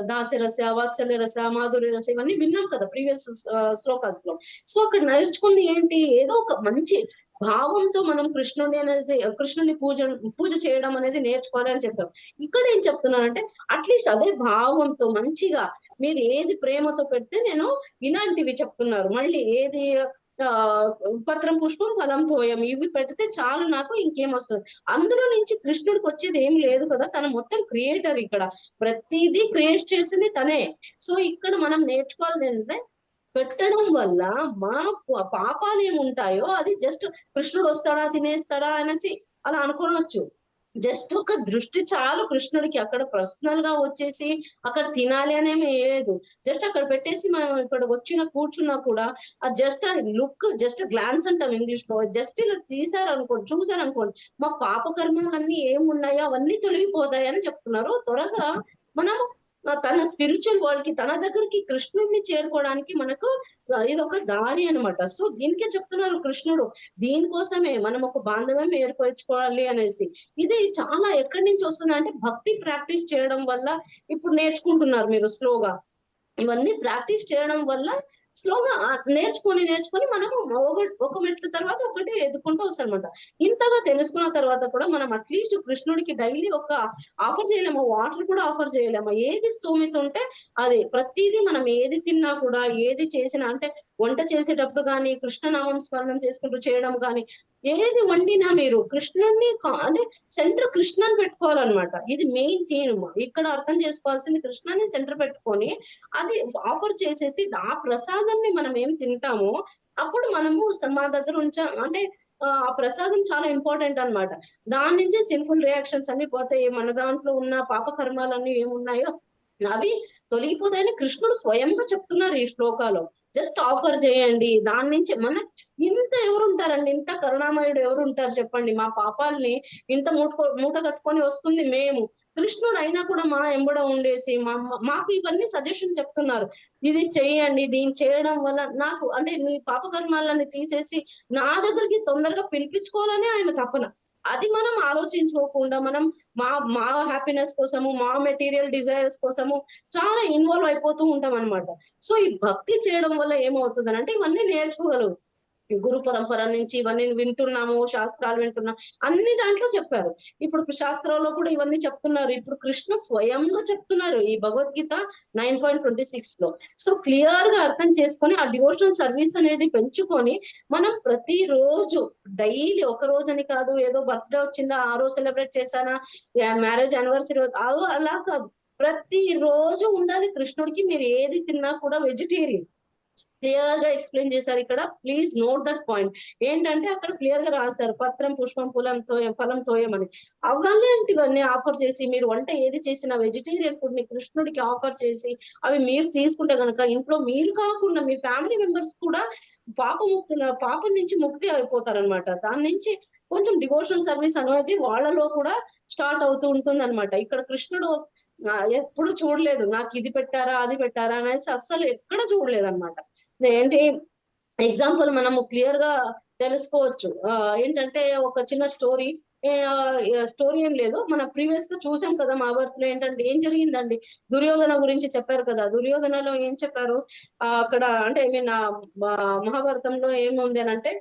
దాసరస, వాత్సల్య రస, మాధుర్య రస ఇవన్నీ విన్నాం కదా ప్రీవియస్ శ్లోకాస్ లో. సో అక్కడ నేర్చుకుంది ఏంటి, ఏదో ఒక మంచి భావంతో మనం కృష్ణుని పూజ చేయడం అనేది నేర్చుకోవాలి అని చెప్పాం. ఇక్కడ ఏం చెప్తున్నానంటే అట్లీస్ట్ అదే భావంతో మంచిగా మీరు ఏది ప్రేమతో పెడితే నేను ఇలాంటివి చెప్తున్నారు. మళ్ళీ ఏది పత్రం పుష్పం ఫలం తోయం ఇవి పెడితే చాలు, నాకు ఇంకేం వస్తుంది. అందులో నుంచి కృష్ణుడికి వచ్చేది ఏం లేదు కదా. తన మొత్తం క్రియేటర్, ఇక్కడ ప్రతిదీ క్రియేట్ చేసింది తనే. సో ఇక్కడ మనం నేర్చుకోవాలి ఏంటంటే పెట్టడం వల్ల మా పాపాలు ఏముంటాయో అది జస్ట్ కృష్ణుడు వస్తాడా తినేస్తాడా అనేసి అలా అనుకోనొచ్చు. జస్ట్ ఒక దృష్టి చాలు కృష్ణుడికి. అక్కడ పర్సనల్ గా వచ్చేసి అక్కడ తినాలి అనేమి లేదు. జస్ట్ అక్కడ పెట్టేసి మనం ఇక్కడ కూర్చున్నా కూడా ఆ జస్ట్ ఆ లుక్, జస్ట్ గ్లాన్స్ అంటాం ఇంగ్లీష్ లో. జస్ట్ ఇలా తీసారనుకోండి, చూసారనుకోండి, మా పాప కర్మలన్నీ ఏమున్నాయో అవన్నీ తొలగిపోతాయి అని చెప్తున్నారు. త్వరగా మనం తన స్పిరిచువల్ వరల్డ్ కి, తన దగ్గరికి కృష్ణుడిని చేరుకోవడానికి మనకు ఇది ఒక దారి అనమాట. సో దీనికే చెప్తున్నారు కృష్ణుడు, దీనికోసమే మనం ఒక బాంధవ్యం ఏర్పరచుకోవాలి అనేసి. ఇది చాలా ఎక్కడి నుంచి వస్తుంది అంటే భక్తి ప్రాక్టీస్ చేయడం వల్ల ఇప్పుడు నేర్చుకుంటున్నారు మీరు స్లోగా. ఇవన్నీ ప్రాక్టీస్ చేయడం వల్ల స్లోగా నేర్చుకొని మనము ఒక మెట్ల తర్వాత ఒకటి ఎదుర్కొంటూ వస్తారనమాట. ఇంతగా తెలుసుకున్న తర్వాత కూడా మనం అట్లీస్ట్ కృష్ణుడికి డైలీ ఒక ఆఫర్ చేయలేము, వాటర్ కూడా ఆఫర్ చేయలేము. ఏది స్థూమిత ఉంటే అది, ప్రతిదీ మనం ఏది తిన్నా కూడా, ఏది చేసినా అంటే వంట చేసేటప్పుడు కానీ, కృష్ణనామం స్మరణం చేసుకుంటూ చేయడం కానీ, ఏది వండినా మీరు కృష్ణుడిని అంటే సెంటర్ కృష్ణని పెట్టుకోవాలన్నమాట. ఇది మెయిన్ థీమ్ ఇక్కడ అర్థం చేసుకోవాల్సింది. కృష్ణని సెంటర్ పెట్టుకొని అది ఆఫర్ చేసేసి ఆ ప్రసాదాన్ని మనం ఏం తింటామో అప్పుడు మనము మా దగ్గర అంటే ఆ ప్రసాదం చాలా ఇంపార్టెంట్ అన్నమాట. దాని నుంచి సిన్ఫుల్ రియాక్షన్స్ అన్ని పోతాయి. మన దాంట్లో ఉన్న పాప కర్మాలన్నీ ఏమున్నాయో అవి తొలగిపోతాయని కృష్ణుడు స్వయంగా చెప్తున్నారు ఈ శ్లోకాలో. జస్ట్ ఆఫర్ చేయండి, దాని నుంచి ఇంత ఎవరుంటారండి, ఇంత కరుణామయుడు ఎవరు ఉంటారు చెప్పండి. మా పాపాలని ఇంత మూట కట్టుకొని వస్తుంది మేము, కృష్ణుడు అయినా కూడా మా ఎంబడ ఉండేసి మాకు ఇవన్నీ సజెషన్ చెప్తున్నారు. ఇది చెయ్యండి, దీన్ని చేయడం వల్ల నాకు అంటే మీ పాప కర్మాలని తీసేసి నా దగ్గరికి తొందరగా పిలిపించుకోవాలని ఆయన తపన. అది మనం ఆలోచించుకోకుండా మనం మా హ్యాపీనెస్ కోసము, మా మెటీరియల్ డిజైర్స్ కోసము చాలా ఇన్వాల్వ్ అయిపోతూ ఉంటాం అనమాట. సో ఈ భక్తి చేయడం వల్ల ఏమవుతుందని అంటే ఇవన్నీ నేర్చుకోగలవు. గురు పరంపర నుంచి ఇవన్నీ వింటున్నాము, శాస్త్రాలు వింటున్నాం, అన్ని దాంట్లో చెప్పారు. ఇప్పుడు శాస్త్రాల్లో కూడా ఇవన్నీ చెప్తున్నారు. ఇప్పుడు కృష్ణ స్వయంగా చెప్తున్నారు ఈ భగవద్గీత 9.26 లో. సో క్లియర్ గా అర్థం చేసుకొని ఆ డివోషనల్ సర్వీస్ అనేది పెంచుకొని మనం ప్రతిరోజు డైలీ, ఒక రోజు అని కాదు, ఏదో బర్త్డే వచ్చిందా ఆ రోజు సెలబ్రేట్ చేశానా, మ్యారేజ్ యానివర్సరీ అలా కాదు, ప్రతి రోజు ఉండాలి కృష్ణుడికి. మీరు ఏది తిన్నా కూడా వెజిటేరియన్ క్లియర్ గా ఎక్స్ప్లెయిన్ చేశారు ఇక్కడ. Please note that point. ఏంటంటే అక్కడ క్లియర్ గా రాశారు పత్రం పుష్పం ఫలం తోయం అని. అవన్నీ ఆఫర్ చేసి మీరు వంట ఏది చేసినా వెజిటేరియన్ ఫుడ్ ని కృష్ణుడికి ఆఫర్ చేసి అవి మీరు తీసుకుంటే గనక ఇంట్లో మీరు కాకుండా మీ ఫ్యామిలీ మెంబర్స్ కూడా పాపం నుంచి ముక్తి అయిపోతారనమాట. దాని నుంచి కొంచెం డివోషనల్ సర్వీస్ అనేది వాళ్ళలో కూడా స్టార్ట్ అవుతూ ఉంటుంది అనమాట. ఇక్కడ కృష్ణుడు ఎప్పుడు చూడలేదు నాకు ఇది పెట్టారా అది పెట్టారా అనేసి, అస్సలు ఎక్కడ చూడలేదు అనమాట. ఏంటి ఎగ్జాంపుల్ మనము క్లియర్ గా తెలుసుకోవచ్చు. ఏంటంటే ఒక చిన్న స్టోరీ ఏం లేదు, మనం ప్రీవియస్ గా చూసాం కదా మహాభారతంలో. ఏంటంటే ఏం జరిగిందండి, దుర్యోధన గురించి చెప్పారు కదా. దుర్యోధనలో ఏం చెప్పారు అక్కడ అంటే మహాభారతంలో ఏముంది అని అంటే,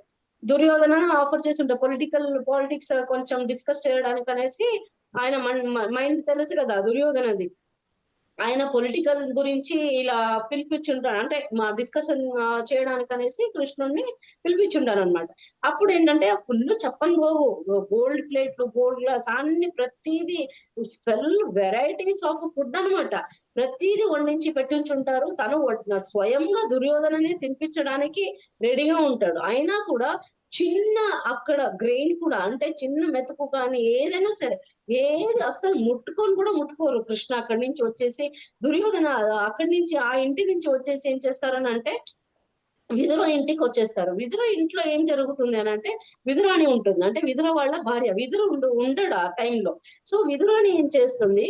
దుర్యోధన ఆఫర్ చేసి ఉంటారు పాలిటిక్స్ కొంచెం డిస్కస్ చేయడానికి అనేసి. ఆయన మైండ్ తెలుసు కదా దుర్యోధనది, ఆయన పొలిటికల్ గురించి ఇలా పిలిపించుంటాడు, అంటే మా డిస్కషన్ చేయడానికి అనేసి కృష్ణుడిని పిలిపించుంటారు అనమాట. అప్పుడు ఏంటంటే ఫుల్ చెప్పని పోవు, గోల్డ్ ప్లేట్లు, గోల్డ్ గ్లాస్ అన్ని, ప్రతిదీ ఫుల్ వెరైటీస్ ఆఫ్ ఫుడ్ అనమాట. ప్రతిదీ వండించి పెట్టించుంటారు. తను స్వయంగా దుర్యోధనని తినిపించడానికి రెడీగా ఉంటాడు. అయినా కూడా చిన్న అక్కడ గ్రెయిన్ కూడా అంటే చిన్న మెతుకు కానీ ఏదైనా సరే ఏది అసలు ముట్టుకోరు. కృష్ణ అక్కడి నుంచి వచ్చేసి, దుర్యోధన అక్కడి నుంచి ఆ ఇంటి నుంచి వచ్చేసి ఏం చేస్తారని అంటే విదుర ఇంటికి వచ్చేస్తారు. విదుర ఇంట్లో ఏం జరుగుతుంది అని అంటే, విదురాణి ఉంటుంది, అంటే విదుర వాళ్ళ భార్య. విదుర ఉండడు ఆ టైంలో. సో విదురాణి ఏం చేస్తుంది,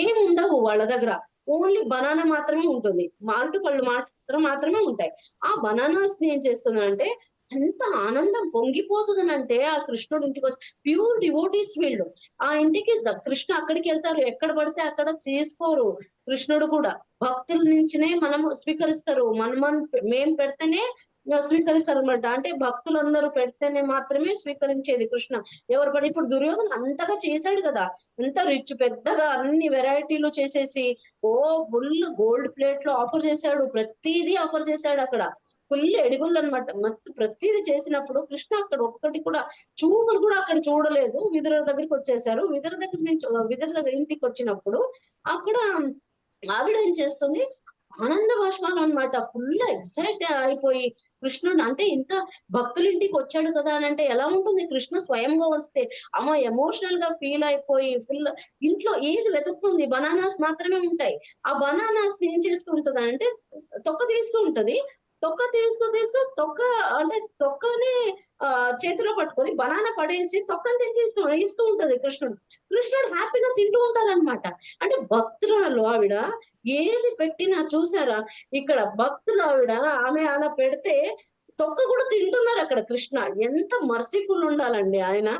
ఏం ఉండవు వాళ్ళ దగ్గర, ఓన్లీ బనానా మాత్రమే ఉంటుంది, మామిడి పళ్ళు మాత్రమే ఉంటాయి. ఆ బనానాస్ ని ఏం చేస్తుంది అంటే ఎంత ఆనందం పొంగిపోతుందనంటే ఆ కృష్ణుడు ఇంటికి వచ్చి, ప్యూర్ డివోటీస్ వీళ్ళు. ఆ ఇంటికి కృష్ణ అక్కడికి వెళ్తారు, ఎక్కడ పడితే అక్కడ చేసుకోరు. కృష్ణుడు కూడా భక్తుల నుంచినే మనం స్వీకరిస్తారు. మేం పెడితేనే స్వీకరిస్తారు అనమాట. అంటే భక్తులందరూ పెడితేనే మాత్రమే స్వీకరించేది కృష్ణ. ఎవరు పడి ఇప్పుడు దుర్యోధన అంతగా చేశాడు కదా, ఎంత రిచ్, పెద్దగా అన్ని వెరైటీలు చేసేసి ఫుల్ గోల్డ్ ప్లేట్ లో ఆఫర్ చేశాడు, ప్రతిదీ ఆఫర్ చేశాడు. అక్కడ ఫుల్ ఎడిబుల్ అనమాట. మొత్తం ప్రతిదీ చేసినప్పుడు కృష్ణ అక్కడ ఒక్కటి కూడా చూపులు కూడా అక్కడ చూడలేదు. విదుర దగ్గరికి వచ్చేసారు. విదుర దగ్గర ఇంటికి వచ్చినప్పుడు అక్కడ ఆవిడ ఏం చేస్తుంది, ఆనంద భాష్పాలు అనమాట. ఫుల్ ఎక్సైట్ అయిపోయి కృష్ణుడు అంటే ఇంత భక్తుల ఇంటికి వచ్చాడు కదా అని అంటే ఎలా ఉంటుంది? కృష్ణ స్వయంగా వస్తే అమ్మ ఎమోషనల్ గా ఫీల్ అయిపోయి ఫుల్ ఇంట్లో ఏది వెతుకుతుంది? బనానాస్ మాత్రమే ఉంటాయి. ఆ బనానాస్ ఏం చేస్తూ ఉంటది అంటే తొక్క తీస్తూ ఉంటది. తొక్క తీస్తూ తొక్క అంటే తొక్కని చేతిలో పట్టుకొని బనానా పడేసి తొక్కని ఇస్తూ ఉంటది కృష్ణుడు హ్యాపీగా తింటూ ఉంటారనమాట. అంటే భక్తురాలు ఆవిడ ఏది పెట్టినా చూసారా, ఇక్కడ భక్తులు ఆవిడ ఆమె అలా పెడితే తొక్క కూడా తింటున్నారు అక్కడ కృష్ణ. ఎంత మర్సిఫుల్ ఉండాలండి ఆయన.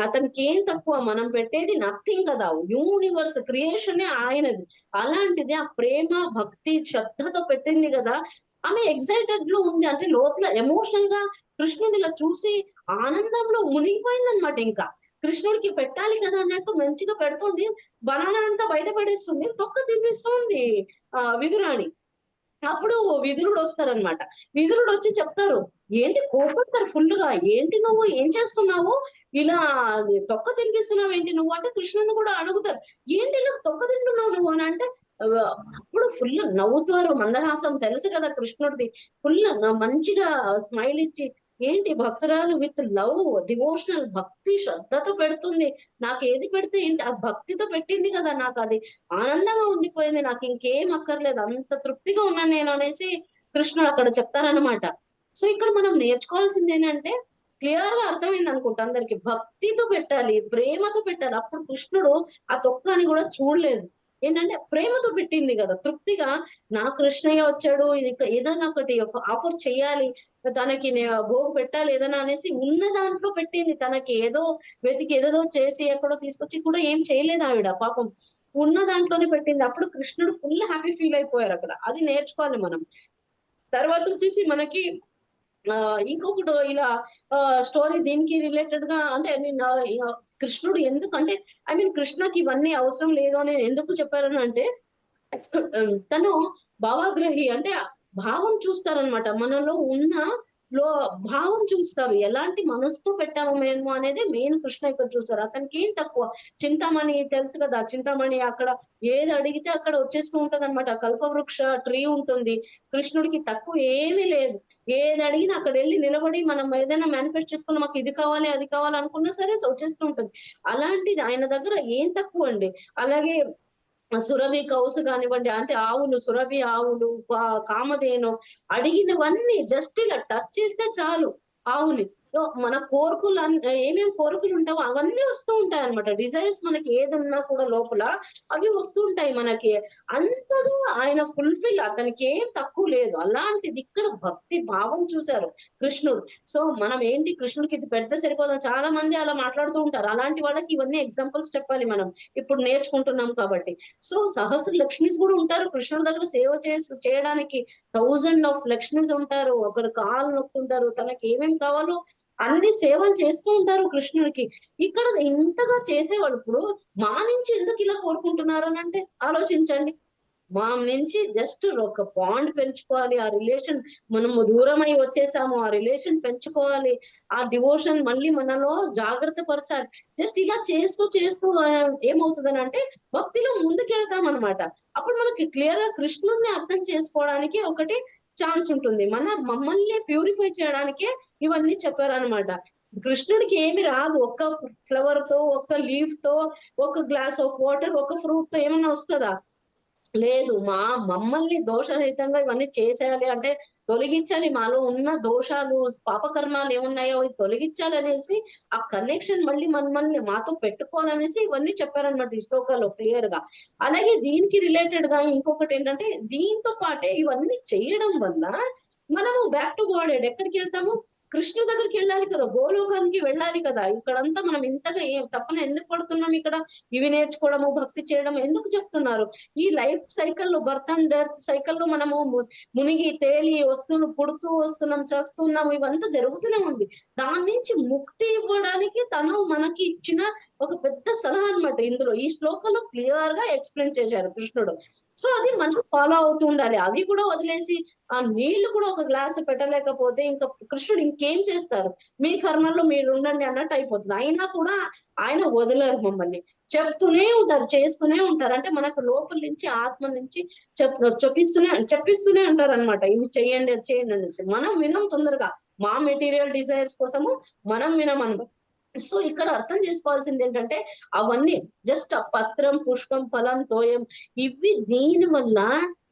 అతనికి ఏం తక్కువ, మనం పెట్టేది నథింగ్ కదా, యూనివర్స్ క్రియేషన్ ఆయనది. అలాంటిది ఆ ప్రేమ భక్తి శ్రద్ధతో పెట్టింది కదా, ఆమె ఎక్సైటెడ్ లో ఉంది. అంటే లోపల ఎమోషనల్ గా కృష్ణుని ఇలా చూసి ఆనందంలో మునిగిపోయింది అనమాట. ఇంకా కృష్ణుడికి పెట్టాలి కదా అన్నట్టు మంచిగా పెడుతుంది, బనానా అంతా బయట పడేస్తుంది, తొక్క తినిపిస్తుంది విదురాణి. అప్పుడు విదురుడు వస్తారనమాట. విదురుడు వచ్చి చెప్తారు, ఏంటి కోపడతారు ఫుల్ గా, ఏంటి నువ్వు ఏం చేస్తున్నావు, ఇలా తొక్క తినిపిస్తున్నావు ఏంటి నువ్వు అంటే కృష్ణుని కూడా అడుగుతారు, ఏంటి ఇలా తొక్క తింటున్నావు నువ్వు అని అంటే అప్పుడు ఫుల్ నవ్వుతారు. మందహాసం తెలుసు కదా కృష్ణుడిది. ఫుల్ మంచిగా స్మైల్ ఇచ్చి, ఏంటి భక్తురాలు విత్ లవ్ డివోషనల్ భక్తి శ్రద్ధతో పెడుతుంది, నాకు ఏది పెడితే ఏంటి ఆ భక్తితో పెట్టింది కదా, నాకు అది ఆనందంగా ఉండిపోయింది, నాకు ఇంకేం అక్కర్లేదు, అంత తృప్తిగా ఉన్నాను నేను అనేసి కృష్ణుడు అక్కడ చెప్తారనమాట. సో ఇక్కడ మనం నేర్చుకోవాల్సింది ఏంటంటే క్లియర్ గా అర్థమైంది అనుకుంటా అందరికి, భక్తితో పెట్టాలి, ప్రేమతో పెట్టాలి. అప్పుడు కృష్ణుడు ఆ తొక్కని కూడా చూడలేదు. ఏంటంటే ప్రేమతో పెట్టింది కదా, తృప్తిగా నా కృష్ణయ్య వచ్చాడు, ఏదైనా ఒకటి ఆఫర్ చెయ్యాలి, తనకి భోగు పెట్టాలి ఏదైనా అనేసి ఉన్న దాంట్లో పెట్టింది. తనకి ఏదో వెతికి ఏదో చేసి ఎక్కడో తీసుకొచ్చి కూడా ఏం చేయలేదు ఆవిడ, పాపం ఉన్న దాంట్లోనే పెట్టింది. అప్పుడు కృష్ణుడు ఫుల్ హ్యాపీ ఫీల్ అయిపోయారు అక్కడ. అది నేర్చుకోవాలి మనం. తర్వాత వచ్చేసి మనకి ఇంకొకటి ఇలా స్టోరీ దీనికి రిలేటెడ్ గా అంటే ఐ మీన్ కృష్ణుడు ఎందుకంటే కృష్ణకి ఇవన్నీ అవసరం లేదు అని ఎందుకు చెప్పారని అంటే తను భావాగ్రహి, అంటే భావం చూస్తారనమాట, మనలో ఉన్న భావం చూస్తారు, ఎలాంటి మనసుతో పెట్టాము మేము అనేది మెయిన్ కృష్ణ ఇక్కడ చూస్తారు. అతనికి ఏం తక్కువ, చింతామణి తెలుసు కదా, చింతామణి అక్కడ ఏది అడిగితే అక్కడ వచ్చేస్తూ ఉంటది అనమాట. కల్పవృక్ష ట్రీ ఉంటుంది, కృష్ణుడికి తక్కువ ఏమీ లేదు. ఏది అడిగినా అక్కడ వెళ్ళి నిలబడి మనం ఏదైనా మేనిఫెస్ట్ చేసుకున్నా, మాకు ఇది కావాలి అది కావాలి అనుకున్నా సరే వచ్చేస్తూ ఉంటుంది. అలాంటిది ఆయన దగ్గర ఏం తక్కువ అండి. అలాగే సురభి కౌసు కానివ్వండి, అంటే ఆవులు, సురభి ఆవులు, కామధేను అడిగినవన్నీ జస్ట్ ఇలా టచ్ చేస్తే చాలు ఆవుని మన కోరికలు ఏమేమి కోరికలు ఉంటావో అవన్నీ వస్తూ ఉంటాయి అనమాట. డిజైర్స్ మనకి ఏదన్నా కూడా లోపల అవి వస్తూ ఉంటాయి మనకి. అంతగా ఆయన ఫుల్ఫిల్, అతనికి ఏం తక్కువ లేదు. అలాంటిది ఇక్కడ భక్తి భావం చూశారు కృష్ణుడు. సో మనం ఏంటి కృష్ణుడికి ఇది పెద్ద సరిపోదా, చాలా మంది అలా మాట్లాడుతూ ఉంటారు. అలాంటి వాళ్ళకి ఇవన్నీ ఎగ్జాంపుల్స్ చెప్పాలి మనం ఇప్పుడు నేర్చుకుంటున్నాం కాబట్టి. సో సహస్ర లక్ష్మీస్ కూడా ఉంటారు కృష్ణుడి దగ్గర సేవ చేయడానికి. 1000 of లక్ష్మీస్ ఉంటారు, ఒకరు కాలు నొక్కుంటారు, తనకి ఏమేమి కావాలో అన్ని సేవలు చేస్తూ ఉంటారు కృష్ణుడికి. ఇక్కడ ఇంతగా చేసేవాళ్ళు ఇప్పుడు మా నుంచి ఎందుకు ఇలా కోరుకుంటున్నారు అని అంటే ఆలోచించండి. మా నుంచి జస్ట్ ఒక బాండ్ పెంచుకోవాలి, ఆ రిలేషన్ మనము దూరమై వచ్చేసాము, ఆ రిలేషన్ పెంచుకోవాలి, ఆ డివోషన్ మళ్ళీ మనలో జాగ్రత్త పరచాలి. జస్ట్ ఇలా చేస్తూ ఏమవుతుందని అంటే భక్తిలో ముందుకెళ్తాం అనమాట. అప్పుడు మనకి క్లియర్ గా కృష్ణుడిని అర్థం చేసుకోవడానికి ఒకటి ఛాన్స్ ఉంటుంది. మమ్మల్ని ప్యూరిఫై చేయడానికే ఇవన్నీ చెప్పారనమాట. కృష్ణుడికి ఏమి రాదు, ఒక్క ఫ్లవర్ తో, ఒక్క లీఫ్ తో, ఒక గ్లాస్ ఆఫ్ వాటర్, ఒక ఫ్రూట్ తో ఏమన్నా వస్తుందా? లేదు. మమ్మల్ని దోషరహితంగా ఇవన్నీ చేసేయాలి అంటే తొలగించాలి, మాలో ఉన్న దోషాలు పాపకర్మాలు ఏమున్నాయో అవి తొలగించాలి అనేసి ఆ కనెక్షన్ మళ్ళీ మనల్ని మాతో పెట్టుకోవాలనేసి ఇవన్నీ చెప్పారనమాట ఈ శ్లోకాల్లో క్లియర్ గా. అలాగే దీనికి రిలేటెడ్ గా ఇంకొకటి ఏంటంటే దీంతో పాటే ఇవన్నీ చేయడం వల్ల మనము బ్యాక్ టు గాడ్ ఎక్కడికి వెళ్తాము, కృష్ణుడి దగ్గరికి వెళ్ళాలి కదా, గోలోకానికి వెళ్ళాలి కదా. ఇక్కడంతా మనం ఇంతగా ఏం తప్పన ఎందుకు పడుతున్నాం, ఇక్కడ ఇవి నేర్చుకోవడము భక్తి చేయడం ఎందుకు చెప్తున్నారు? ఈ లైఫ్ సైకిల్లో బర్త్ అండ్ డెత్ సైకిల్లో మనము మునిగి తేలి పుడుతూ వస్తున్నాం, చేస్తున్నాము, ఇవంతా జరుగుతూనే ఉంది. దాని నుంచి ముక్తి ఇవ్వడానికి తను మనకి ఇచ్చిన ఒక పెద్ద సలహా అనమాట. ఇందులో ఈ శ్లోకంలో క్లియర్ గా ఎక్స్ప్లెయిన్ చేశారు కృష్ణుడు. సో అది మనం ఫాలో అవుతూ ఉండాలి. అవి కూడా వదిలేసి ఆ నీళ్లు కూడా ఒక గ్లాసు పెట్టలేకపోతే ఇంకా కృష్ణుడు ఇంకా ఇంకేం చేస్తారు, మీ కర్మల్లో మీరు ఉండండి అన్నట్టు అయిపోతుంది. అయినా కూడా ఆయన వదలరు మమ్మల్ని, చెప్తూనే ఉంటారు, చేస్తూనే ఉంటారు. అంటే మనకు లోపల నుంచి ఆత్మ నుంచి చెప్పిస్తూనే ఉంటారు అనమాట, ఇవి చెయ్యండి అది చేయండి అనేసి. మనం వినం తొందరగా, మా మెటీరియల్ డిజైర్స్ కోసము మనం వినం అనమాట. సో ఇక్కడ అర్థం చేసుకోవాల్సింది ఏంటంటే అవన్నీ జస్ట్ ఆ పత్రం, పుష్పం, ఫలం, తోయం, ఇవి దీని వల్ల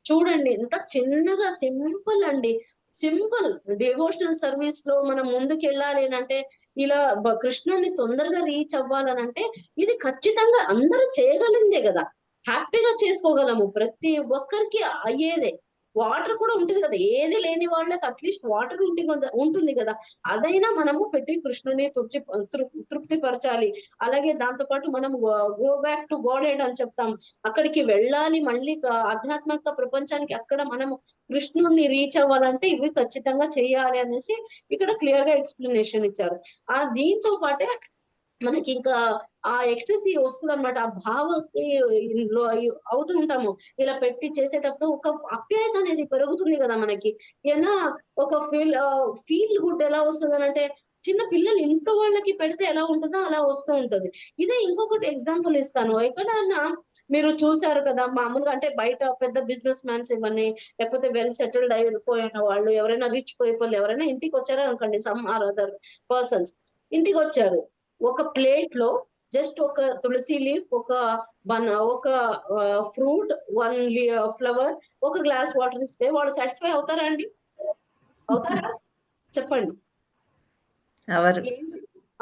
చూడండి ఎంత చిన్నగా సింపుల్ అండి. సింపుల్ డివోషనల్ సర్వీస్ లో మనం ముందుకు వెళ్ళాలి అంటే, ఇలా కృష్ణుడిని తొందరగా రీచ్ అవ్వాలనంటే ఇది ఖచ్చితంగా అందరూ చేయగలిందే కదా, హ్యాపీగా చేసుకోగలము, ప్రతి ఒక్కరికి అయ్యేదే. వాటర్ కూడా ఉంటుంది కదా, ఏది లేని వాళ్ళకి అట్లీస్ట్ వాటర్ ఉంటుంది కదా, అదైనా మనము పెట్టి కృష్ణుని తృప్తి పరచాలి. అలాగే దాంతో పాటు మనం go back to God head అని చెప్తాం, అక్కడికి వెళ్ళాలి మళ్ళీ ఆధ్యాత్మిక ప్రపంచానికి. అక్కడ మనము కృష్ణుడిని రీచ్ అవ్వాలంటే ఇవి ఖచ్చితంగా చేయాలి అనేసి ఇక్కడ క్లియర్ గా ఎక్స్ప్లెనేషన్ ఇచ్చారు. దీంతో పాటే మనకి ఇంకా ఆ ఎక్స్టసీ వస్తుంది అనమాట, ఆ భావకి అవుతూ ఉంటాము. ఇలా పెట్టి చేసేటప్పుడు ఒక అప్యాయత అనేది పెరుగుతుంది కదా మనకి. ఏనా ఒక ఫీల్ గుడ్ ఎలా వస్తుంది అంటే, చిన్న పిల్లలు ఇంట్లో వాళ్ళకి పెడితే ఎలా ఉంటుందో అలా వస్తూ ఉంటది. ఇదే ఇంకొకటి ఎగ్జాంపుల్ ఇస్తాను. ఎక్కడన్నా మీరు చూసారు కదా, మామూలుగా అంటే బయట పెద్ద బిజినెస్ మ్యాన్స్ ఇవన్నీ, లేకపోతే వెల్ సెటిల్డ్ అయిపోయిన వాళ్ళు, ఎవరైనా రిచ్ పీపుల్ ఎవరైనా ఇంటికి వచ్చారో అనుకోండి, సమ్ ఆర్ అదర్ పర్సన్స్ ఇంటికి వచ్చారు, ఒక ప్లేట్ లో జస్ట్ ఒక తులసి లీఫ్, ఒక ఫ్రూట్, 1 ఫ్లవర్, ఒక గ్లాస్ వాటర్ ఇస్తే వాళ్ళు సాటిస్ఫై అవుతారా అండి? అవుతారా చెప్పండి?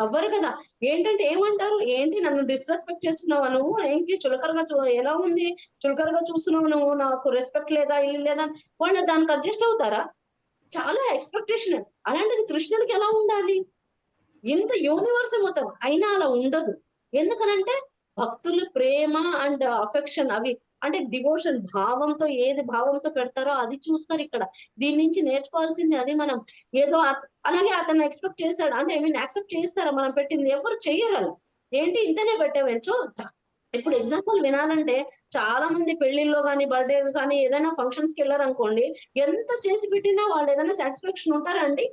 అవ్వరు కదా. ఏంటంటే ఏమంటారు, ఏంటి నన్ను డిస్రెస్పెక్ట్ చేస్తున్నావా నువ్వు, ఏంటి చులకరగా ఎలా ఉంది, చులకరగా చూస్తున్నావు నువ్వు, నాకు రెస్పెక్ట్ లేదా, ఇల్లు లేదా, వాళ్ళు దానికి అడ్జస్ట్ అవుతారా? చాలా ఎక్స్పెక్టేషన్. అలాంటిది కృష్ణుడికి ఎలా ఉండాలి, ఇంత యూనివర్స్ మొత్తం, అయినా అలా ఉండదు. ఎందుకనంటే భక్తులు ప్రేమ అండ్ అఫెక్షన్, అవి అంటే డివోషన్, భావంతో ఏది భావంతో పెడతారో అది చూస్తారు ఇక్కడ. దీని నుంచి నేర్చుకోవాల్సింది అది. మనం ఏదో అలాగే అతను ఎక్స్పెక్ట్ చేస్తాడు అంటే, ఐ మీన్ యాక్సెప్ట్ చేస్తారా మనం పెట్టింది? ఎవరు చెయ్యరు అలా. ఏంటి ఇంతనే పెట్టావేంచో. ఇప్పుడు ఎగ్జాంపుల్ వినాలంటే, చాలా మంది పెళ్లిల్లో కానీ, బర్త్డే కానీ, ఏదైనా ఫంక్షన్స్ కి వెళ్ళారు అనుకోండి, ఎంత చేసి పెట్టినా వాళ్ళు ఏదైనా సాటిస్ఫాక్షన్ ఉంటారా అండి?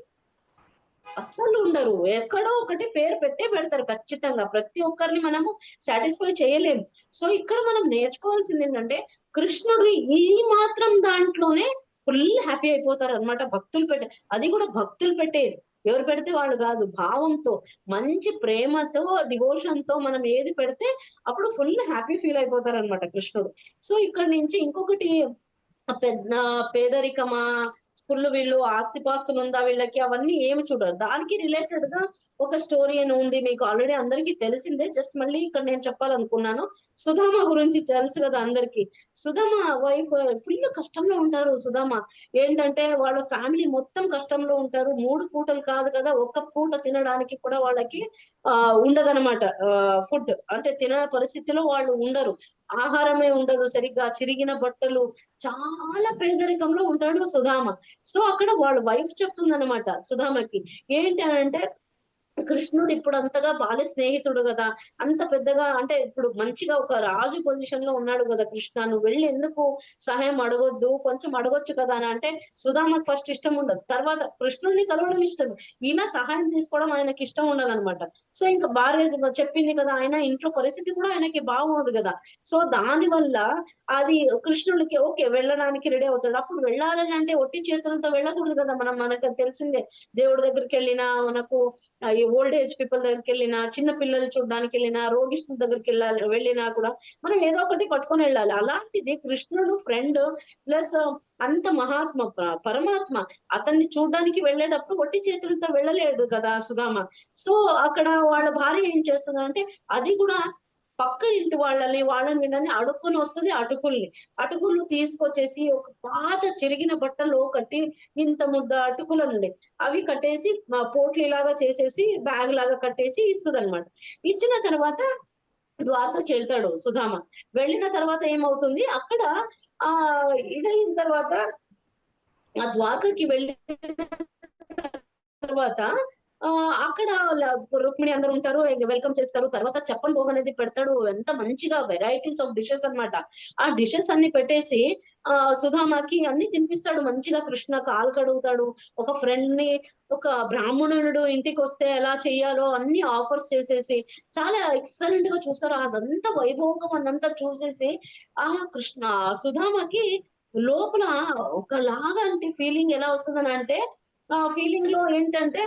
అస్సలు ఉండరు. ఎక్కడో ఒకటి పేరు పెడతారు ఖచ్చితంగా. ప్రతి ఒక్కరిని మనము సాటిస్ఫై చేయలేము. సో ఇక్కడ మనం నేర్చుకోవాల్సింది ఏంటంటే, కృష్ణుడు ఈ మాత్రం దాంట్లోనే ఫుల్ హ్యాపీ అయిపోతారు అనమాట. అది కూడా భక్తులు పెట్టేది, ఎవరు పెడితే వాళ్ళు కాదు, భావంతో, మంచి ప్రేమతో, డివోషన్ తో మనం ఏది పెడితే అప్పుడు ఫుల్ హ్యాపీ ఫీల్ అయిపోతారు అనమాట కృష్ణుడు. సో ఇక్కడ నుంచి ఇంకొకటి, పెద్ద పేదరికమా, వీళ్ళు ఆస్తిపాస్తులు ఉందా వీళ్ళకి, అవన్నీ ఏమి చూడరు. దానికి రిలేటెడ్ గా ఒక స్టోరీ అని ఉంది, మీకు ఆల్రెడీ అందరికీ తెలిసిందే. జస్ట్ మళ్ళీ ఇక్కడ నేను చెప్పాలనుకున్నాను. సుధామ గురించి తెలుసు కదా అందరికి. సుధామ వైఫ్ ఫుల్ కష్టంలో ఉంటారు. సుధామ ఏంటంటే వాళ్ళ ఫ్యామిలీ మొత్తం కష్టంలో ఉంటారు. 3 పూటలు కాదు కదా, ఒక్క పూట తినడానికి కూడా వాళ్ళకి ఉండదన్నమాట. ఫుడ్ అంటే తిన పరిస్థితిలో వాళ్ళు ఉండరు, ఆహారమే ఉండదు సరిగ్గా, చిరిగిన బట్టలు, చాలా పేదరికంలో ఉంటాడు సుధామ. సో అక్కడ వాళ్ళ వైఫ్ చెప్తుందన్నమాట సుధామకి, ఏంటి అని అంటే, కృష్ణుడు ఇప్పుడు అంతగా బాల్య స్నేహితుడు కదా, అంత పెద్దగా అంటే ఇప్పుడు మంచిగా ఒక రాజు పొజిషన్ లో ఉన్నాడు కదా కృష్ణ, నువ్వు వెళ్ళి ఎందుకు సహాయం అడగొద్దు, కొంచెం అడగొచ్చు కదా అని అంటే, సుధామకు ఫస్ట్ ఇష్టం ఉండదు. తర్వాత కృష్ణుడిని కలవడం ఇష్టం, ఇలా సహాయం తీసుకోవడం ఆయనకి ఇష్టం ఉండదు అనమాట. సో ఇంకా భార్య చెప్పింది కదా, ఆయన ఇంట్లో పరిస్థితి కూడా ఆయనకి బాగుంది కదా. సో దాని వల్ల అది కృష్ణుడికి ఓకే వెళ్ళడానికి రెడీ అవుతాడు. అప్పుడు వెళ్ళాలని అంటే ఒట్టి చేతులతో వెళ్ళకూడదు కదా. మనకు తెలిసిందే, దేవుడి దగ్గరికి వెళ్ళినా, మనకు ఈ ఓల్డ్ ఏజ్ పీపుల్ దగ్గరికి వెళ్ళినా, చిన్న పిల్లలు చూడడానికి వెళ్ళినా, రోగిష్ఠుల దగ్గరికి వెళ్ళినా కూడా మనం ఏదో ఒకటి పట్టుకొని వెళ్ళాలి. అలాంటిది కృష్ణుడు ఫ్రెండ్ ప్లస్ అంత మహాత్మ పరమాత్మ, అతన్ని చూడడానికి వెళ్ళేటప్పుడు ఒట్టి చేతులతో వెళ్ళలేడు కదా సుధామ. సో అక్కడ వాళ్ళ భార్య ఏం చేస్తుందంటే, అది కూడా పక్క ఇంటి వాళ్ళని వీళ్ళని అడుక్కొని వస్తుంది. అటుకులు తీసుకొచ్చేసి ఒక పాత చిరిగిన బట్టలో కట్టి, ఇంత ముద్ద అటుకులు ఉండే అవి కట్టేసి పోట్లీ లాగా చేసేసి బ్యాగ్ లాగా కట్టేసి ఇస్తుంది అనమాట. ఇచ్చిన తర్వాత ద్వారకకి వెళ్తాడు సుధామ. వెళ్ళిన తర్వాత ఏమవుతుంది, అక్కడ ఇదైన తర్వాత ఆ ద్వారకకి వెళ్ళిన తర్వాత అక్కడ రుక్మిణి అందరు ఉంటారు, వెల్కమ్ చేస్తారు. తర్వాత చెప్పన్ భోగ్ అనేది పెడతాడు, ఎంత మంచిగా వెరైటీస్ ఆఫ్ డిషెస్ అన్నమాట. ఆ డిషెస్ అన్ని పెట్టేసి సుధామాకి అన్ని తినిపిస్తాడు మంచిగా. కృష్ణ కాలు కడుగుతాడు, ఒక ఫ్రెండ్ ని, ఒక బ్రాహ్మణుడు ఇంటికి వస్తే ఎలా చెయ్యాలో అన్ని ఆఫర్స్ చేసేసి చాలా ఎక్సలెంట్ గా చూస్తారు. అదంతా వైభోగం అదంతా చూసేసి ఆ కృష్ణ సుధామకి లోపల ఒకలాగా అంటే ఫీలింగ్ ఎలా వస్తుందని అంటే, ఆ ఫీలింగ్ లో ఏంటంటే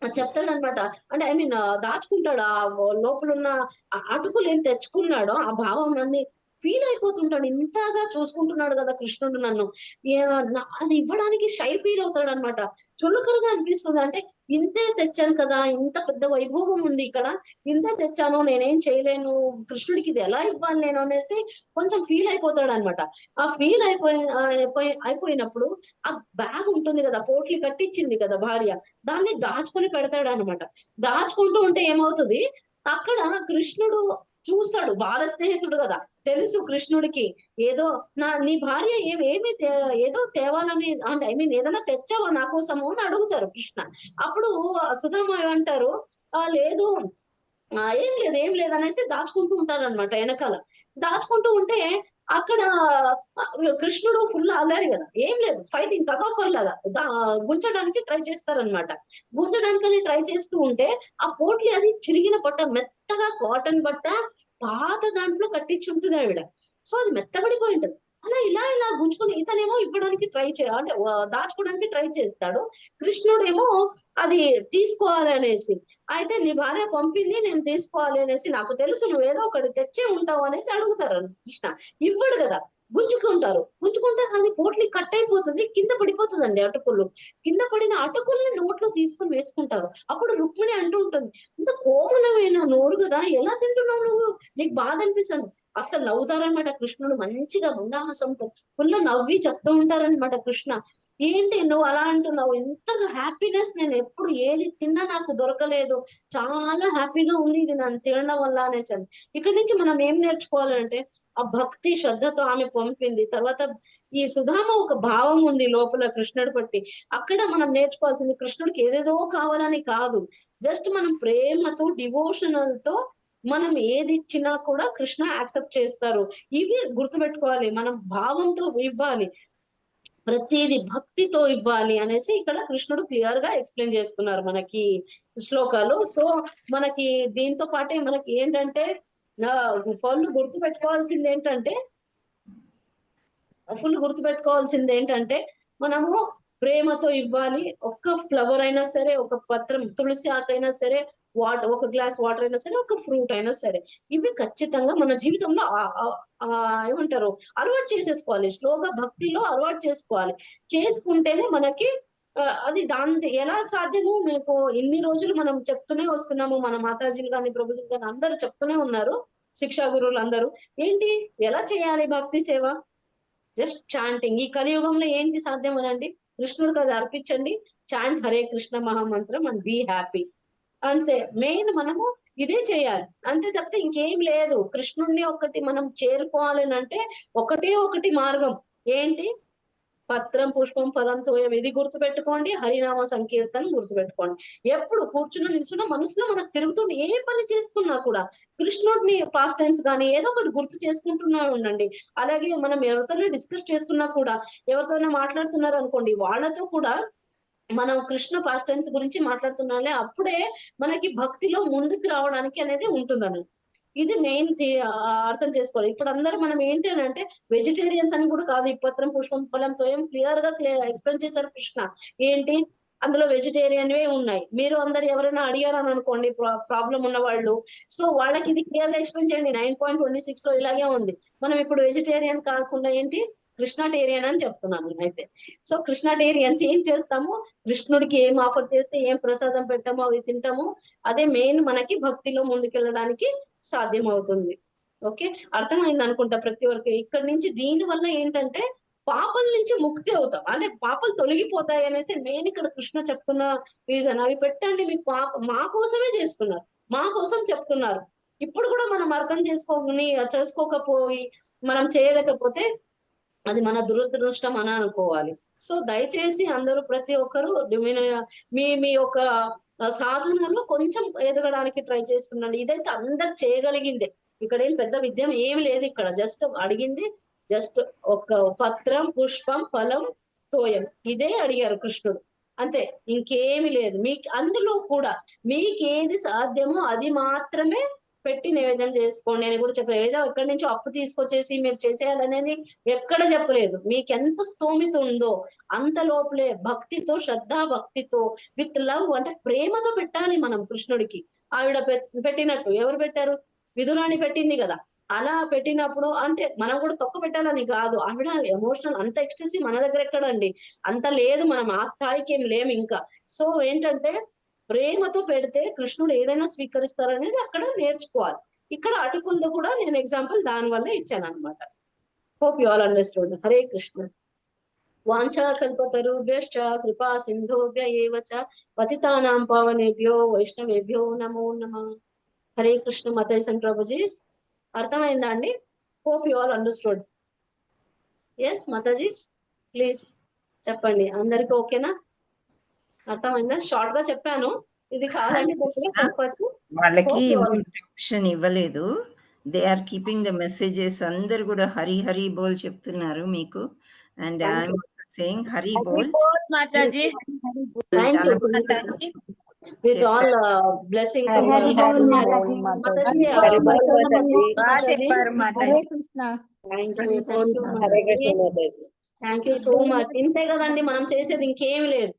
చెప్తాడు అనమాట. అంటే ఐ మీన్ దాచుకుంటాడు ఆ లోపల ఉన్న అటుకులు ఏం తెచ్చుకున్నాడో ఆ భావం అన్ని ఫీల్ అయిపోతుంటాడు. ఇంతగా చూసుకుంటున్నాడు కదా కృష్ణుడు నన్ను, అది ఇవ్వడానికి షై ఫీల్ అవుతాడు అనమాట. చులకరగా అనిపిస్తుంది. అంటే ఇంతే తెచ్చాను కదా, ఇంత పెద్ద వైభోగం ఉంది ఇక్కడ, ఇంతే తెచ్చాను, నేనేం చేయలేను, కృష్ణుడికి ఇది ఎలా ఇవ్వాలి నేను అనేసి కొంచెం ఫీల్ అయిపోతాడు అనమాట. ఆ ఫీల్ అయిపోయినప్పుడు ఆ బ్యాగ్ ఉంటుంది కదా, పోట్లి కట్టించింది కదా భార్య, దాన్ని దాచుకొని పెడతాడు అనమాట. దాచుకుంటూ ఉంటే ఏమవుతుంది, అక్కడ కృష్ణుడు చూస్తాడు. బాల స్నేహితుడు కదా, తెలుసు కృష్ణుడికి ఏదో నీ భార్య ఏదో తేవాలని, అంటే ఐ మీన్ ఏదైనా తెచ్చావా నా కోసము అని అడుగుతారు కృష్ణ. అప్పుడు సుధామ ఏమంటారు, లేదు ఏం లేదు అనేసి దాచుకుంటూ ఉంటారు అనమాట. వెనకాల దాచుకుంటూ ఉంటే అక్కడ కృష్ణుడు ఫుల్ అల్లారి కదా, ఏం లేదు ఫైటింగ్ తగాఫర్ లాగా గుంజడానికి ట్రై చేస్తారనమాట. గుంజడానికని ట్రై చేస్తూ ఉంటే ఆ పోట్లి అది చిరిగిన బట్ట, మెత్తగా కాటన్ బట్ట పాత దాంట్లో కట్టించి ఉంటుంది ఆవిడ. సో అది మెత్తబడిపోయి ఉంటది. అలా ఇలా గుంజుకొని ఇతనేమో ఇవ్వడానికి అంటే దాచుకోవడానికి ట్రై చేస్తాడు. కృష్ణుడేమో అది తీసుకోవాలి అనేసి, అయితే నీ భార్య పంపింది నేను తీసుకోవాలి అనేసి, నాకు తెలుసు నువ్వు ఏదో ఒకటి తెచ్చే ఉంటావు అనేసి అడుగుతారు కృష్ణ. ఇవ్వడు కదా, గుంజుకుంటే అది పోట్లి కట్ అయిపోతుంది, కింద పడిపోతుందండి అటుకులు. కింద పడిన అటుకుల్ని నోట్లో తీసుకొని వేసుకుంటారు. అప్పుడు రుక్మిణి అంటూ ఉంటుంది, ఇంత కోమలమైన నోరు కదా, ఎలా తింటున్నావు నువ్వు, నీకు బాధ అనిపిస్తుంది. అసలు నవ్వుతారనమాట కృష్ణుడు మంచిగా మందహాసంతో ఫుల్ నవ్వి చెప్తూ ఉంటారనమాట. కృష్ణ ఏంటి నువ్వు అలా అంటున్నావు, ఎంతగా హ్యాపీనెస్ నేను ఎప్పుడు ఏది తిన్నా నాకు దొరకలేదు, చాలా హ్యాపీగా ఉంది ఇది నన్ను తినడం వల్ల అనేసి. ఇక్కడి నుంచి మనం ఏం నేర్చుకోవాలంటే, ఆ భక్తి శ్రద్ధతో ఆమె పంపింది. తర్వాత ఈ సుధామ ఒక భావం ఉంది లోపల కృష్ణుడి బట్టి. అక్కడ మనం నేర్చుకోవాల్సింది, కృష్ణుడికి ఏదేదో కావాలని కాదు, జస్ట్ మనం ప్రేమతో డివోషనల్ తో మనం ఏది ఇచ్చినా కూడా కృష్ణ యాక్సెప్ట్ చేస్తారు. ఇవి గుర్తుపెట్టుకోవాలి, మనం భావంతో ఇవ్వాలి, ప్రతిది భక్తితో ఇవ్వాలి అనేసి ఇక్కడ కృష్ణుడు క్లియర్ గా ఎక్స్ప్లెయిన్ చేస్తున్నారు మనకి శ్లోకాలు. సో మనకి దీంతో పాటే మనకి ఏంటంటే ఫుల్ గుర్తుపెట్టుకోవాల్సింది ఏంటంటే మనము ప్రేమతో ఇవ్వాలి. ఒక్క ఫ్లవర్ అయినా సరే, ఒక పత్రం తులసి ఆకైనా సరే, ఒక గ్లాస్ వాటర్ అయినా సరే, ఒక ఫ్రూట్ అయినా సరే, ఇవి ఖచ్చితంగా మన జీవితంలో ఏమంటారు అలవాటు చేసేసుకోవాలి. స్లోగా భక్తిలో అలవాటు చేసుకోవాలి. చేసుకుంటేనే మనకి అది దాని ఎలా సాధ్యము, మీకు ఇన్ని రోజులు మనం చెప్తూనే వస్తున్నాము, మన మాతాజీలు కానీ ప్రభుజీలు కానీ అందరూ చెప్తూనే ఉన్నారు, శిక్షా గురువులు అందరూ. ఏంటి ఎలా చేయాలి భక్తి సేవ, జస్ట్ చాంటింగ్. ఈ కలియుగంలో ఏంటి సాధ్యం అనండి, కృష్ణుడికి అది అర్పించండి, చాంట్ హరే కృష్ణ మహామంత్రం అండ్ బీ హ్యాపీ, అంతే. మెయిన్ మనము ఇదే చేయాలి, అంతే తప్పితే ఇంకేం లేదు. కృష్ణుడిని ఒకటి మనం చేరుకోవాలని అంటే ఒకటి మార్గం ఏంటి, పత్రం పుష్పం ఫలం తోయం, ఇది గుర్తుపెట్టుకోండి. హరినామ సంకీర్తనం గుర్తుపెట్టుకోండి. ఎప్పుడు నిల్చున్న మనసులో మనకు తిరుగుతుండి, ఏ పని చేస్తున్నా కూడా కృష్ణుడిని పాస్ట్ టైమ్స్ కానీ ఏదో ఒకటి గుర్తు చేసుకుంటున్నా ఉండండి. అలాగే మనం ఎవరితోనో డిస్కస్ చేస్తున్నా కూడా, ఎవరితోనో మాట్లాడుతున్నారు అనుకోండి, వాళ్ళతో కూడా మనం కృష్ణ పాస్ట్ టైమ్స్ గురించి మాట్లాడుతున్నాలే, అప్పుడే మనకి భక్తిలో ముందుకు రావడానికి అనేది ఉంటుందని. ఇది మెయిన్ అర్థం చేసుకోవాలి. ఇప్పుడు అందరూ మనం ఏంటి అని అంటే వెజిటేరియన్స్ అని కూడా కాదు. ఈ పత్రం పుష్పం ఫలం తోయం క్లియర్ గా ఎక్స్ప్లెయిన్ చేశారు కృష్ణ. ఏంటి అందులో వెజిటేరియన్వే ఉన్నాయి. మీరు అందరు ఎవరైనా అడిగారని అనుకోండి ప్రాబ్లం ఉన్న వాళ్ళు, సో వాళ్ళకి ఇది క్లియర్ గా ఎక్స్ప్లెయిన్ చేయండి. 9.26 లో ఇలాగే ఉంది. మనం ఇప్పుడు వెజిటేరియన్ కాకుండా ఏంటి కృష్ణటేరియన్ అని చెప్తున్నాను నేనైతే. సో కృష్ణటేరియన్స్ ఏం చేస్తాము, కృష్ణుడికి ఏం ఆఫర్ చేస్తే, ఏం ప్రసాదం పెట్టామో అవి తింటాము. అదే మెయిన్ మనకి భక్తిలో ముందుకెళ్ళడానికి సాధ్యం అవుతుంది. ఓకే, అర్థమైంది అనుకుంటా ప్రతి ఒక్కరికి. ఇక్కడ నుంచి దీని వల్ల ఏంటంటే పాపల నుంచి ముక్తి అవుతాం, అంటే పాపలు తొలగిపోతాయి అనేసి మెయిన్ ఇక్కడ కృష్ణ చెప్తున్న రీజన్. అవి పెట్టండి, మీ మా కోసమే చేస్తున్నారు, మా కోసం చెప్తున్నారు. ఇప్పుడు కూడా మనం అర్థం చేసుకోకపోయి మనం చేయలేకపోతే అది మన దురదృష్టం అని అనుకోవాలి. సో దయచేసి అందరూ ప్రతి ఒక్కరు మీ యొక్క సాధనలో కొంచెం ఎదగడానికి ట్రై చేస్తున్నాను. ఇదైతే అందరు చేయగలిగిందే. ఇక్కడ ఏం పెద్ద విద్యం ఏమి లేదు. ఇక్కడ జస్ట్ అడిగింది జస్ట్ ఒక పత్రం, పుష్పం, ఫలం, తోయం ఇదే అడిగారు కృష్ణుడు. అంతే, ఇంకేమి లేదు. మీకు అందులో కూడా మీకేది సాధ్యమో అది మాత్రమే పెట్టి నివేదన చేసుకోండి అని కూడా చెప్పలేదు. ఏదో ఎక్కడి నుంచో అప్పు తీసుకొచ్చేసి మీరు చేసేయాలనేది ఎక్కడ చెప్పలేదు. మీకు ఎంత స్తోమిత ఉందో అంత లోపలే భక్తితో, శ్రద్ధా భక్తితో, విత్ లవ్ అంటే ప్రేమతో పెట్టాలి మనం కృష్ణుడికి. ఆవిడ పెట్టినట్టు ఎవరు పెట్టారు? విదురాణి పెట్టింది కదా. అలా పెట్టినప్పుడు అంటే మనం కూడా తొక్క పెట్టాలని కాదు. ఆవిడ ఎమోషనల్ అంత ఎక్స్టెన్సీ మన దగ్గర ఎక్కడండి, అంత లేదు. మనం ఆ స్థాయికి ఏం లేము ఇంకా. సో ఏంటంటే ప్రేమతో పెడితే కృష్ణుడు ఏదైనా స్వీకరిస్తారనేది అక్కడ నేర్చుకోవాలి. ఇక్కడ అటుకుంద కూడా నేను ఎగ్జాంపుల్ దాని వల్ల ఇచ్చాను అనమాట. Hope you all understood. Hare Krishna. వాంఛా కల్పతరుభ్యశ్చ కృపా సింధోభ్య ఏవ చ పతితానాం పావనేభ్యో వైష్ణవేభ్యో నమో నమః. హరే కృష్ణ మాతాజీ అండ్ ప్రభుజీస్. అర్థమైందా అండి? Hope you all understood. Yes మాతాజీస్, ప్లీజ్ చెప్పండి. అందరికి ఓకేనా? అర్థమైందా? షార్ట్ గా చెప్పాను. ఇది కావాలంటే చెప్పచ్చు. వాళ్ళకి ఆప్షన్ ఇవ్వలేదు. They are keeping the messages. అందరు కూడా హరి హరి బోల్ చెప్తున్నారు మీకు. అండ్ ఐఎమ్ సేయింగ్ హరి బోల్ Mataji. With all blessings. Thank you so much. ఇంతే కదండి మనం చేసేది, ఇంకేమి లేదు.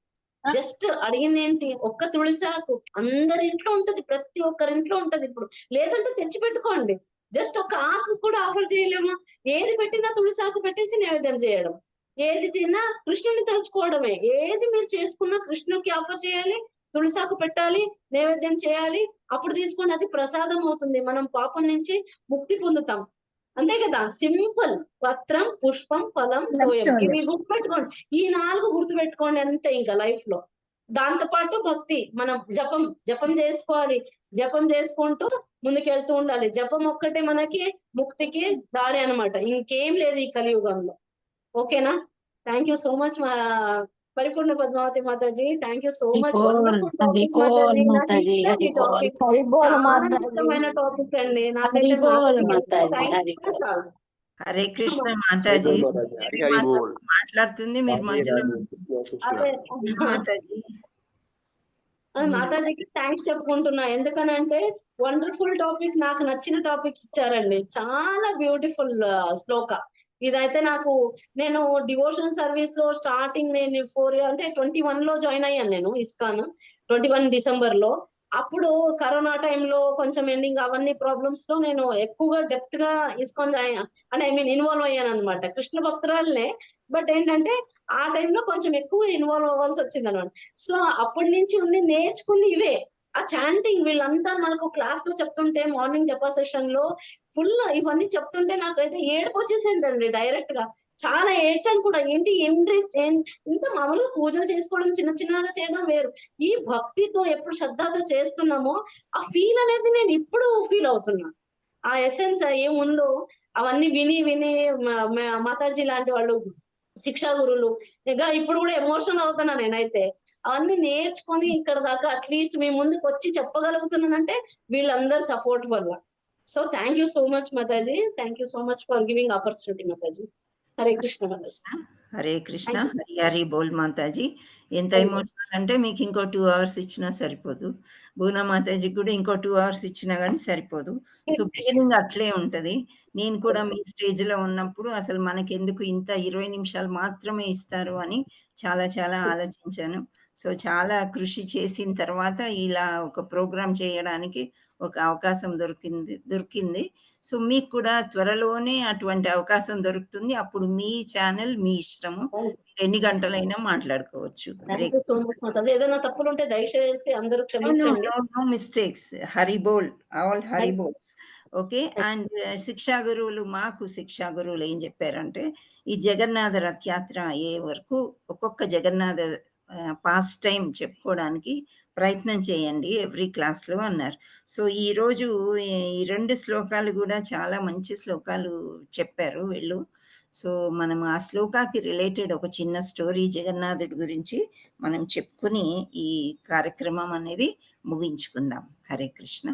జస్ట్ అడిగింది ఏంటి? ఒక్క తులసాకు అందరి ఇంట్లో ఉంటది, ప్రతి ఒక్కరి ఇంట్లో ఉంటది. ఇప్పుడు లేదంటే తెచ్చి పెట్టుకోండి. జస్ట్ ఒక ఆకు కూడా ఆఫర్ చేయలేము. ఏది పెట్టినా తులసాకు పెట్టేసి నైవేద్యం చేయడం, ఏది తిన్నా కృష్ణుని తలుచుకోవడమే. ఏది మీరు చేసుకున్నా కృష్ణుడికి ఆఫర్ చేయాలి, తులసాకు పెట్టాలి, నైవేద్యం చేయాలి. అప్పుడు తీసుకుని అది ప్రసాదం అవుతుంది. మనం పాపం నుంచి ముక్తి పొందుతాం. అంతే కదా, సింపుల్. పత్రం, పుష్పం, ఫలం, తోయం ఇవి గుర్తుపెట్టుకోండి. ఈ 4 గుర్తుపెట్టుకోండి అంతే ఇంకా లైఫ్ లో. దాంతో పాటు భక్తి, మనం జపం చేసుకోవాలి. జపం చేసుకుంటూ ముందుకెళ్తూ ఉండాలి. జపం ఒక్కటే మనకి ముక్తికి దారి అన్నమాట. ఇంకేం లేదు ఈ కలియుగంలో. ఓకేనా? Thank you so much Paripurna Padmavati Mataji. Thank you so much. ఇష్టమైన టాపిక్ అండి నాకైతే. హరే కృష్ణ మాతాజీ. మాట్లాడుతుంది మీరు మధ్యలో. మాతాజీ మాతాజీకి థ్యాంక్స్ చెప్పుకుంటున్నా. ఎందుకనంటే వండర్ఫుల్ టాపిక్, నాకు నచ్చిన టాపిక్స్ ఇచ్చారండి. చాలా బ్యూటిఫుల్ శ్లోక. ఇదైతే నేను డివోషనల్ సర్వీస్ లో స్టార్టింగ్ నేను 4 అంటే 21 లో జాయిన్ అయ్యాను నేను ఇస్కాన్. 21 డిసెంబర్ లో. అప్పుడు కరోనా టైంలో కొంచెం ఎండింగ్ అవన్నీ ప్రాబ్లమ్స్ లో నేను ఎక్కువగా డెప్త్ గా ఇస్కాన్ అంటే ఇన్వాల్వ్ అయ్యాను అనమాట. కృష్ణ భక్తురాలనే, బట్ ఏంటంటే ఆ టైంలో కొంచెం ఎక్కువ ఇన్వాల్వ్ అవ్వాల్సి వచ్చింది అనమాట. సో అప్పటి నుంచి నేర్చుకుంది ఇవే. ఆ చాంటింగ్ వీళ్ళంతా మనకు క్లాస్ లో చెప్తుంటే, మార్నింగ్ జపా సెషన్ లో ఫుల్ ఇవన్నీ చెప్తుంటే నాకైతే ఏడుపు వచ్చేసిందండి డైరెక్ట్ గా. చాలా ఏడ్చాను కూడా. ఏంటి ఇంత మామూలుగా పూజలు చేసుకోవడం, చిన్నగా చేయడం వేరు. ఈ భక్తితో ఎప్పుడు శ్రద్ధతో చేస్తున్నామో ఆ ఫీల్ అనేది నేను ఇప్పుడు ఫీల్ అవుతున్నా. ఆ ఎసెన్స్ ఏముందో అవన్నీ విని మాతాజీ లాంటి వాళ్ళు, శిక్షా గురువులు, ఇంకా ఇప్పుడు కూడా ఎమోషనల్ అవుతున్నా నేనైతే. అవన్నీ నేర్చుకొని ఇక్కడ దాకా అట్లీస్ట్ మీ ముందుకు వచ్చి చెప్పగలుగుతున్నానంటే వీళ్ళందరూ సపోర్ట్ వల్ల. So thank you so much mataji. Thank you so much for giving opportunity mataji. Hare Krishna mataji. Hare Krishna. Hari Hari బోల్ మాతాజీ. ఎంత ఎమోషనల్ అంటే మీకు ఇంకో 2 hours ఇచ్చినా సరిపోదు. బూనా మాతాజీ కూడా ఇంకో 2 hours ఇచ్చినా కానీ సరిపోదు. సో ఫీలింగ్ అట్లే ఉంటది. నేను కూడా మీ స్టేజ్ లో ఉన్నప్పుడు అసలు మనకెందుకు ఇంత 20 నిమిషాలు మాత్రమే ఇస్తారు అని చాలా ఆలోచించాను. సో చాలా కృషి చేసిన తర్వాత ఇలా ఒక ప్రోగ్రామ్ చేయడానికి ఒక అవకాశం దొరికింది. సో మీకు కూడా త్వరలోనే అటువంటి అవకాశం దొరుకుతుంది. అప్పుడు మీ ఛానల్ మీ ఇష్టము, ఎన్ని గంటలైనా మాట్లాడుకోవచ్చు. ఏదైనా తప్పులు ఉంటే దయచేసి అందరూ క్షమించండి. No mistakes. హరి బోల్, ఆల్ హరి బోల్స్. ఓకే. అండ్ శిక్షా గురువులు ఏం చెప్పారంటే, ఈ జగన్నాథ రథయాత్ర అయ్యే వరకు ఒక్కొక్క జగన్నాథ పాస్ట్ టైం చెప్పుకోవడానికి ప్రయత్నం చేయండి ఎవ్రీ క్లాస్లో అన్నారు. సో ఈరోజు ఈ 2 శ్లోకాలు కూడా చాలా మంచి శ్లోకాలు చెప్పారు వీళ్ళు. సో మనం ఆ శ్లోకాకి రిలేటెడ్ ఒక చిన్న స్టోరీ జగన్నాథుడి గురించి మనం చెప్పుకుని ఈ కార్యక్రమం అనేది ముగించుకుందాం. హరే కృష్ణ.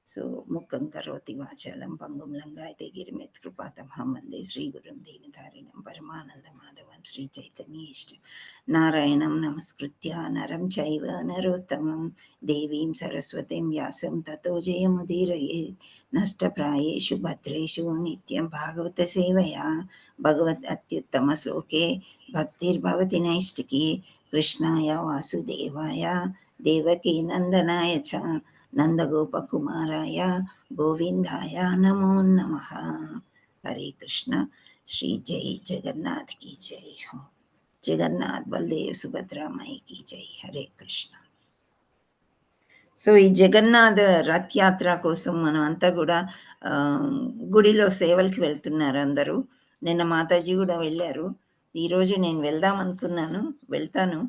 సో ముఖం కరోతి వాచాలం పంగుం లంగాయతే గిరిమెత్ కృపాతమహం వందే శ్రీగురుం దీనధారిణం పరమానంద మాధవం శ్రీ చైతన్యేష్ట నారాయణం నమస్కృత్య నరం చైవ నరోత్తమం దేవీం సరస్వతీం వ్యాసం తతో జయముదీరయేత్ నష్టప్రాయేషు భద్రేషు నిత్యం భాగవత సేవయా భగవత్ అత్యుత్తమ శ్లోకే భక్తిర్భవతి నైష్టికి కృష్ణాయ వాసుదేవాయ దేవకీ నందనాయ చ నందగోపకుమారాయ గోవిందాయ నమో నమః. హరే కృష్ణ. శ్రీ జై జగన్నాథ్ की जय हो. జగన్నాథ్ బలదేవ్ సుభద్రామాయి की जय. హరే కృష్ణ. సో ఈ జగన్నాథ రథ్ యాత్ర కోసం మనం అంతా కూడా గుడిలో సేవలకి వెళ్తున్నారు అందరూ. నిన్న మాతాజీ కూడా వెళ్ళారు. ఈరోజు నేను వెళ్దాం అనుకున్నాను, వెళ్తాను.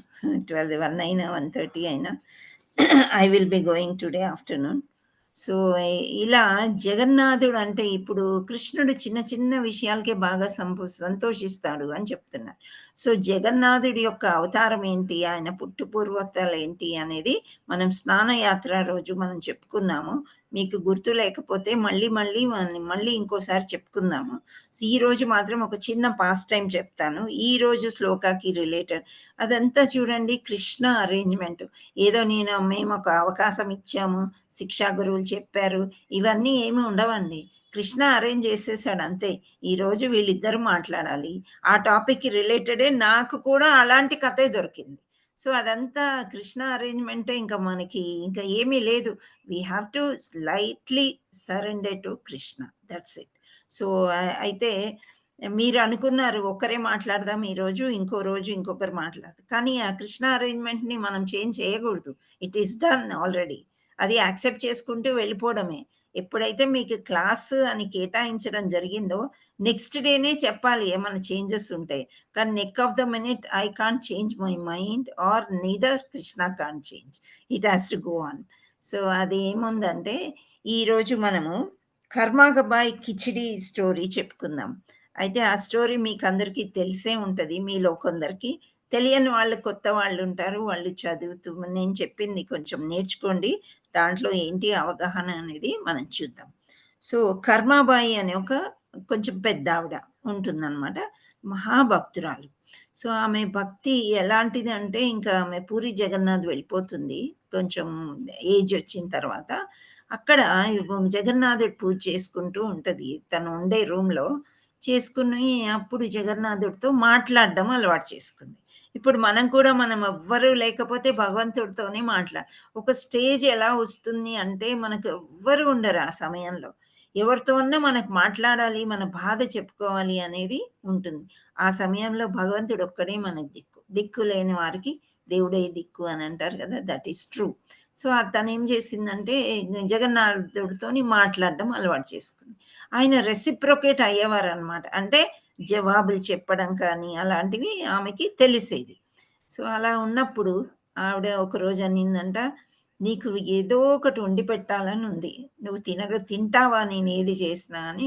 1 అయినా 1:30 అయినా I will be going today afternoon. So ఇలా జగన్నాథుడు అంటే ఇప్పుడు కృష్ణుడు చిన్న చిన్న విషయాలకే బాగా సంతోషిస్తాడు అని చెప్తున్నారు. సో జగన్నాథుడి యొక్క అవతారం ఏంటి, ఆయన పుట్టు పూర్వోత్తరాలు ఏంటి అనేది మనం స్నానయాత్ర రోజు మనం చెప్పుకున్నాము. మీకు గుర్తు లేకపోతే మళ్ళీ ఇంకోసారి చెప్పుకుందాము. సో ఈ రోజు మాత్రం ఒక చిన్న పాస్ట్ టైం చెప్తాను. ఈ రోజు శ్లోకాకి రిలేటెడ్ అదంతా చూడండి, కృష్ణ అరేంజ్మెంట్. ఏదో మేము ఒక అవకాశం ఇచ్చాము, శిక్షా గురువులు చెప్పారు, ఇవన్నీ ఏమి ఉండవండి. కృష్ణ అరేంజ్ చేసేసాడు అంతే. ఈరోజు వీళ్ళిద్దరు మాట్లాడాలి, ఆ టాపిక్కి రిలేటెడే. నాకు కూడా అలాంటి కథే దొరికింది. సో అదంతా కృష్ణ అరేంజ్మెంటే. మనకి ఇంకా ఏమీ లేదు. We have to slightly surrender to Krishna, that's it. So అయితే మీరు అనుకున్నారు ఒక్కరే మాట్లాడదాం ఈరోజు, ఇంకో రోజు ఇంకొకరు మాట్లాడదు. కానీ ఆ కృష్ణ అరేంజ్మెంట్ని మనం చేంజ్ చేయకూడదు. It is done already. అది యాక్సెప్ట్ చేసుకుంటూ వెళ్ళిపోవడమే. ఎప్పుడైతే మీకు క్లాస్ అని కేటాయించడం జరిగిందో నెక్స్ట్ డేనే చెప్పాలి ఏమైనా చేంజెస్ ఉంటాయి. కానీ neck of the minute I can't change my mind or neither Krishna can't change. It has to go on. So అది ఏముందంటే ఈరోజు మనము కర్మాగబాయ్ కిచిడి స్టోరీ చెప్పుకుందాం. అయితే ఆ స్టోరీ మీకు అందరికీ తెలిసే ఉంటుంది. మీలో కొందరికి తెలియని వాళ్ళు, కొత్త వాళ్ళు ఉంటారు. వాళ్ళు చదువుతూ నేను చెప్పింది కొంచెం నేర్చుకోండి, దాంట్లో ఏంటి అవగాహన అనేది మనం చూద్దాం. సో కర్మాబాయి అనే ఒక కొంచెం పెద్ద ఆవిడ ఉంటుందన్నమాట, మహాభక్తురాలు. సో ఆమె భక్తి ఎలాంటిది అంటే ఇంకా ఆమె పూరి జగన్నాథ్ వెళ్ళిపోతుంది కొంచెం ఏజ్ వచ్చిన తర్వాత. అక్కడ జగన్నాథుడు పూజ చేసుకుంటూ ఉంటుంది తను ఉండే రూమ్లో చేసుకుని. అప్పుడు జగన్నాథుడితో మాట్లాడడం అలవాటు చేసుకుంది. ఇప్పుడు మనం ఎవ్వరూ లేకపోతే భగవంతుడితోనే ఒక స్టేజ్ ఎలా వస్తుంది అంటే మనకు ఎవ్వరు ఉండరు ఆ సమయంలో. ఎవరితో ఉన్నా మనకు మాట్లాడాలి, మన బాధ చెప్పుకోవాలి అనేది ఉంటుంది. ఆ సమయంలో భగవంతుడు ఒక్కడే మనకు దిక్కు. దిక్కు లేని వారికి దేవుడే దిక్కు అని అంటారు కదా, దట్ ఈస్ ట్రూ. సో తను ఏం చేసిందంటే జగన్నాథుడితోని మాట్లాడడం అలవాటు చేసుకుంది. ఆయన రెసిప్రొకేట్ అయ్యేవారు అనమాట. అంటే జవాబులు చెప్పడం కానీ అలాంటివి ఆమెకి తెలిసేది. సో అలా ఉన్నప్పుడు ఆవిడ ఒకరోజు అనిందంట, నీకు ఏదో ఒకటి వండి పెట్టాలని ఉంది, నువ్వు తింటావా నేను ఏది చేసినా అని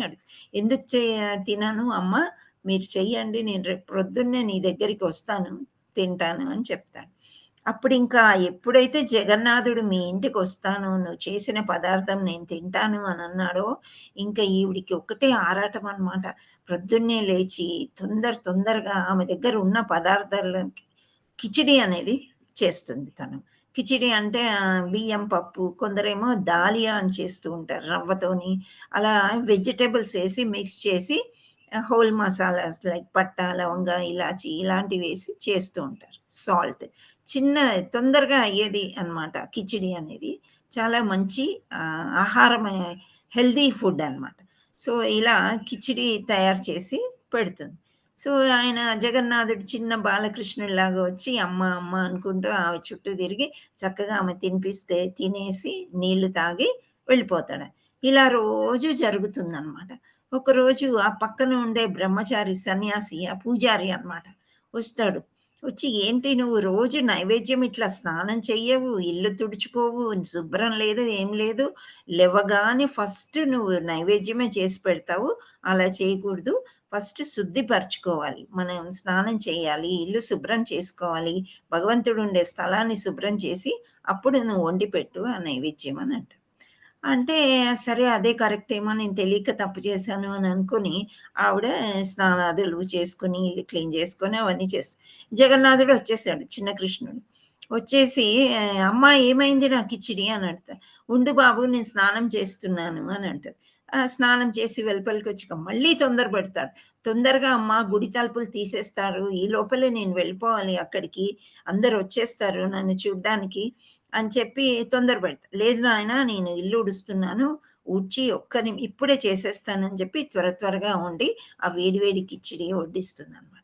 ఎందుకు తినను అమ్మ, మీరు చెయ్యండి, నేను రేపు ప్రొద్దున్నే నీ దగ్గరికి వస్తాను, తింటాను అని చెప్తాను. అప్పుడు ఇంకా ఎప్పుడైతే జగన్నాథుడు మీ ఇంటికి వస్తాను, నువ్వు చేసిన పదార్థం నేను తింటాను అని అన్నాడో ఇంకా ఈవిడికి ఒకటే ఆరాటం అనమాట. ప్రొద్దున్నే లేచి తొందరగా ఆమె దగ్గర ఉన్న పదార్థాల కిచిడి అనేది చేస్తుంది తను. కిచిడి అంటే బియ్యం పప్పు, కొందరేమో దాలియా అని చేస్తూ ఉంటారు రవ్వతోని. అలా వెజిటేబుల్స్ వేసి మిక్స్ చేసి హోల్ మసాలాస్ లైక్ పట్టా, లవంగ, ఇలాచి ఇలాంటివి వేసి చేస్తూ ఉంటారు. సాల్ట్ తొందరగా అయ్యేది అన్నమాట. కిచిడి అనేది చాలా మంచి ఆహారం, హెల్దీ ఫుడ్ అన్నమాట. సో ఇలా కిచిడి తయారు చేసి పెడుతుంది. సో ఆయన జగన్నాథుడు చిన్న బాలకృష్ణుడిలాగా వచ్చి అమ్మ అమ్మ అనుకుంటూ ఆమె చుట్టూ తిరిగి చక్కగా ఆమె తినిపిస్తే తినేసి నీళ్లు తాగి వెళ్ళిపోతాడు. ఇలా రోజు జరుగుతుందన్నమాట. ఒకరోజు ఆ పక్కన ఉండే బ్రహ్మచారి సన్యాసి, ఆ పూజారి అన్నమాట, వస్తాడు. వచ్చి ఏంటి నువ్వు రోజు నైవేద్యం ఇట్లా స్నానం చెయ్యవు, ఇల్లు తుడుచుకోవు, శుభ్రం లేదు, ఏం లేదు. లేవగానే ఫస్ట్ నువ్వు నైవేద్యమే చేసి పెడతావు. అలా చేయకూడదు. ఫస్ట్ శుద్ధిపరచుకోవాలి. మనం స్నానం చేయాలి, ఇల్లు శుభ్రం చేసుకోవాలి. భగవంతుడు ఉండే స్థలాన్ని శుభ్రం చేసి అప్పుడు నువ్వు వండి పెట్టు ఆ నైవేద్యం అని అంట. అంటే సరే అదే కరెక్ట్ ఏమో, నేను తెలియక తప్పు చేశాను అని అనుకుని ఆవిడ స్నానాదులు చేసుకుని ఇల్లు క్లీన్ చేసుకొని అవన్నీ చేస్తుంది. జగన్నాథుడు వచ్చేసాడు, చిన్న కృష్ణుడు వచ్చేసి అమ్మ ఏమైంది నా కిచిడి అని అడుగుతాడు. ఉండు బాబు నేను స్నానం చేస్తున్నాను అని అంటారు. స్నానం చేసి వెలుపలికి వచ్చి మళ్ళీ తొందర పెడతాడు. తొందరగా అమ్మ గుడి తలుపులు తీసేస్తారు, ఈ లోపలే నేను వెళ్ళిపోవాలి అక్కడికి, అందరు వచ్చేస్తారు నన్ను చూడ్డానికి అని చెప్పి తొందర పెడతా. లేదు నాయన నేను ఇల్లు ఉడుస్తున్నాను, ఊడ్చి ఇప్పుడే చేసేస్తానని చెప్పి త్వరగా వండి ఆ వేడి కిచిడి వడ్డిస్తుంది అనమాట.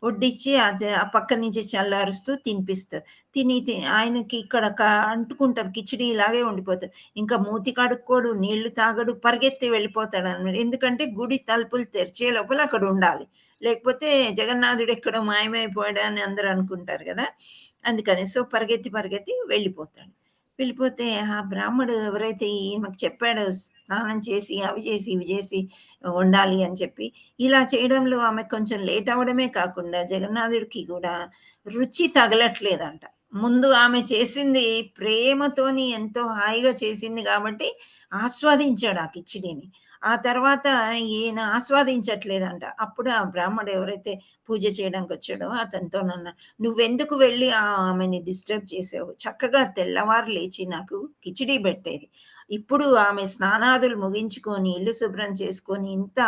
వడ్డించి అది ఆ పక్క నుంచి చల్లారుస్తూ తినిపిస్తుంది. ఆయనకి ఇక్కడ అంటుకుంటది, కిచిడి ఇలాగే ఉండిపోతుంది. ఇంకా మూతి కడుక్కోడు, నీళ్లు తాగడు, పరిగెత్తి వెళ్ళిపోతాడు అనమాట. ఎందుకంటే గుడి తలుపులు తెరిచే లోపల అక్కడ ఉండాలి, లేకపోతే జగన్నాథుడు ఎక్కడో మాయమైపోయాడు అని అందరూ అనుకుంటారు కదా. అందుకని సో పరిగెత్తి వెళ్ళిపోతాడు. వెళ్ళిపోతే ఆ బ్రాహ్మడు ఎవరైతే ఈమెకు చెప్పాడో స్నానం చేసి అవి చేసి ఇవి చేసి వండాలి అని చెప్పి, ఇలా చేయడంలో ఆమె కొంచెం లేట్ అవ్వడమే కాకుండా జగన్నాథుడికి కూడా రుచి తగలట్లేదంట. ముందు ఆమె చేసింది ప్రేమతోని ఎంతో హాయిగా చేసింది కాబట్టి ఆస్వాదించాడు ఆ కిచిడిని. ఆ తర్వాత ఈయన ఆస్వాదించట్లేదంట. అప్పుడు ఆ బ్రాహ్మడు ఎవరైతే పూజ చేయడానికి వచ్చాడో అతనితో నువ్వెందుకు వెళ్ళి ఆమెని డిస్టర్బ్ చేసావు, చక్కగా తెల్లవారు లేచి నాకు కిచిడి పెట్టేది. ఇప్పుడు ఆమె స్నానాదులు ముగించుకొని ఇల్లు శుభ్రం చేసుకొని ఇంత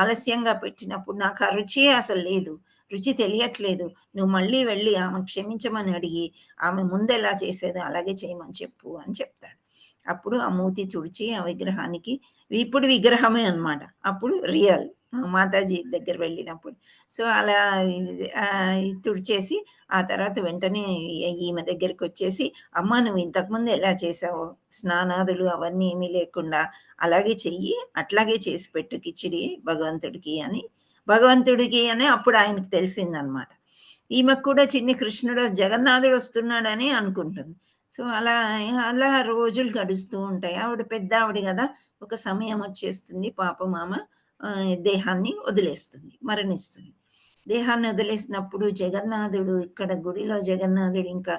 ఆలస్యంగా పెట్టినప్పుడు నాకు ఆ రుచియే అసలు లేదు, రుచి తెలియట్లేదు. నువ్వు మళ్ళీ వెళ్ళి ఆమె క్షమించమని అడిగి ఆమె ముందు ఎలా చేసేదో అలాగే చేయమని చెప్పు అని చెప్తాడు. అప్పుడు ఆ మూతి తుడిచి ఆ విగ్రహానికి, ఇప్పుడు విగ్రహమే అనమాట, అప్పుడు రియల్ మాతాజీ దగ్గర వెళ్ళినప్పుడు. సో అలా తుడిచేసి ఆ తర్వాత వెంటనే ఈమె దగ్గరికి వచ్చేసి, అమ్మ నువ్వు ఇంతకుముందు ఎలా చేసావో స్నానాదులు అవన్నీ ఏమీ లేకుండా అలాగే చెయ్యి, అట్లాగే చేసి పెట్టు కిచిడి భగవంతుడికి అని అప్పుడు ఆయనకు తెలిసిందనమాట. ఈమెకు కూడా చిన్ని కృష్ణుడు జగన్నాథుడు వస్తున్నాడని అనుకుంటుంది. సో అలా రోజులు గడుస్తూ ఉంటాయి. ఆవిడ పెద్ద ఆవిడ కదా, ఒక సమయం వచ్చేస్తుంది పాపం ఆమె దేహాన్ని వదిలేస్తుంది, మరణిస్తుంది. దేహాన్ని వదిలేసినప్పుడు జగన్నాథుడు ఇక్కడ గుడిలో జగన్నాథుడు ఇంకా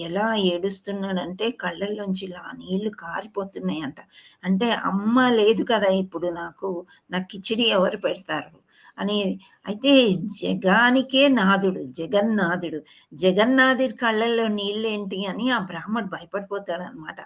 ఎలా ఏడుస్తున్నాడంటే కళ్ళల్లోంచి ఇలా నీళ్లు కారిపోతున్నాయంట. అంటే అమ్మ లేదు కదా ఇప్పుడు నాకు కిచిడి ఎవరు పెడతారు అని. అయితే జగానికే నాథుడు జగన్నాథుడి కళ్ళల్లో నీళ్ళేంటి అని ఆ బ్రాహ్మడు భయపడిపోతాడు అనమాట.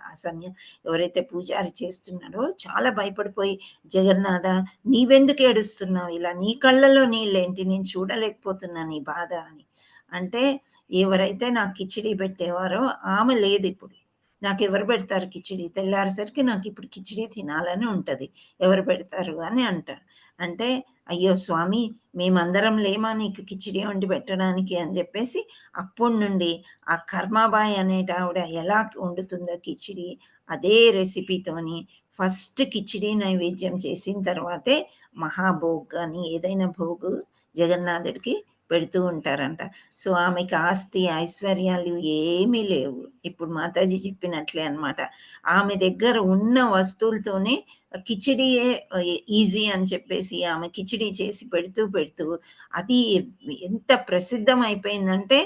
ఎవరైతే పూజారి చేస్తున్నాడో చాలా భయపడిపోయి, జగన్నాథ నీవెందుకు ఏడుస్తున్నావు, ఇలా నీ కళ్ళల్లో నీళ్ళేంటి, నేను చూడలేకపోతున్నా నీ బాధ అని అంటే, ఎవరైతే నాకు కిచిడి పెట్టేవారో ఆమె లేదు ఇప్పుడు, నాకు ఎవరు పెడతారు కిచిడి, తెల్లారేసరికి నాకు ఇప్పుడు కిచిడి తినాలని ఉంటది, ఎవరు పెడతారు అని అంటాడు. అంటే అయ్యో స్వామి మేమందరం లేమా నీకు కిచిడి వండి పెట్టడానికి అని చెప్పేసి అప్పటి నుండి ఆ కర్మాబాయి అనేట ఆవిడ ఎలా వండుతుందో కిచిడి అదే రెసిపీతోని ఫస్ట్ కిచిడి నైవేద్యం చేసిన తర్వాతే మహాభోగ్ అని ఏదైనా భోగు జగన్నాథుడికి పెడుతూ ఉంటారంట. సో ఆమెకి ఆస్తి ఐశ్వర్యాలు ఏమీ లేవు, ఇప్పుడు మాతాజీ చెప్పినట్లే అనమాట. ఆమె దగ్గర ఉన్న వస్తువులతోనే కిచిడియే ఈజీ అని చెప్పేసి ఆమె కిచిడి చేసి పెడుతూ అది ఎంత ప్రసిద్ధం అయిపోయిందంటే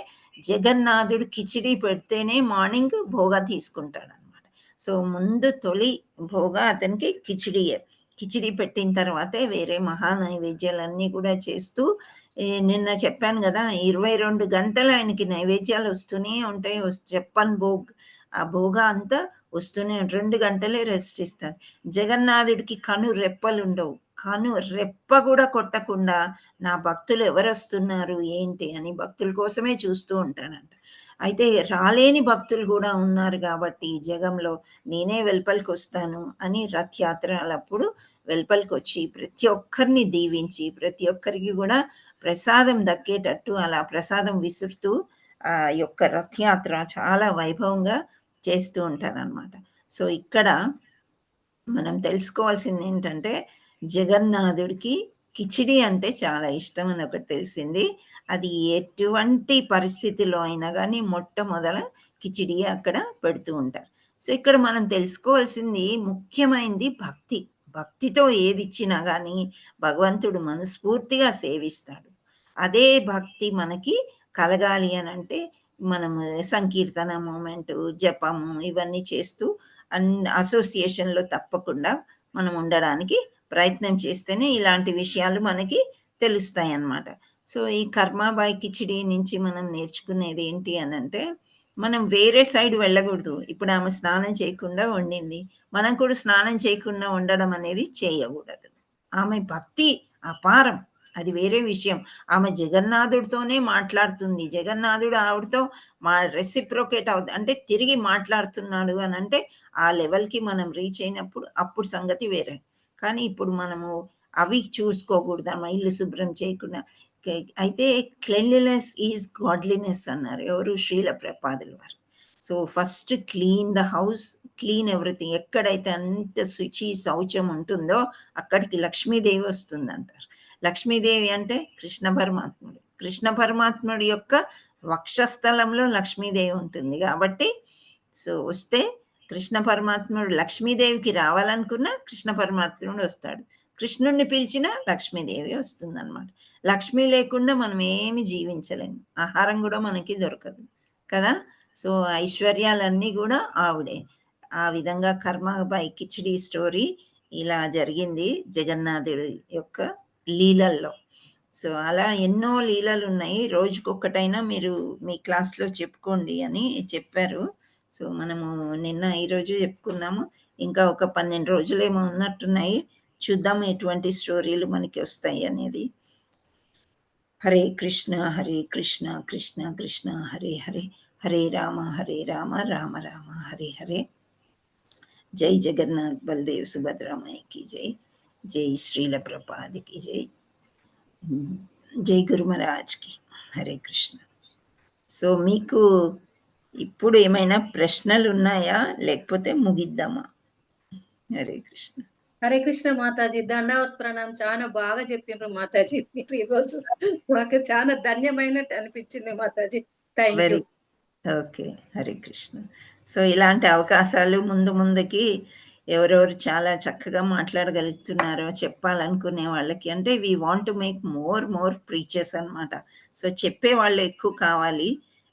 జగన్నాథుడు కిచిడి పెడితేనే మార్నింగ్ భోగా తీసుకుంటాడు అనమాట. సో ముందు తొలి భోగా అతనికి కిచిడి పెట్టిన తర్వాతే వేరే మహా నైవేద్యాలన్నీ కూడా చేస్తూ, నిన్న చెప్పాను కదా 22 గంటలు ఆయనకి నైవేద్యాలు వస్తూనే ఉంటాయి. చెప్పన్ భోగ్ ఆ భోగా అంతా వస్తూనే 2 గంటలే రెస్ట్ ఇస్తాడు. జగన్నాథుడికి కను రెప్పలు ఉండవు, కను రెప్ప కూడా కొట్టకుండా నా భక్తులు ఎవరు వస్తున్నారు ఏంటి అని భక్తుల కోసమే చూస్తూ ఉంటాడంట. అయితే రాలేని భక్తులు కూడా ఉన్నారు కాబట్టి జగంలో నేనే వెలుపలికి వస్తాను అని రథయాత్రలప్పుడు వెలుపలికి వచ్చి ప్రతి ఒక్కరిని దీవించి ప్రతి ఒక్కరికి కూడా ప్రసాదం దక్కేటట్టు అలా ప్రసాదం విసురుతూ ఆ యొక్క రథయాత్ర చాలా వైభవంగా చేస్తూ ఉంటారనమాట. సో ఇక్కడ మనం తెలుసుకోవాల్సింది ఏంటంటే జగన్నాథుడికి కిచిడి అంటే చాలా ఇష్టం అని ఒకటి తెలిసింది. అది ఎటువంటి పరిస్థితిలో అయినా కానీ మొట్టమొదల కిచిడి అక్కడ పెడుతూ ఉంటారు. సో ఇక్కడ మనం తెలుసుకోవాల్సింది ముఖ్యమైనది భక్తి. భక్తితో ఏది ఇచ్చినా కానీ భగవంతుడు మనస్ఫూర్తిగా సేవిస్తాడు. అదే భక్తి మనకి కలగాలి అని అంటే మనము సంకీర్తన మూమెంట్, జపము ఇవన్నీ చేస్తూ అసోసియేషన్లో తప్పకుండా మనం ఉండడానికి ప్రయత్నం చేస్తేనే ఇలాంటి విషయాలు మనకి తెలుస్తాయి అన్నమాట. సో ఈ కర్మాబాయి కిచిడి నుంచి మనం నేర్చుకునేది ఏంటి అని అంటే మనం వేరే సైడ్ వెళ్ళకూడదు. ఇప్పుడు ఆమె స్నానం చేయకుండా వండింది, మనం కూడా స్నానం చేయకుండా ఉండడం అనేది చేయకూడదు. ఆమె భక్తి అపారం, అది వేరే విషయం. ఆమె జగన్నాథుడితోనే మాట్లాడుతుంది, జగన్నాథుడు ఆవిడతో రెసిప్రోకేట్ అవుతుంది, అంటే తిరిగి మాట్లాడుతున్నాడు అని అంటే ఆ లెవెల్కి మనం రీచ్ అయినప్పుడు అప్పుడు సంగతి వేరే. కానీ ఇప్పుడు మనము అవి చూసుకోకూడదు, ఆమె ఇల్లు శుభ్రం చేయకుండా. అయితే క్లెన్లీనెస్ ఈజ్ గాడ్లీనెస్ అన్నారు ఎవరు, శ్రీల ప్రపాదుల వారు. So first clean the house, clean everything. ఎక్కడైతే అంత శుచి శౌచం ఉంటుందో అక్కడికి లక్ష్మీదేవి వస్తుంది అంటారు. లక్ష్మీదేవి అంటే కృష్ణ పరమాత్ముడు. కృష్ణ పరమాత్ముడి యొక్క వక్షస్థలంలో లక్ష్మీదేవి ఉంటుంది కాబట్టి సో వస్తే కృష్ణ పరమాత్ముడు లక్ష్మీదేవికి రావాలనుకున్నా కృష్ణ పరమాత్ముడు వస్తాడు, కృష్ణుడిని పిలిచినా లక్ష్మీదేవి వస్తుంది అనమాట. లక్ష్మి లేకుండా మనం ఏమి జీవించలేము, ఆహారం కూడా మనకి దొరకదు కదా. సో ఐశ్వర్యాలన్నీ కూడా ఆవిడే. ఆ విధంగా కర్మాబాయి కిచిడి స్టోరీ ఇలా జరిగింది జగన్నాథుడి యొక్క లీలల్లో. సో అలా ఎన్నో లీలలు ఉన్నాయి, రోజుకొక్కటైనా మీరు మీ క్లాస్లో చెప్పుకోండి అని చెప్పారు. సో మనము నిన్న ఈరోజు చెప్పుకున్నాము, ఇంకా ఒక 12 రోజులేమో ఉన్నట్టున్నాయి, చూద్దాం ఎటువంటి స్టోరీలు మనకి వస్తాయి అనేది. హరే కృష్ణ కృష్ణ కృష్ణ హరే హరే, హరే రామ రామ రామ హరే హరే. జై జగన్నాథ్ బలదేవ్ సుభద్రామయ్య की జై, జై శ్రీల ప్రపాద్ की జై, జై గురు మహారాజ్ की హరే కృష్ణ. సో మీకు ఇప్పుడు ఏమైనా ప్రశ్నలు ఉన్నాయా లేకపోతే ముగిద్దామా? హరే కృష్ణ. హరే కృష్ణ మాతాజీ, దండవత్ ప్రణాం. చాలా బాగా చెప్పిండ్రు మాతాజీ. మీరు ఈరోజు నాకు చాలా ధన్యమైనట్టు అనిపించింది Mataji. Thank you. Okay, Hare Krishna. So ఇలాంటి అవకాశాలు ముందు ముందుకి ఎవరెవరు చాలా చక్కగా మాట్లాడగలుగుతున్నారో చెప్పాలనుకునే వాళ్ళకి, అంటే we want to make more preachers అనమాట. సో చెప్పే వాళ్ళు ఎక్కువ కావాలి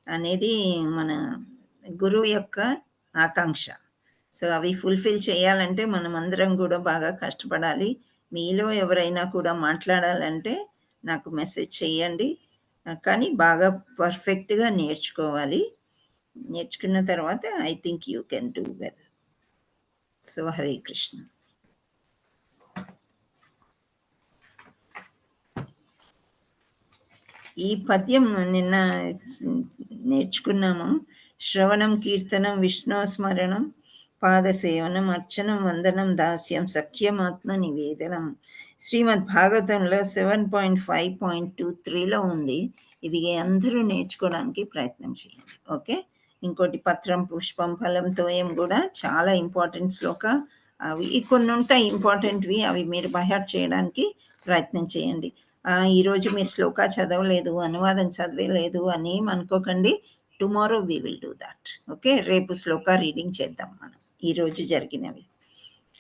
అనేది మన గురువు యొక్క ఆకాంక్ష. సో అవి ఫుల్ఫిల్ చేయాలంటే మనం అందరం కూడా బాగా కష్టపడాలి. మీలో ఎవరైనా కూడా మాట్లాడాలంటే నాకు మెసేజ్ చేయండి, కానీ బాగా పర్ఫెక్ట్గా నేర్చుకోవాలి. నేర్చుకున్న తర్వాత I think you can do well. So Hare Krishna. ఈ పద్యం నిన్న నేర్చుకున్నాము. శ్రవణం కీర్తనం విష్ణు స్మరణం పాదసేవనం అర్చనం వందనం దాస్యం సఖ్యమాత్మ నివేదనం. శ్రీమద్ భాగవతంలో 7.5.23లో ఉంది. ఇది అందరూ నేర్చుకోవడానికి ప్రయత్నం చేయండి. ఓకే, ఇంకోటి పత్రం పుష్పం ఫలం తోయం కూడా చాలా ఇంపార్టెంట్ శ్లోక. అవి కొన్ని ఉంటాయి ఇంపార్టెంట్వి, అవి మీరు బైహార్ట్ చేయడానికి ప్రయత్నం చేయండి. ఈరోజు మీరు శ్లోక చదవలేదు, అనువాదం చదవలేదు అని అనుకోకండి. Tomorrow we will do that. Okay, రేపు శ్లోక రీడింగ్ చేద్దాం మనం ఈరోజు జరిగినవి.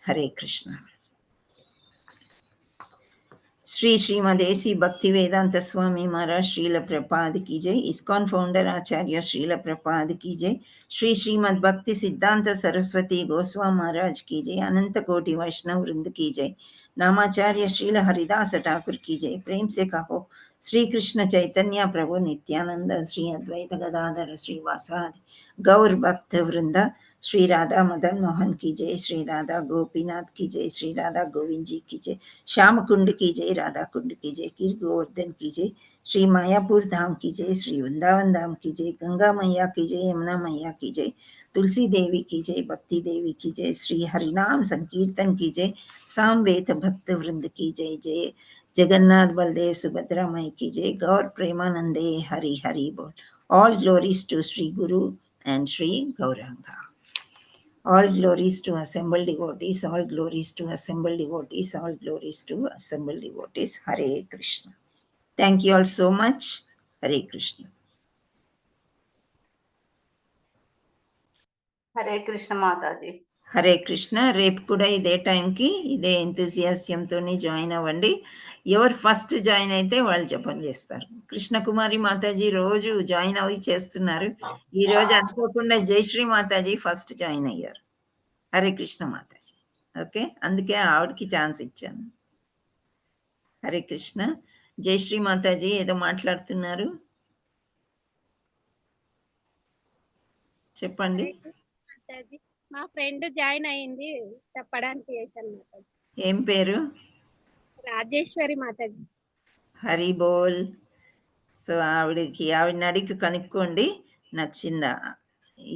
హరే కృష్ణ. श्री श्रीमद एसी भक्ति वेदांत स्वामी महाराज श्रील प्रपाद की जय. इस्कॉन फाउंडर आचार्य श्रील प्रपाद की जय. श्री श्रीमद भक्ति सिद्धांत सरस्वती गोस्वामी महाराज की जय. अनंत कोटि वैष्णव वृंद की जय. नामाचार्य श्रील हरिदास ठाकुर की जय. प्रेम से कहो श्री कृष्ण चैतन्य प्रभु नित्यानंद, श्री अद्वैत गदाधर श्रीवासादि गौर भक्त वृंद, श्री राधा मदन मोहन की जय. श्री राधा गोपीनाथ की जय. श्री राधा गोविंद जी की जय. श्याम कुंड की जय. राधा कुंड की जय. कीर गोवर्धन की जय. श्री मायापुर धाम की जय. श्री वृंदावन धाम की जय. गंगा मैया की जय. यमुना मैया की जय. तुलसी देवी की जय. भक्ति देवी की जय. श्री हरिनाम संकीर्तन की जय. सामवेद भक्त वृंद की जय. जय जगन्नाथ बलदेव सुभद्रा माई की जय. गौर प्रेमानंदे हरि हरि बोल. All glories to Sri Guru and Sri Gauranga. All glories to assembled devotees, all glories to assembled devotees, all glories to assembled devotees. Hare Krishna. Thank you all so much. Hare Krishna. Hare Krishna mataji. Hare Krishna. రేపు కూడా ఇదే టైంకి ఇదే ఎంతూజియాస్యంతో join అవ్వండి. ఎవరు first join అయితే వాళ్ళు జపం చేస్తారు. కృష్ణకుమారి మాతాజీ రోజు జాయిన్ అవి చేస్తున్నారు. ఈ రోజు అనుకోకుండా జయశ్రీ మాతాజీ ఫస్ట్ జాయిన్ అయ్యారు. హరే కృష్ణ మాతాజీ. ఓకే, అందుకే ఆవిడకి ఛాన్స్ ఇచ్చాను. హరే కృష్ణ. జయశ్రీ మాతాజీ ఏదో మాట్లాడుతున్నారు, చెప్పండి. మా ఫ్రెండ్ జాయిన్ అయింది, చెప్పడానికి చేశాను మాతాజీ. ఏం పేరు? రాజేశ్వరి మాతాజీ. హరి బోల్. సో ఆవిడని అడిగి కనుక్కోండి నచ్చిందా.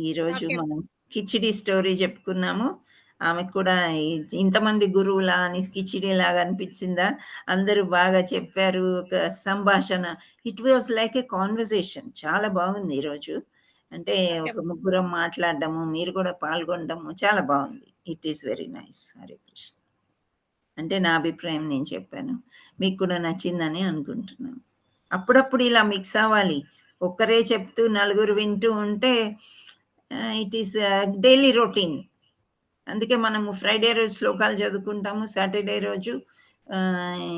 ఈరోజు మనం కిచిడి స్టోరీ చెప్పుకున్నాము. ఆమెకు కూడా ఇంతమంది గురువులా అని కిచిడి లాగా అనిపించిందా? అందరూ బాగా చెప్పారు. ఒక సంభాషణ, it was like A conversation. చాలా బాగుంది ఈరోజు. అంటే ఒక ముగ్గురం మాట్లాడడము, మీరు కూడా పాల్గొనడము చాలా బాగుంది. It is very nice. Hare Krishna. అంటే నా అభిప్రాయం నేను చెప్పాను, మీకు కూడా నచ్చిందని అనుకుంటున్నాను. అప్పుడప్పుడు ఇలా మిక్స్ అవ్వాలి. ఒక్కరే చెప్తూ నలుగురు వింటూ ఉంటే ఇట్ ఈస్ డైలీ రొటీన్. అందుకే మనము ఫ్రైడే రోజు శ్లోకాలు చదువుకుంటాము, సాటర్డే రోజు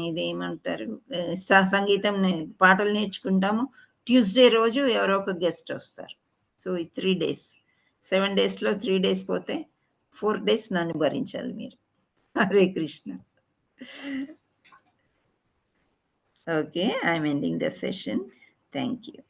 ఇదేమంటారు సంగీతం పాటలు నేర్చుకుంటాము, ట్యూస్డే రోజు ఎవరో ఒక గెస్ట్ వస్తారు. సో ఈ 3 days, 7 daysలో 3 days పోతే 4 days నన్ను భరించాలి మీరు. Hare Krishna. Okay, I'm ending the session. Thank you.